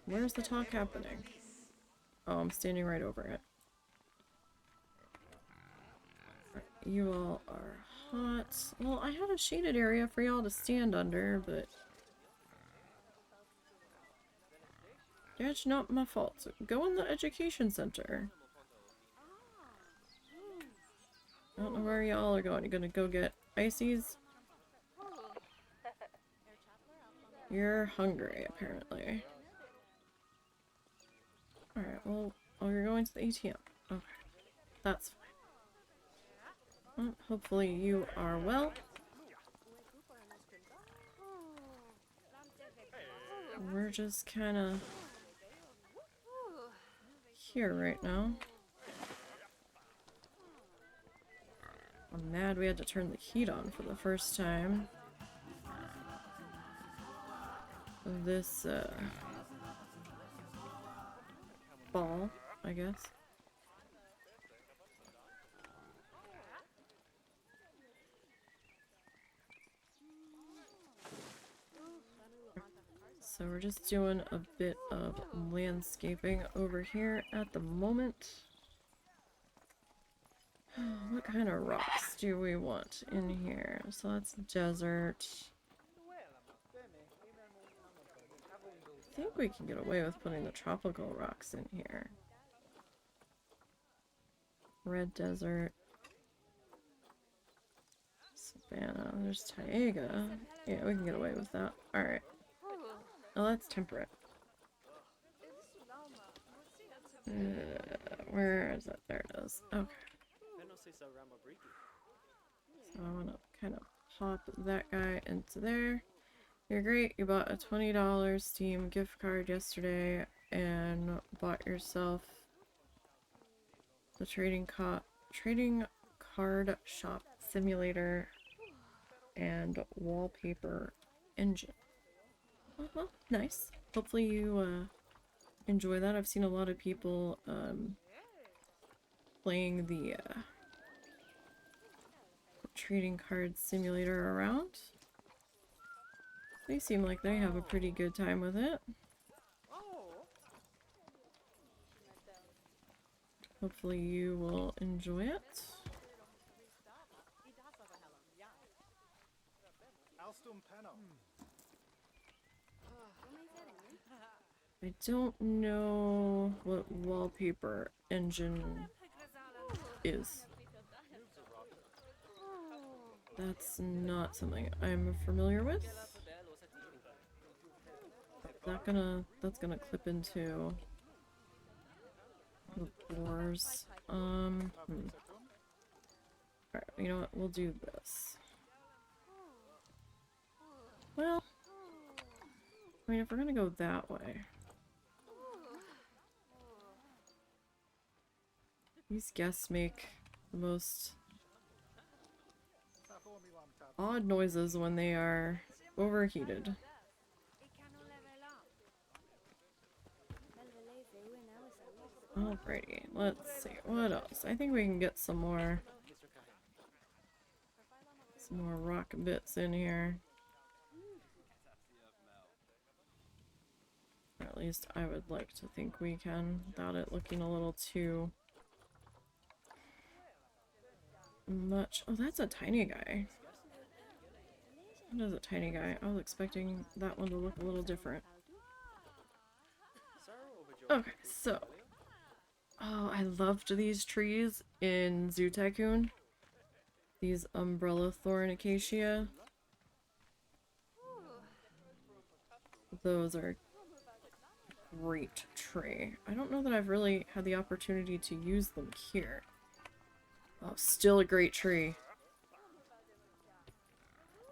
Where's the talk happening? Oh, I'm standing right over it. You all are hot. Well, I had a shaded area for y'all to stand under, but... that's not my fault. So go in the education center. I don't know where y'all are going. You're gonna go get ices? You're hungry, apparently. Alright, well, oh, you're going to the ATM. Okay, that's fine. Well, hopefully you are well. we're just kind of here right now. I'm mad we had to turn the heat on for the first time. This, fall, I guess. So we're just doing a bit of landscaping over here at the moment. What kind of rocks do we want in here? So that's desert. I think we can get away with putting the tropical rocks in here. Red desert. Savannah. There's taiga. Yeah, we can get away with that. Alright. Oh, that's temperate. Where is it? There it is. Okay. So I want to kind of pop that guy into there. You're great. You bought a $20 Steam gift card yesterday and bought yourself the trading card shop simulator and wallpaper engine. Nice. Hopefully you enjoy that. I've seen a lot of people playing the trading card simulator around. They seem like they have a pretty good time with it. Hopefully you will enjoy it. I don't know what wallpaper engine is. That's not something I'm familiar with. That's gonna clip into the boars. Alright, you know what? We'll do this. Well, I mean, if we're gonna go that way. These guests make the most odd noises when they are overheated. Alrighty, let's see. What else? I think we can get some more rock bits in here. Or at least I would like to think we can, without it looking a little too much. Oh, that's a tiny guy. That is a tiny guy. I was expecting that one to look a little different. Okay, so. Oh, I loved these trees in Zoo Tycoon. These umbrella thorn acacia. Those are great tree. I don't know that I've really had the opportunity to use them here. Oh, still a great tree.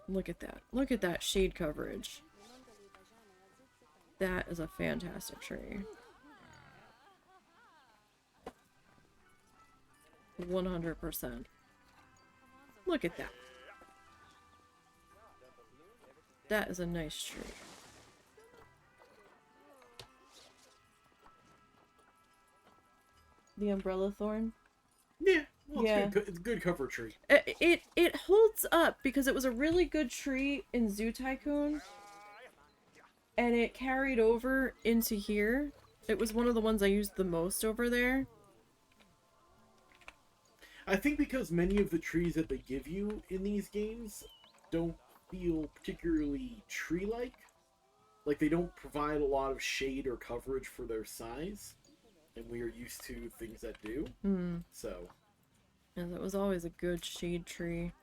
Look at that. Look at that shade coverage. That is a fantastic tree. 100%. Look at that. That is a nice tree. The umbrella thorn? Yeah. Well, Yeah. it's good cover tree. It holds up because it was a really good tree in Zoo Tycoon. And it carried over into here. It was one of the ones I used the most over there. I think because many of the trees that they give you in these games don't feel particularly tree-like. Like, they don't provide a lot of shade or coverage for their size. And we are used to things that do. So. And it was always a good shade tree.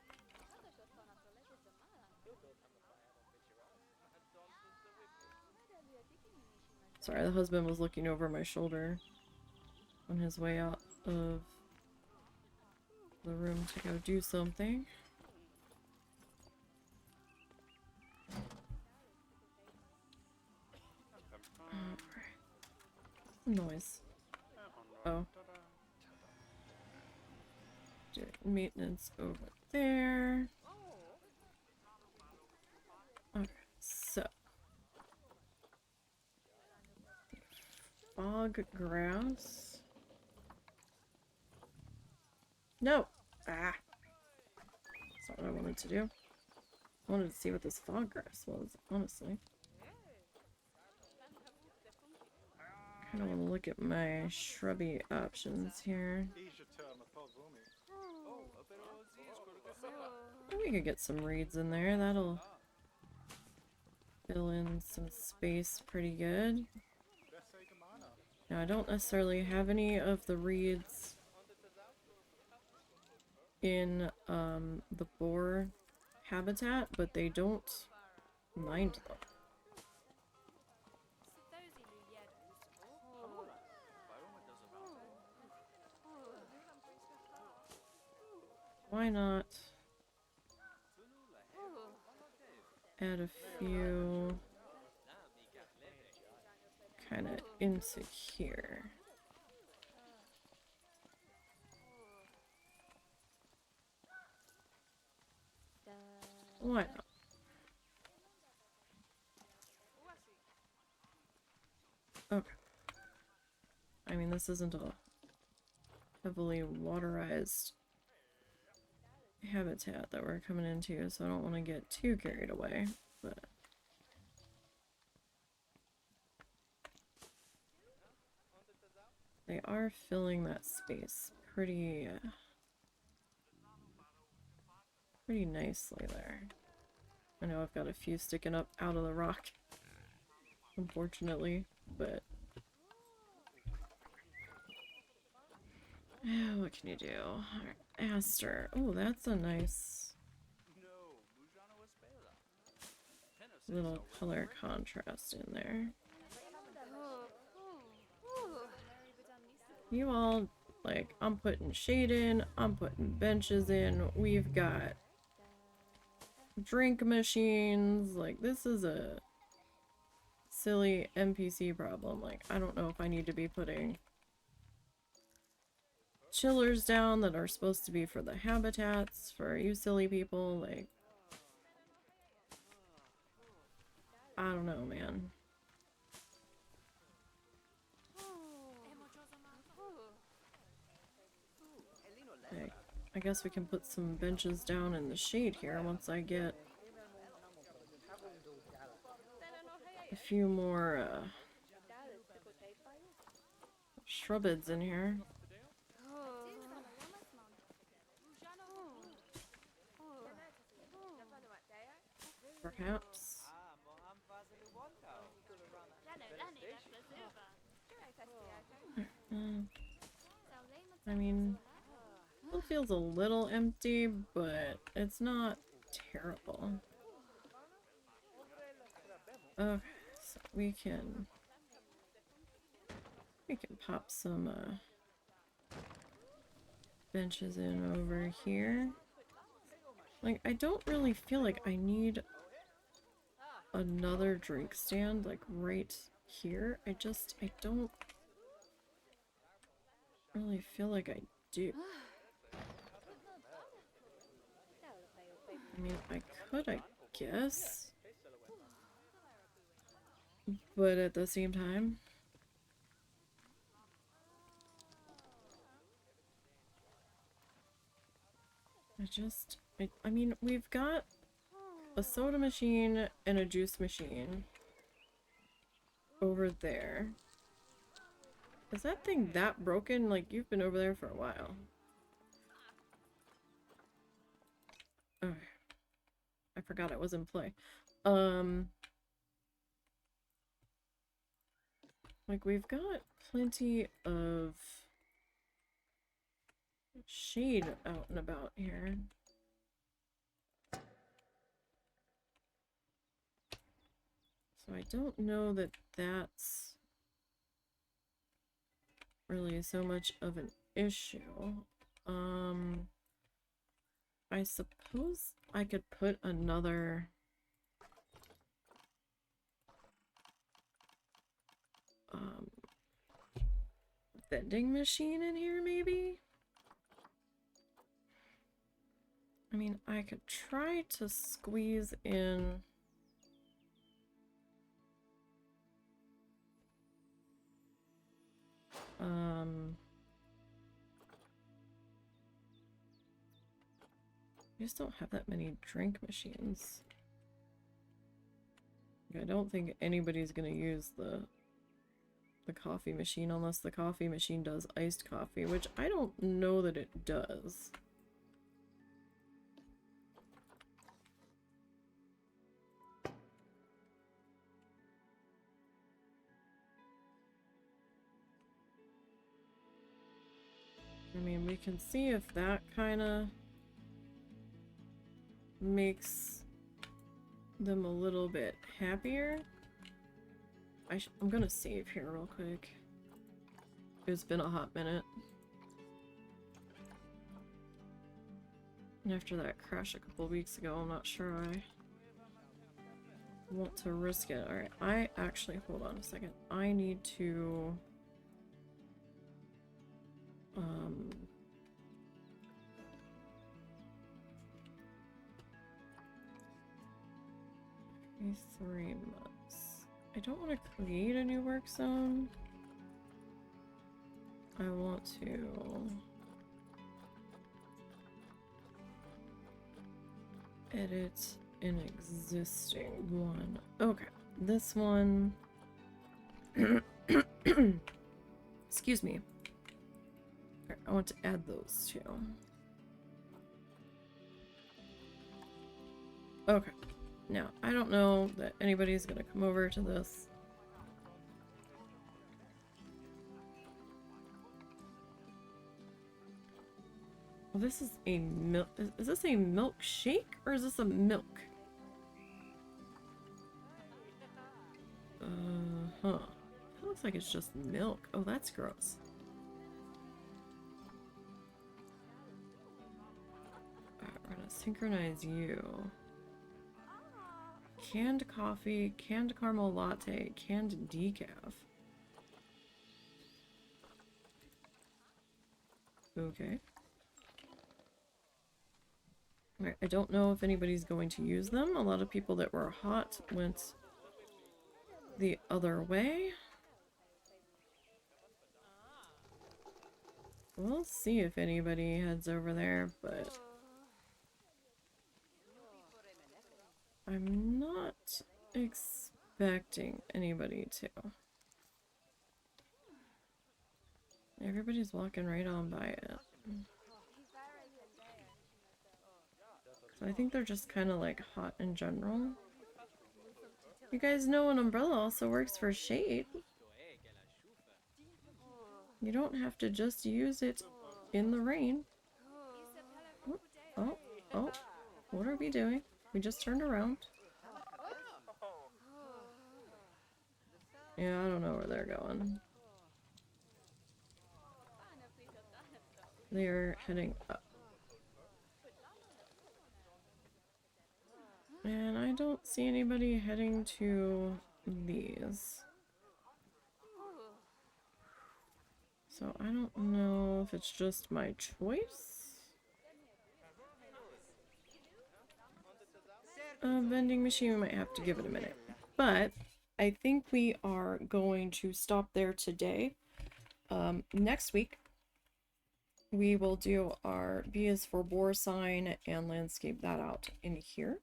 Sorry, the husband was looking over my shoulder on his way out of the room to go do something. noise? Oh. Do maintenance over there. Okay, so. Fog grass. No! Ah! That's not what I wanted to do. I wanted to see what this fog grass was, honestly. I kind of want to look at my shrubby options here. We could get some reeds in there. That'll fill in some space pretty good. Now, I don't necessarily have any of the reeds in the boar habitat, but they don't mind them. Why not add a few kind of into here? Why not? Okay. I mean, this isn't a heavily waterized habitat that we're coming into, so I don't want to get too carried away, but they are filling that space pretty nicely there. I know I've got a few sticking up out of the rock, unfortunately, but what can you do? Aster. Oh, that's a nice little color contrast in there. You all, like, I'm putting shade in, I'm putting benches in, we've got drink machines. Like, this is a silly NPC problem. Like, I don't know if I need to be putting chillers down that are supposed to be for the habitats for you silly people. Like, I don't know, man. Like, I guess we can put some benches down in the shade here once I get a few more shrubbids in here. Perhaps. I mean, it feels a little empty, but it's not terrible. Okay, so we can pop some benches in over here. Like, I don't really feel like I need another drink stand, like, right here. I don't really feel like I do. I mean, I could, I guess. But at the same time, I mean, we've got a soda machine and a juice machine over there. Is that thing that broken? Like, you've been over there for a while. Okay. I forgot it was in play. Like, we've got plenty of shade out and about here. So I don't know that that's really so much of an issue. I suppose I could put another vending machine in here, maybe? I mean, I could try to squeeze in... I just don't have that many drink machines. I don't think anybody's gonna use the coffee machine unless the coffee machine does iced coffee, which I don't know that it does. I mean, we can see if that kind of makes them a little bit happier. I'm gonna save here real quick. It's been a hot minute. And after that crash a couple weeks ago, I'm not sure I want to risk it. Alright, I actually, hold on a second. I need to... maybe 3 months. I don't want to create a new work zone. I want to... edit an existing one. Okay, this one... Excuse me. Alright, I want to add those two. Okay. Now, I don't know that anybody's gonna come over to this. Well, this is a milk. Is this a milkshake or is this a milk? Huh. It looks like it's just milk. Oh, that's gross. Alright, we're gonna synchronize you. Canned coffee, canned caramel latte, canned decaf. Okay. Alright, I don't know if anybody's going to use them. A lot of people that were hot went the other way. We'll see if anybody heads over there, but I'm not expecting anybody to. Everybody's walking right on by it. So I think they're just kind of like hot in general. You guys know an umbrella also works for shade. You don't have to just use it in the rain. Oh, oh, what are we doing? We just turned around. Yeah, I don't know where they're going. They're heading up. And I don't see anybody heading to these. So I don't know if it's just my choice. A vending machine, we might have to give it a minute. But I think we are going to stop there today. Next week, we will do our B is for boar sign and landscape that out in here.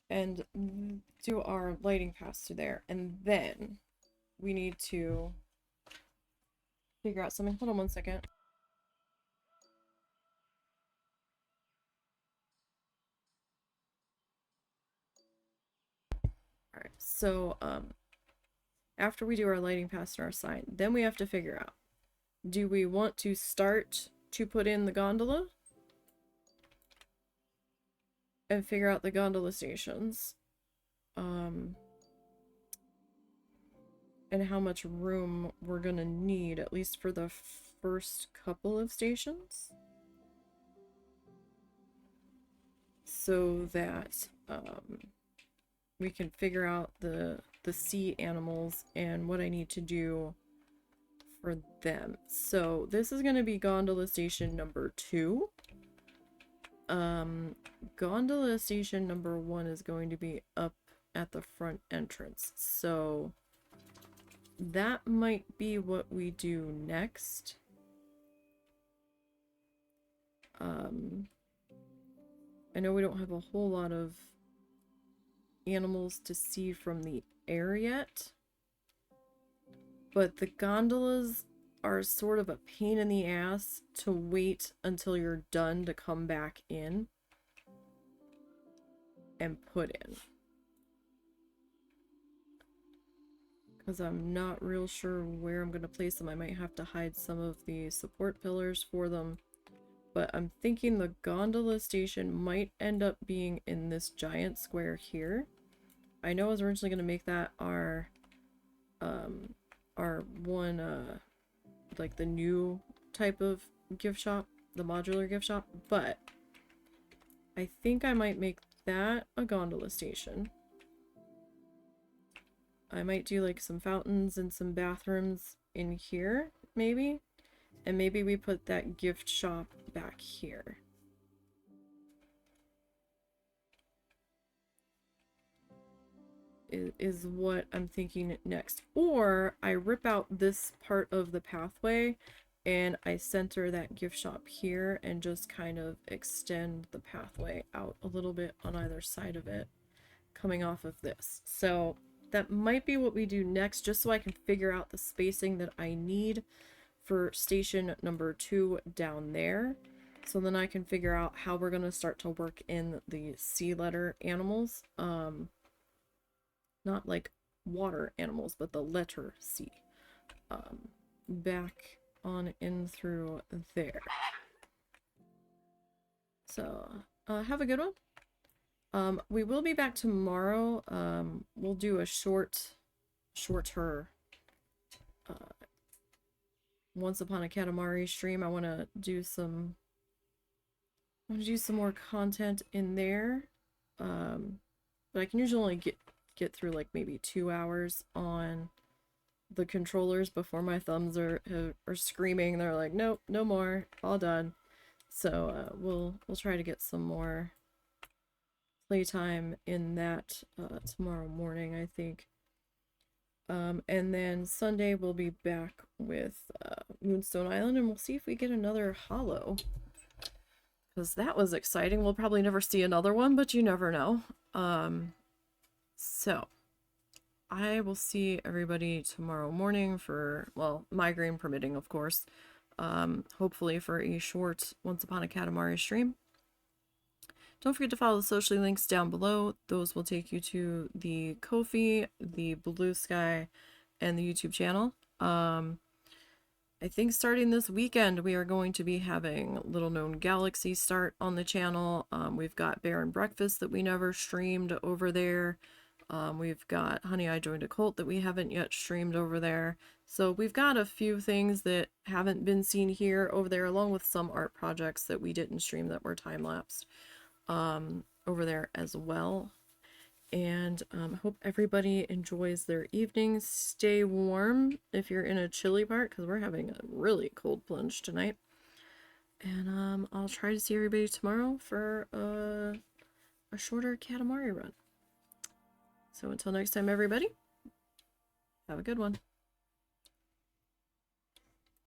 And do our lighting pass through there. And then we need to figure out something. Hold on one second. Alright, so after we do our lighting pass and our sign, then we have to figure out, do we want to start to put in the gondola? And figure out the gondola stations. And how much room we're gonna need, at least for the first couple of stations. So that we can figure out the sea animals and what I need to do for them. So this is going to be gondola station number 2. Gondola station number 1 is going to be up at the front entrance. So that might be what we do next. I know we don't have a whole lot of animals to see from the air yet, but the gondolas are sort of a pain in the ass to wait until you're done to come back in and put in. Because I'm not real sure where I'm going to place them. I might have to hide some of the support pillars for them. But I'm thinking the gondola station might end up being in this giant square here. I know I was originally going to make that our one, like the new type of gift shop, the modular gift shop, but I think I might make that a gondola station. I might do like some fountains and some bathrooms in here, maybe. And maybe we put that gift shop back here. Is what I'm thinking next. Or I rip out this part of the pathway and I center that gift shop here and just kind of extend the pathway out a little bit on either side of it, coming off of this. So that might be what we do next, just so I can figure out the spacing that I need for station number 2 down there. So then I can figure out how we're going to start to work in the sea letter animals. Not like water animals, but the letter C. Back on in through there. So, have a good one. We will be back tomorrow. We'll do a shorter, Once Upon a Katamari stream. I want to do some more content in there. But I can usually only get through like maybe 2 hours on the controllers before my thumbs are screaming. They're like, nope, no more, all done. So we'll try to get some more playtime in that tomorrow morning, I think. And then Sunday we'll be back with Moonstone Island, and we'll see if we get another holo, because that was exciting. We'll probably never see another one, but you never know. So I will see everybody tomorrow morning for, well, migraine permitting, of course. Hopefully for a short Once Upon a Katamari stream. Don't forget to follow the social links down below. Those will take you to the Ko-fi, the Blue Sky, and the YouTube channel. I think starting this weekend, we are going to be having Little Known Galaxy start on the channel. We've got Bear and Breakfast that we never streamed over there. We've got Honey, I Joined a Cult that we haven't yet streamed over there. So we've got a few things that haven't been seen here over there, along with some art projects that we didn't stream that were time-lapsed over there as well. And I hope everybody enjoys their evening. Stay warm if you're in a chilly part, because we're having a really cold plunge tonight. And I'll try to see everybody tomorrow for a shorter Katamari run. So until next time, everybody, have a good one.